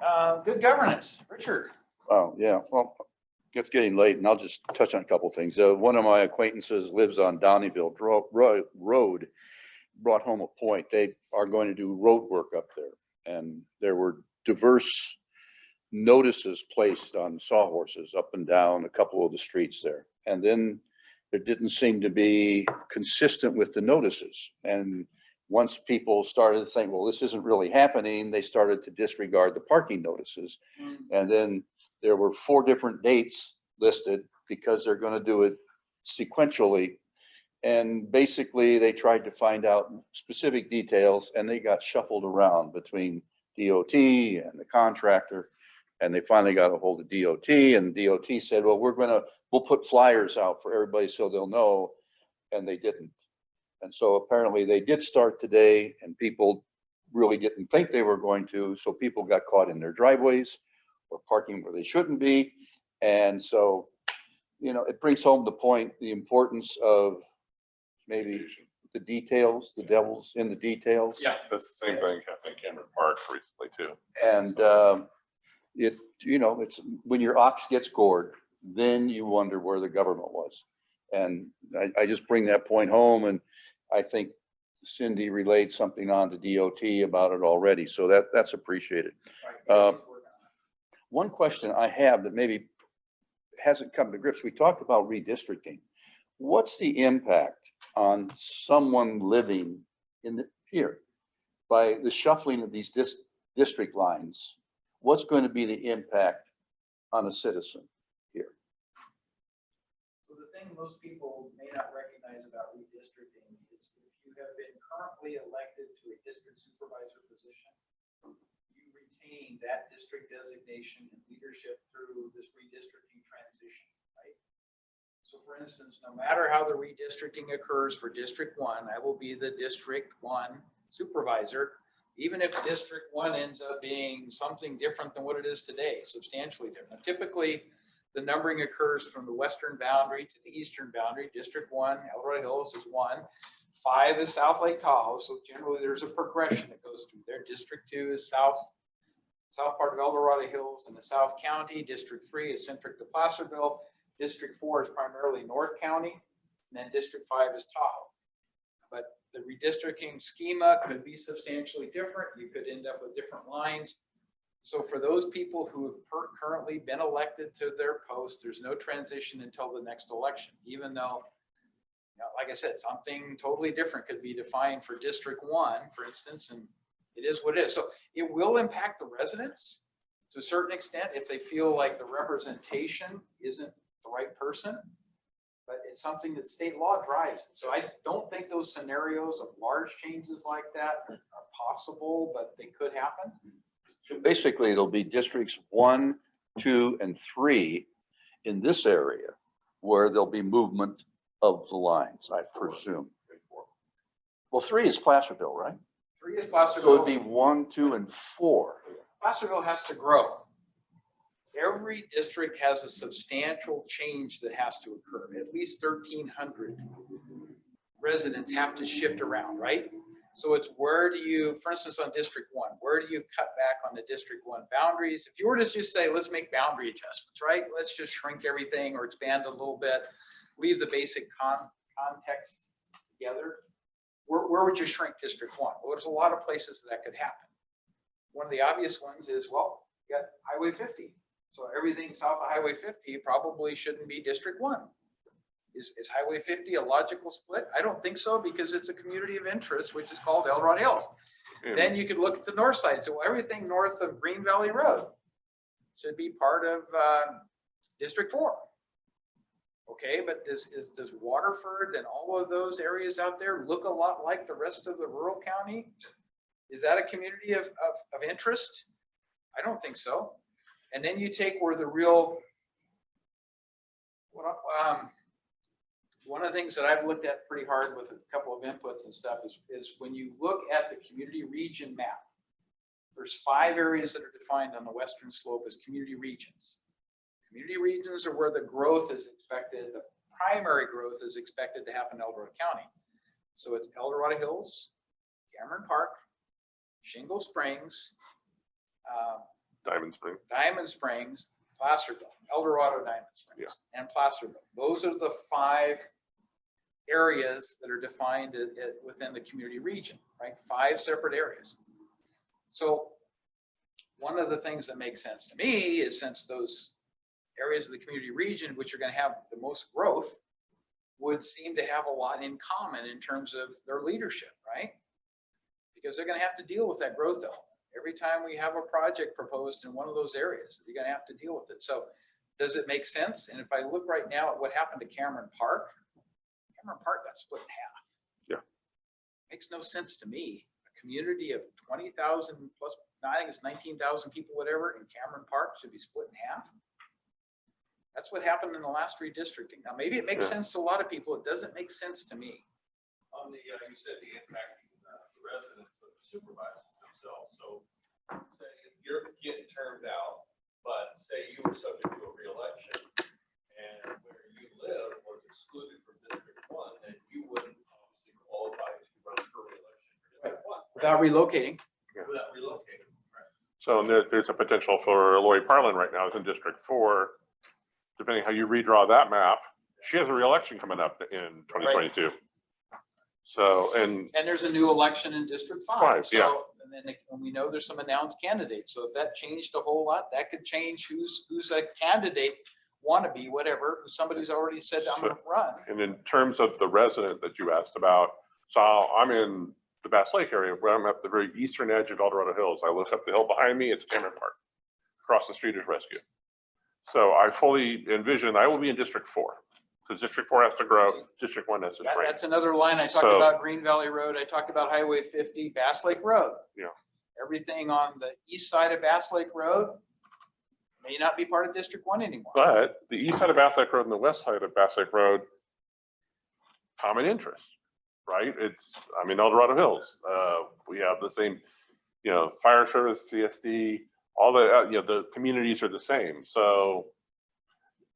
S1: good governance. Richard.
S3: Oh, yeah, well, it's getting late and I'll just touch on a couple of things. One of my acquaintances lives on Downeyville Road, brought home a point. They are going to do road work up there. And there were diverse notices placed on sawhorses up and down a couple of the streets there. And then it didn't seem to be consistent with the notices. And once people started to think, well, this isn't really happening, they started to disregard the parking notices. And then there were 4 different dates listed because they're going to do it sequentially. And basically they tried to find out specific details and they got shuffled around between DOT and the contractor. And they finally got a hold of DOT and DOT said, well, we'll put flyers out for everybody so they'll know. And they didn't. And so apparently they did start today and people really didn't think they were going to. So people got caught in their driveways or parking where they shouldn't be. And so, you know, it brings home the point, the importance of maybe the details, the devil's in the details.
S1: Yeah.
S4: That's the same thing happened in Cameron Park recently too.
S3: And you know, it's when your ox gets gored, then you wonder where the government was. And I just bring that point home, and I think Cindy relayed something on to DOT about it already, so that's appreciated. One question I have that maybe hasn't come to grips, we talked about redistricting. What's the impact on someone living in here by the shuffling of these district lines? What's going to be the impact on a citizen here?
S1: So the thing most people may not recognize about redistricting is if you have been currently elected to a district supervisor position, you retain that district designation and leadership through this redistricting transition, right? So for instance, no matter how the redistricting occurs for District 1, I will be the District 1 supervisor, even if District 1 ends up being something different than what it is today, substantially different. Typically, the numbering occurs from the western boundary to the eastern boundary. District 1, Eldorado Hills is 1. 5 is South Lake Tahoe. So generally there's a progression that goes through there. District 2 is south part of Eldorado Hills in the South County. District 3 is centric to Placerville. District 4 is primarily North County. And then District 5 is Tahoe. But the redistricting schema could be substantially different. You could end up with different lines. So for those people who have currently been elected to their post, there's no transition until the next election, even though, you know, like I said, something totally different could be defined for District 1, for instance, and it is what it is. So it will impact the residents to a certain extent if they feel like the representation isn't the right person, but it's something that state law drives. So I don't think those scenarios of large changes like that are possible, but they could happen.
S3: So basically, it'll be districts 1, 2, and 3 in this area where there'll be movement of the lines, I presume. Well, 3 is Placerville, right?
S1: 3 is
S3: So
S1: Placerville.
S3: it'd be 1, 2, and 4.
S1: Placerville has to grow. Every district has a substantial change that has to occur. At least 1,300 residents have to shift around, right? So it's where do you, for instance, on District 1, where do you cut back on the District 1 boundaries? If you were to just say, let's make boundary adjustments, right? Let's just shrink everything or expand a little bit, leave the basic context together. Where would you shrink District 1? Well, there's a lot of places that could happen. One of the obvious ones is, well, you got Highway 50. So everything south of Highway 50 probably shouldn't be District 1. Is Highway 50 a logical split? I don't think so, because it's a community of interest, which is called El Dorado Hills. Then you could look at the north side. So everything north of Green Valley Road should be part of District 4. Okay, but does Waterford and all of those areas out there look a lot like the rest of the rural county? Is that a community of interest? I don't think so. And then you take where the real, one of the things that I've looked at pretty hard with a couple of inputs and stuff is when you look at the community region map, there's 5 areas that are defined on the western slope as community regions. Community regions are where the growth is expected, the primary growth is expected to happen in El Dorado County. So it's El Dorado Hills, Cameron Park, Shingle Springs,
S4: Diamond Spring.
S1: Diamond Springs, Placerville, El Dorado Diamond Springs, and Placerville. Those are the 5 areas that are defined within the community region, right? 5 separate areas. So one of the things that makes sense to me is, since those areas of the community region, which are going to have the most growth, would seem to have a lot in common in terms of their leadership, right? Because they're going to have to deal with that growth element. Every time we have a project proposed in one of those areas, you're going to have to deal with it. So does it make sense? And if I look right now at what happened to Cameron Park got split in half.
S4: Yeah.
S1: Makes no sense to me. A community of 20,000 plus, I think it's 19,000 people, whatever, in Cameron Park should be split in half. That's what happened in the last redistricting. Now, maybe it makes sense to a lot of people. It doesn't make sense to me.
S11: On the, you said the impact the residents, but the supervisors themselves. So say if you're getting termed out, but say you were subject to a reelection and where you live was excluded from District 1, then you wouldn't obviously qualify to run for reelection for District 1. Right?
S1: Without relocating.
S11: Without relocating. Right.
S4: So there's a potential for Lori Parlin right now is in District 4. Depending how you redraw that map, she has a reelection coming up in 2022. So, and
S1: there's a new election in District 5. So,
S4: yeah.
S1: And we know there's some announced candidates. So if that changed a whole lot, that could change who's a candidate, wannabe, whatever, somebody's already said, I'm going to run.
S4: And in terms of the resident that you asked about, so I'm in the Bass Lake area, where I'm at the very eastern edge of El Dorado Hills. I look up the hill behind me, it's Cameron Park. Across the street is Rescue. So I fully envision I will be in District 4, because District 4 has to grow, District 1 has to shrink.
S1: That's another line. I talked about Green Valley Road. I talked about Highway 50, Bass Lake Road.
S4: Yeah.
S1: Everything on the east side of Bass Lake Road may not be part of District 1 anymore.
S4: But the east side of Bass Lake Road and the west side of Bass Lake Road, common interest, right? I'm in El Dorado Hills. We have the same, fire service, CSD, all the, the communities are the same. So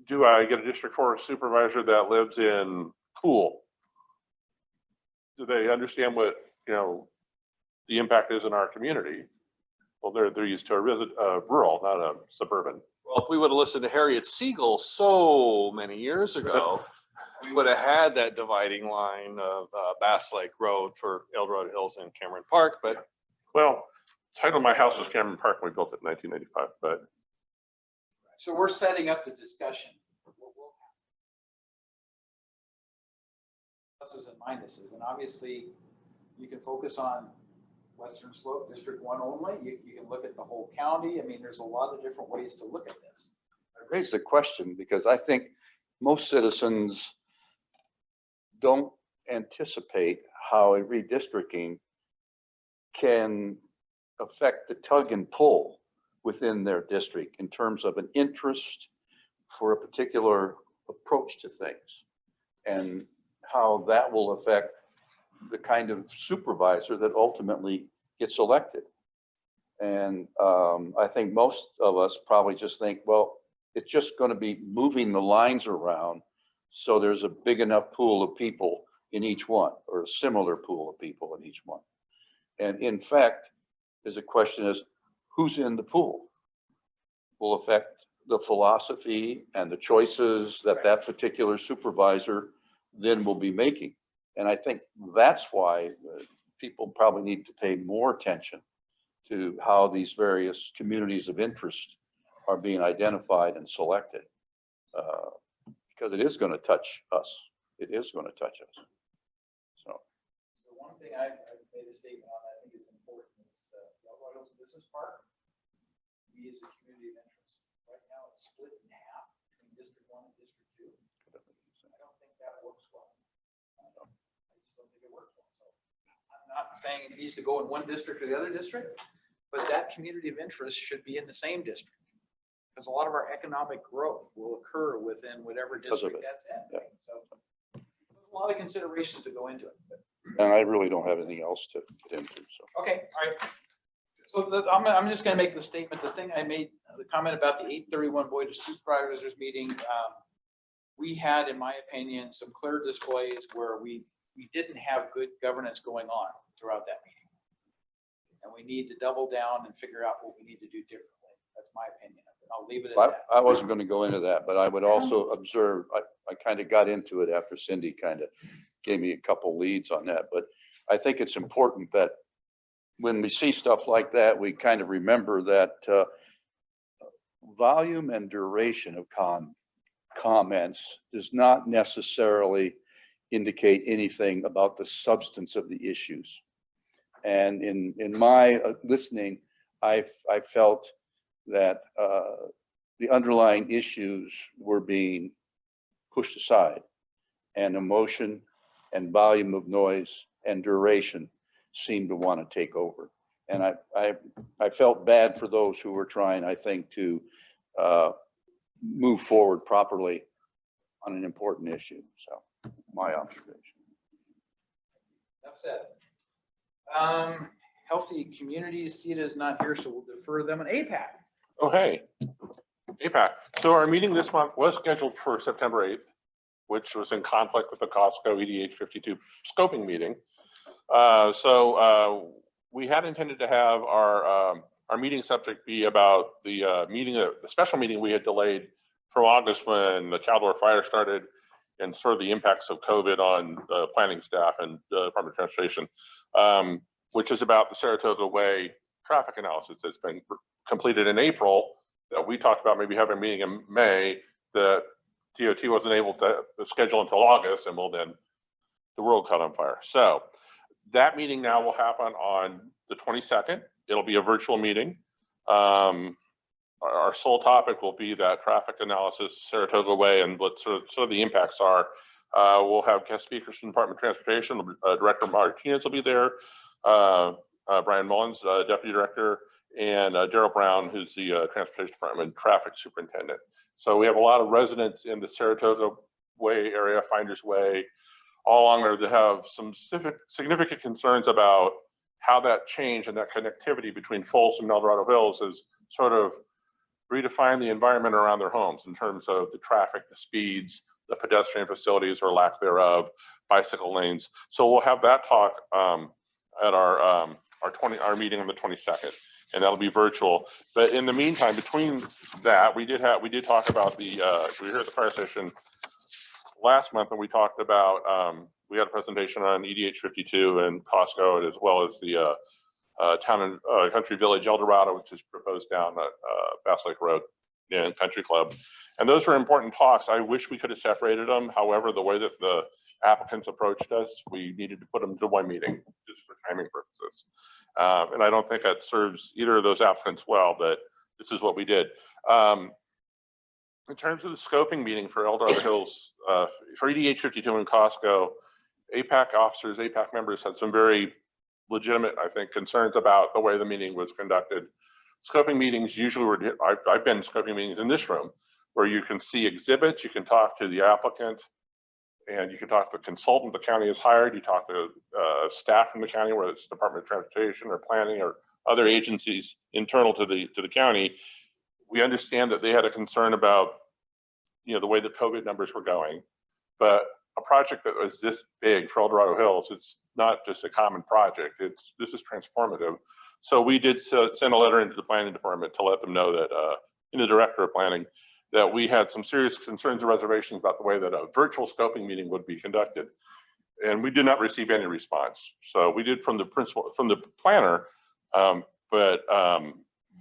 S4: do I get a District 4 supervisor that lives in Poole? Do they understand what, the impact is in our community? Well, they're used to a rural, not a suburban.
S6: Well, if we would have listened to Harriet Siegel so many years ago, we would have had that dividing line of Bass Lake Road for El Dorado Hills and Cameron Park, but
S4: Well, title of my house was Cameron Park when we built it in 1995, but
S1: So we're setting up the discussion. What will happen? Pluses and minuses, and obviously you can focus on Western Slope, District 1 only. You can look at the whole county. I mean, there's a lot of different ways to look at this.
S3: I raised the question because I think most citizens don't anticipate how a redistricting can affect the tug and pull within their district in terms of an interest for a particular approach to things, and how that will affect the kind of supervisor that ultimately gets elected. And I think most of us probably just think, well, it's just going to be moving the lines around so there's a big enough pool of people in each one, or a similar pool of people in each one. And in fact, there's a question is, who's in the pool? Will affect the philosophy and the choices that that particular supervisor then will be making. And I think that's why people probably need to pay more attention to how these various communities of interest are being identified and selected. Because it is going to touch us. It is going to touch us. So.
S1: The one thing I've made a statement on that I think is important is the Dorado Business Park. We as a community of interest, right now it's split in half between District 1 and District 2. I don't think that works well. I just don't think it works well. So I'm not saying it needs to go in one district or the other district, but that community of interest should be in the same district. Because a lot of our economic growth will occur within whatever district that's in.
S3: Yeah.
S1: So there's a lot of considerations that go into it. But.
S3: And I really don't have anything else to get into. So.
S1: Okay, all right. So I'm just going to make the statement. The thing I made, the comment about the 831 Boyd Supervisors meeting, we had, in my opinion, some clear displays where we didn't have good governance going on throughout that meeting. And we need to double down and figure out what we need to do differently. That's my opinion. I'll leave it at that.
S3: I wasn't going to go into that, but I would also observe, I kind of got into it after Cindy kind of gave me a couple leads on that. But I think it's important that when we see stuff like that, we kind of remember that volume and duration of comments does not necessarily indicate anything about the substance of the issues. And in my listening, I felt that the underlying issues were being pushed aside, and emotion and volume of noise and duration seemed to want to take over. And I felt bad for those who were trying, I think, to move forward properly on an important issue. So my observation.
S1: Enough said. Healthy Communities, CETA is not here, so we'll defer them. An APAC.
S4: Oh, hey, APAC. So our meeting this month was scheduled for September 8th, which was in conflict with the Costco EDH 52 scoping meeting. So we had intended to have our meeting subject be about the the special meeting we had delayed from August when the Caldor fire started, and sort of the impacts of COVID on the planning staff and the Department of Transportation, which is about the Saratoga Way traffic analysis that's been completed in April, that we talked about maybe having a meeting in May. The DOT wasn't able to schedule until August, and well, then the world caught on fire. So that meeting now will happen on the 22nd. It'll be a virtual meeting. Our sole topic will be that traffic analysis, Saratoga Way, and what sort of the impacts are. We'll have guest speakers from the Department of Transportation. Director Martinez will be there. Brian Mullins, Deputy Director, and Daryl Brown, who's the Transportation Department Traffic Superintendent. So we have a lot of residents in the Saratoga Way area, Finders Way, all along there that have some significant concerns about how that change and that connectivity between Folsom and El Dorado Hills has sort of redefined the environment around their homes in terms of the traffic, the speeds, the pedestrian facilities or lack thereof, bicycle lanes. So we'll have that talk at our meeting on the 22nd, and that'll be virtual. But in the meantime, between that, we did talk about we were here at the fire station last month, and we talked about we had a presentation on EDH 52 and Costco, as well as the town and country village El Dorado, which is proposed down at Bass Lake Road in Country Club. And those were important talks. I wish we could have separated them. However, the way that the applicants approached us, we needed to put them to one meeting just for timing purposes. And I don't think that serves either of those applicants well, but this is what we did. In terms of the scoping meeting for El Dorado Hills, for EDH 52 and Costco, APAC officers, APAC members had some very legitimate, I think, concerns about the way the meeting was conducted. Scoping meetings usually were, I've been in scoping meetings in this room, where you can see exhibits, you can talk to the applicant, and you can talk to the consultant the county has hired, you talk to staff from the county, whether it's Department of Transportation or planning or other agencies internal to the county. We understand that they had a concern about, the way the COVID numbers were going, but a project that was this big for El Dorado Hills, it's not just a common project. This is transformative. So we did send a letter into the planning department to let them know that, in the director of planning, that we had some serious concerns and reservations about the way that a virtual scoping meeting would be conducted. And we did not receive any response. So we did from the planner, but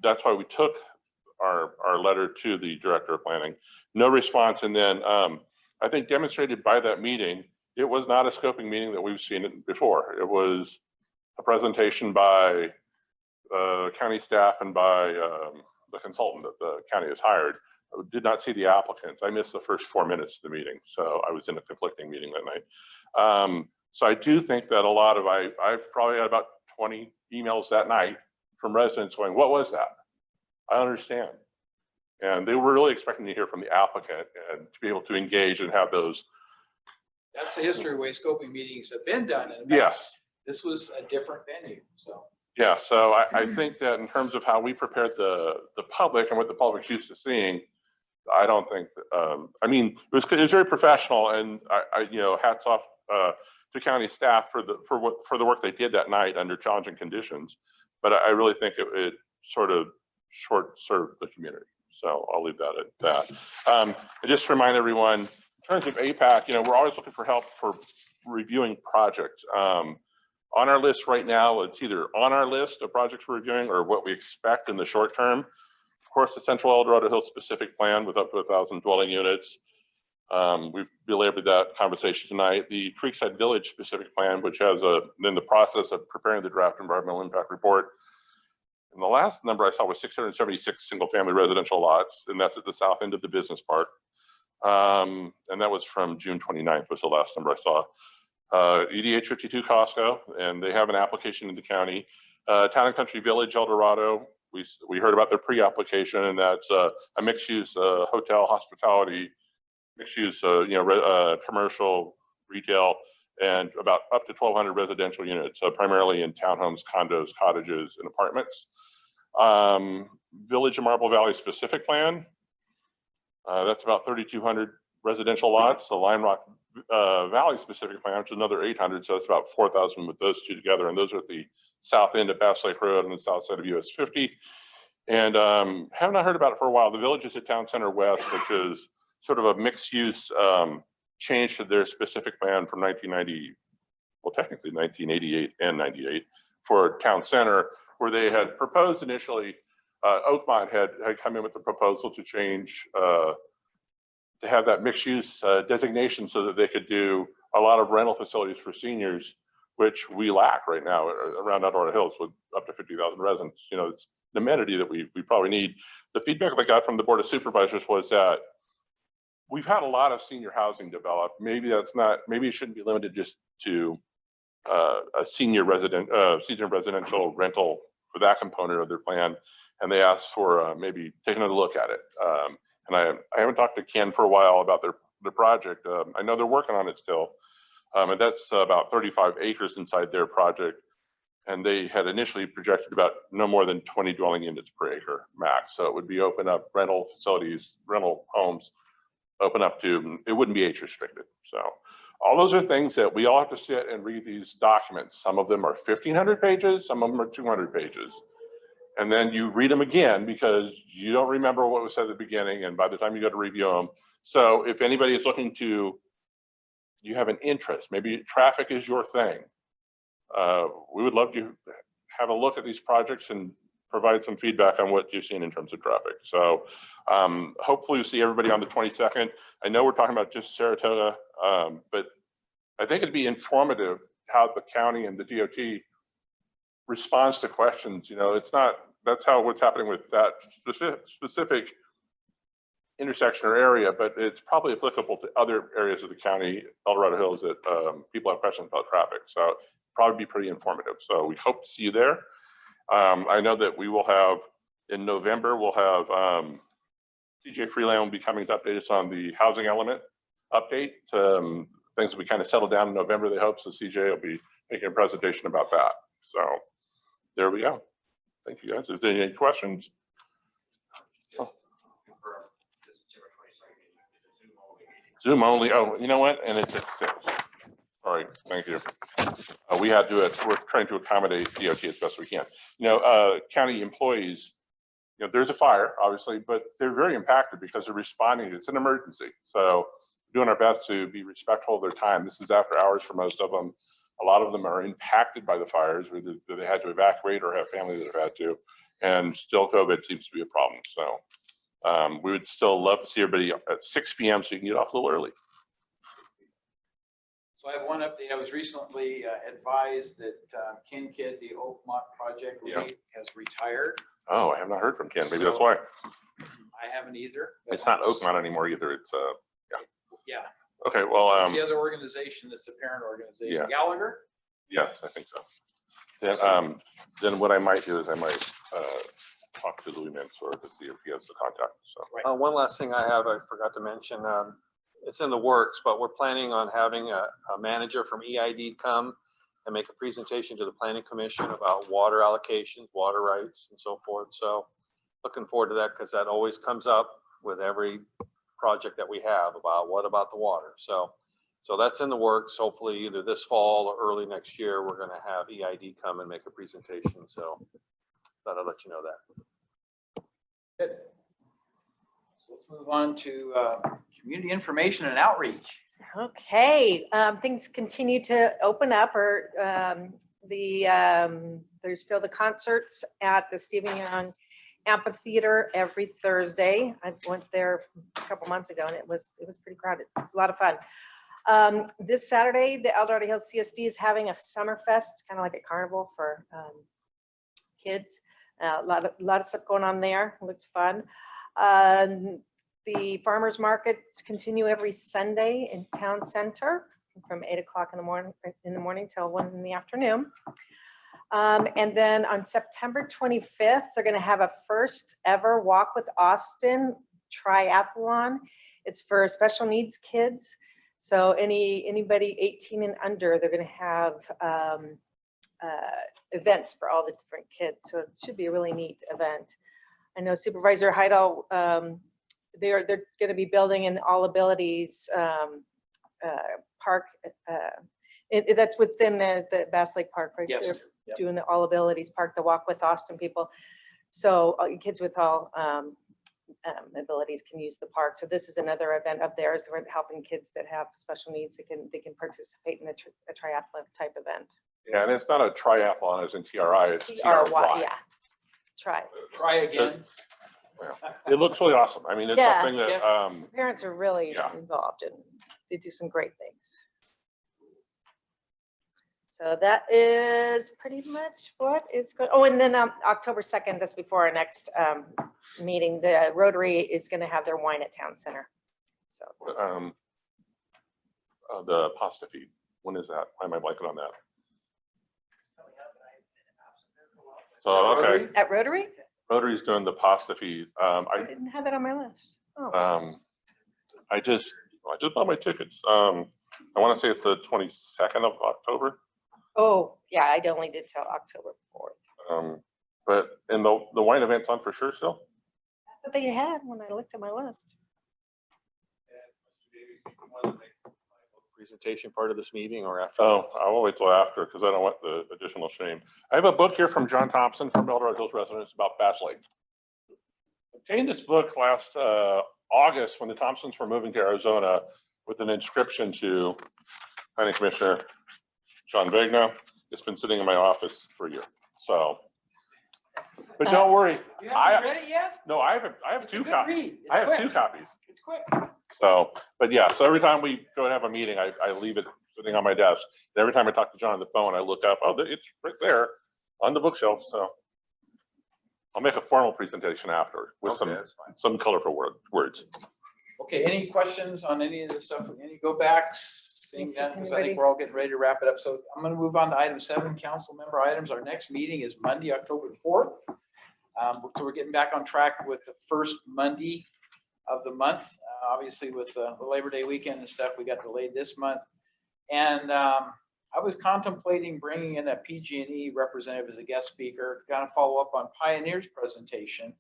S4: that's why we took our letter to the director of planning. No response. And then I think demonstrated by that meeting, it was not a scoping meeting that we've seen it before. It was a presentation by county staff and by the consultant that the county has hired. I did not see the applicants. I missed the first 4 minutes of the meeting. So I was in a conflicting meeting that night. So I do think that a lot of, I've probably had about 20 emails that night from residents going, what was that? I understand. And they were really expecting to hear from the applicant and to be able to engage and have those.
S1: That's the history of the way scoping meetings have been done. In the past.
S4: Yes.
S1: This was a different venue, so.
S4: Yeah, so I think that in terms of how we prepared the public and what the public's used to seeing, I don't think, I mean, it was very professional, and I hats off to county staff for the work they did that night under challenging conditions. But I really think it sort of short-served the community. So I'll leave that at that. I just remind everyone, in terms of APAC, we're always looking for help for reviewing projects. On our list right now, it's either on our list of projects we're reviewing or what we expect in the short term. Of course, the Central El Dorado Hills specific plan with up to 1,000 dwelling units. We've belabored that conversation tonight. The Creekside Village specific plan, which has in the process of preparing the draft environmental impact report. And the last number I saw was 676 single family residential lots, and that's at the south end of the business park. And that was from June 29th was the last number I saw. EDH 52 Costco, and they have an application in the county. Town and Country Village, El Dorado, we heard about their pre-application, and that's a mixed-use hotel, hospitality, mixed-use, commercial, retail, and about up to 1,200 residential units, primarily in townhomes, condos, cottages, and apartments. Village of Marble Valley specific plan, that's about 3,200 residential lots. The Lime Rock Valley specific plan, which is another 800, so it's about 4,000 with those two together, and those are at the south end of Bass Lake Road and the south side of US 50. And have not heard about it for a while. The Village is at Town Center West, which is sort of a mixed use change to their specific plan from 1990, well, technically 1988 and 98 for Town Center, where they had proposed initially, Oakmont had come in with the proposal to change, to have that mixed use designation so that they could do a lot of rental facilities for seniors, which we lack right now around El Dorado Hills with up to 50,000 residents. It's an amenity that we probably need. The feedback I got from the Board of Supervisors was that we've had a lot of senior housing develop. Maybe it shouldn't be limited just to a senior residential rental for that component of their plan. And they asked for maybe taking a look at it. And I haven't talked to Ken for a while about their project. I know they're working on it still. And that's about 35 acres inside their project. And they had initially projected about no more than 20 dwelling units per acre max. So it would be open up rental facilities, rental homes, open up to, it wouldn't be age restricted. So all those are things that we all have to sit and read these documents. Some of them are 1,500 pages, some of them are 200 pages. And then you read them again because you don't remember what was said at the beginning, and by the time you go to review them. So if anybody is looking to, you have an interest, maybe traffic is your thing. We would love to have a look at these projects and provide some feedback on what you've seen in terms of traffic. So hopefully we'll see everybody on the 22nd. I know we're talking about just Saratoga, but I think it'd be informative how the county and the DOT responds to questions. It's not, that's how what's happening with that specific intersection or area, but it's probably applicable to other areas of the county, El Dorado Hills, that people have questions about traffic. So probably be pretty informative. So we hope to see you there. I know that we will have, in November, we'll have CJ Freeland will be coming to update us on the housing element update. Things will be kind of settled down in November, they hope. So CJ will be making a presentation about that. So there we go. Thank you guys. Is there any questions? Zoom only. Oh, you know what? And it's at 6. Sorry, thank you. We had to, we're trying to accommodate DOT as best we can. County employees, there's a fire, obviously, but they're very impacted because they're responding. It's an emergency. So we're doing our best to be respectful of their time. This is after hours for most of them. A lot of them are impacted by the fires, whether they had to evacuate or have family that have had to, and still COVID seems to be a problem. So we would still love to see everybody at 6 p.m. so you can get off a little early.
S1: So I have one update. I was recently advised that Ken Kidd, the Oakmont project lead, has retired.
S4: Oh, I have not heard from Ken. Maybe that's why.
S1: I haven't either.
S4: It's not Oakmont anymore either. It's
S1: Yeah.
S4: Okay, well,
S1: It's the other organization that's the parent organization.
S4: Yeah.
S1: Gallagher?
S4: yes, I think so. Then what I might do is I might talk to Louis Mansour to see if he has the contact. So
S6: One last thing I forgot to mention, it's in the works, but we're planning on having a manager from EID come and make a presentation to the Planning Commission about water allocations, water rights, and so forth. So looking forward to that because that always comes up with every project that we have about what about the water. So that's in the works. Hopefully either this fall or early next year, we're going to have EID come and make a presentation. So thought I'd let you know that.
S1: Good. So let's move on to community information and outreach.
S2: Okay, things continue to open up, or there's still the concerts at the Stephen Young Amphitheater every Thursday. I went there a couple months ago and it was pretty crowded. It's a lot of fun. This Saturday, the El Dorado Hills CSD is having a summer fest. It's kind of like a carnival for kids. A lot of stuff going on there. It looks fun. The farmers markets continue every Sunday in town center from 8 o'clock in the morning till 1 in the afternoon. And then on September 25th, they're going to have a first ever Walk with Austin triathlon. It's for special needs kids. So anybody 18 and under, they're going to have events for all the different kids. So it should be a really neat event. I know Supervisor Heidel, they're going to be building an all abilities park. That's within the Bass Lake Park, right?
S1: Yes.
S2: They're doing the all abilities park, the Walk with Austin people. So kids with all abilities can use the park. So this is another event of theirs. They're helping kids that have special needs. They can participate in a triathlon type event.
S4: yeah, and it's not a triathlon as in TRI, it's TRY.
S2: Yeah.
S1: Try again.
S4: It looks really awesome. I mean, it's
S2: Yeah.
S4: something that
S2: Parents are really
S4: Yeah.
S2: involved and they do some great things. So that is pretty much what is going. Oh, and then October 2nd, that's before our next meeting, the Rotary is going to have their wine at Town Center. So
S4: the pasta feed. When is that? Why am I blanking on that? So okay,
S2: at Rotary,
S4: Rotary's doing the pasta feed.
S2: I didn't have that on my list. Oh,
S4: I just bought my tickets. I want to say it's the 22nd of October.
S2: oh yeah, I only did till October 4th.
S4: But and the wine event's on for sure still.
S2: That's what they had when I looked at my list.
S6: Presentation part of this meeting or after?
S4: Oh, I will wait till after because I don't want the additional shame. I have a book here from John Thompson from El Dorado Hills residents about Bass Lake. Obtained this book last August when the Thompsons were moving to Arizona with an inscription to Planning Commissioner Sean Vegna. It's been sitting in my office for a year. So, but don't worry.
S1: You haven't read it yet?
S4: No, I have
S1: It's a
S4: two
S1: good
S4: copies.
S1: read. It's
S4: I have
S1: quick.
S4: 2 copies.
S1: It's quick.
S4: So, but yeah, so every time we go and have a meeting, I leave it sitting on my desk. And every time I talk to John on the phone, I look up, oh, it's right there on the bookshelf. So I'll make a formal presentation after with some colorful words.
S1: Okay, any questions on any of this stuff? Any go backs? Seeing that, because I think we're all getting ready to wrap it up. So I'm going to move on to item 7, council member items. Our next meeting is Monday, October 4th. So we're getting back on track with the first Monday of the month. Obviously with the Labor Day weekend and stuff, we got delayed this month. And I was contemplating bringing in a PG&E representative as a guest speaker to kind of follow up on Pioneer's presentation,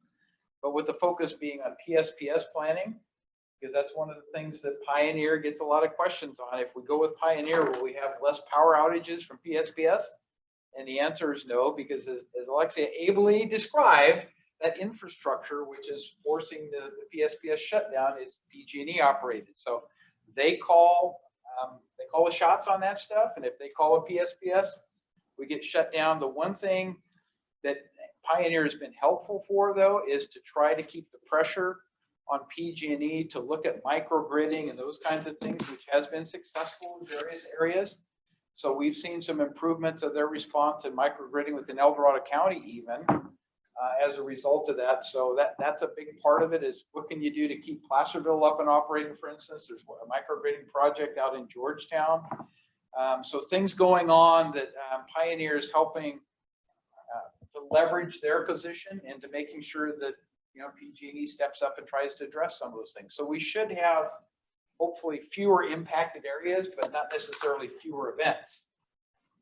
S1: but with the focus being on PSPS planning. because that's one of the things that Pioneer gets a lot of questions on. If we go with Pioneer, will we have less power outages from PSPS? And the answer is no, because as Alexia ably described, that infrastructure, which is forcing the PSPS shutdown, is PG&E operated. So they call the shots on that stuff. And if they call a PSPS, we get shut down. The one thing that Pioneer has been helpful for, though, is to try to keep the pressure on PG&E to look at microgridding and those kinds of things, which has been successful in various areas. So we've seen some improvements of their response in microgridding within El Dorado County even as a result of that. So that's a big part of it, is what can you do to keep Placerville up and operating, for instance. There's a microgridding project out in Georgetown. So things going on that Pioneer is helping to leverage their position into making sure that, you know, PG&E steps up and tries to address some of those things. So we should have hopefully fewer impacted areas, but not necessarily fewer events,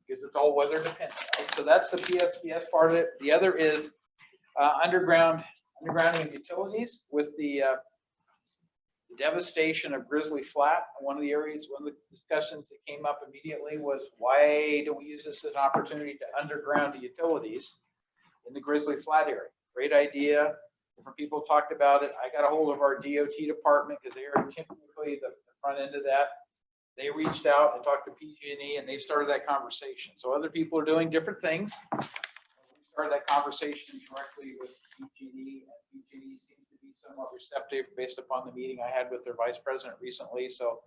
S1: because it's all weather dependent. Right? So that's the PSPS part of it. The other is undergrounding of utilities with the devastation of Grizzly Flat. One of the discussions that came up immediately was, why don't we use this as an opportunity to underground the utilities in the Grizzly Flat area? Great idea. Different people talked about it. I got a hold of our DOT department because they are typically the front end of that. They reached out and talked to PG&E, and they've started that conversation. So other people are doing different things. We started that conversation directly with PG&E, and PG&E seems to be somewhat receptive based upon the meeting I had with their vice president recently. So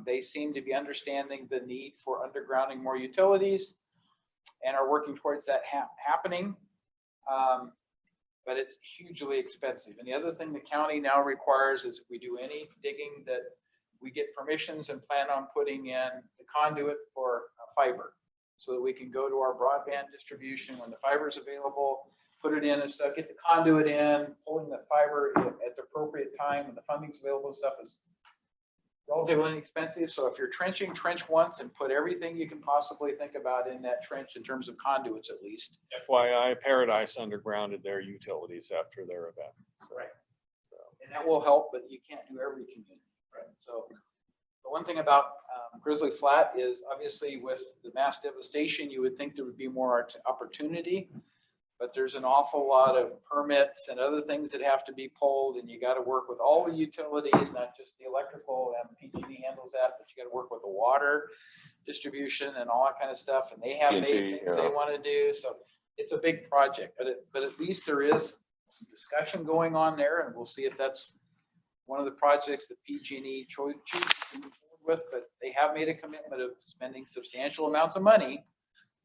S1: they seem to be understanding the need for undergrounding more utilities and are working towards that happening. But it's hugely expensive. And the other thing the county now requires is if we do any digging, that we get permissions and plan on putting in the conduit for fiber, so that we can go to our broadband distribution when the fiber is available, put it in and stuff, get the conduit in, pulling the fiber at the appropriate time when the funding's available. Stuff is relatively inexpensive. So if you're trenching, trench once and put everything you can possibly think about in that trench in terms of conduits, at least.
S6: FYI, Paradise undergrounded their utilities after their event. So,
S1: Right. And that will help, but you can't do every community. Right. So the one thing about Grizzly Flat is, obviously with the mass devastation, you would think there would be more opportunity, but there's an awful lot of permits and other things that have to be pulled, and you got to work with all the utilities, not just the electrical, and PG&E handles that, but you got to work with the water distribution and all that kind of stuff, and they have things they want to do. So it's a big project, but at least there is some discussion going on there, and we'll see if that's one of the projects that PG&E chooses to move forward with. But they have made a commitment of spending substantial amounts of money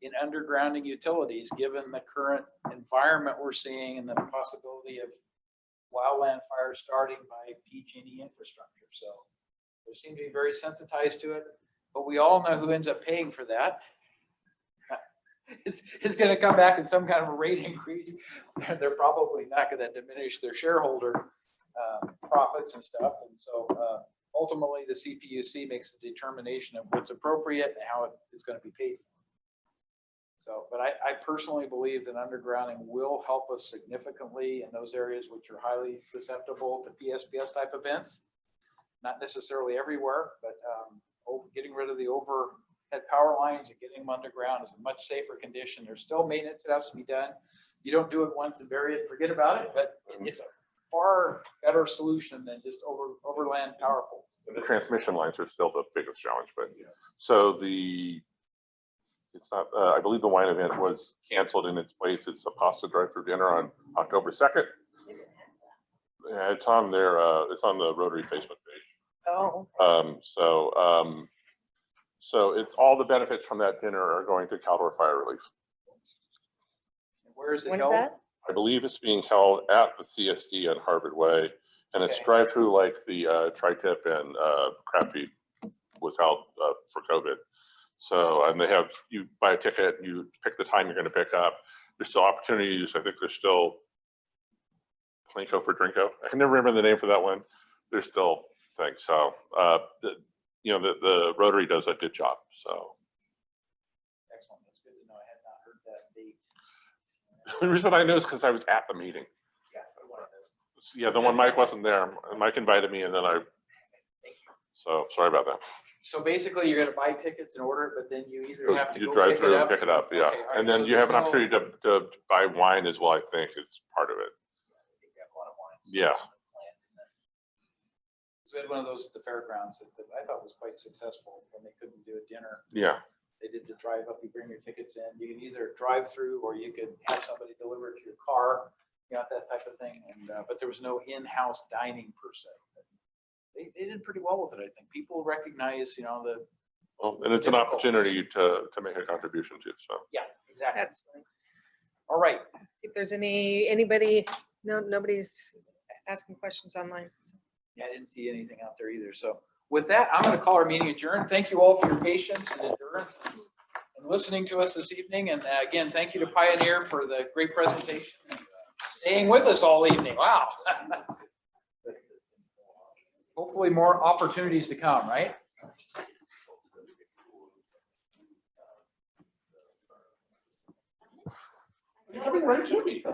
S1: in undergrounding utilities, given the current environment we're seeing and the possibility of wildland fires starting by PG&E infrastructure. So they seem to be very sensitized to it, but we all know who ends up paying for that. It's going to come back in some kind of a rate increase. They're probably not going to diminish their shareholder profits and stuff. And so ultimately the CPUC makes the determination of what's appropriate and how it is going to be paid for. So, but I personally believe that undergrounding will help us significantly in those areas which are highly susceptible to PSPS type events. Not necessarily everywhere, but getting rid of the overhead power lines and getting them underground is a much safer condition. There's still maintenance that has to be done. You don't do it once and bury it, forget about it, but it's a far better solution than just overland power poles.
S4: The transmission lines are still the biggest challenge, but so it's not, I believe the wine event was canceled in its place. It's a pasta drive-through dinner on October 2nd. Yeah, it's on their, it's on the Rotary Facebook page.
S2: Oh.
S4: So it's all the benefits from that dinner are going to Caldor Fire Relief.
S1: Where is it
S2: When is
S1: held?
S2: that?
S4: I believe it's being held at the CSD on Harvard Way, and it's
S1: Okay.
S4: drive-through like the Tri-Tip and Crab Feed was held for COVID. So, and they have, you buy a ticket, you pick the time you're going to pick up. There's still opportunities. I think there's still Plinko for Drinko. I can never remember the name for that one. There's still things. So, the Rotary does a good job. So.
S1: Excellent. That's good to know. I had not heard that date.
S4: The reason I know is because I was at the meeting.
S1: Yeah.
S4: Yeah, the one Mike wasn't there. Mike invited me and then so sorry about that.
S1: So basically, you're gonna buy tickets and order it, but then you either have to
S4: You
S1: go
S4: drive
S1: pick it
S4: through and
S1: up.
S4: pick it up, yeah.
S1: Okay, all right,
S4: And then
S1: so
S4: you have an
S1: there's no-
S4: opportunity to buy wine as well, I think is part of it. Yeah.
S1: So we had one of those at the fairgrounds that I thought was quite successful when they couldn't do a dinner.
S4: Yeah.
S1: They did the drive up, you bring your tickets in, you can either drive through or you could have somebody deliver it to your car, you know, that type of thing. And, but there was no in-house dining per se. They did pretty well with it, I think. People recognize, you know,
S4: Well, and it's an
S1: Difficult.
S4: opportunity to make a contribution too, so.
S1: yeah, exactly.
S2: That's nice.
S1: All right.
S2: See if there's anybody, no, nobody's asking questions online. So.
S1: Yeah, I didn't see anything out there either. So with that, I'm going to call our meeting adjourned. Thank you all for your patience and endurance and listening to us this evening. And again, thank you to Pioneer for the great presentation and staying with us all evening. Wow. Hopefully more opportunities to come, right?
S4: Coming right to me.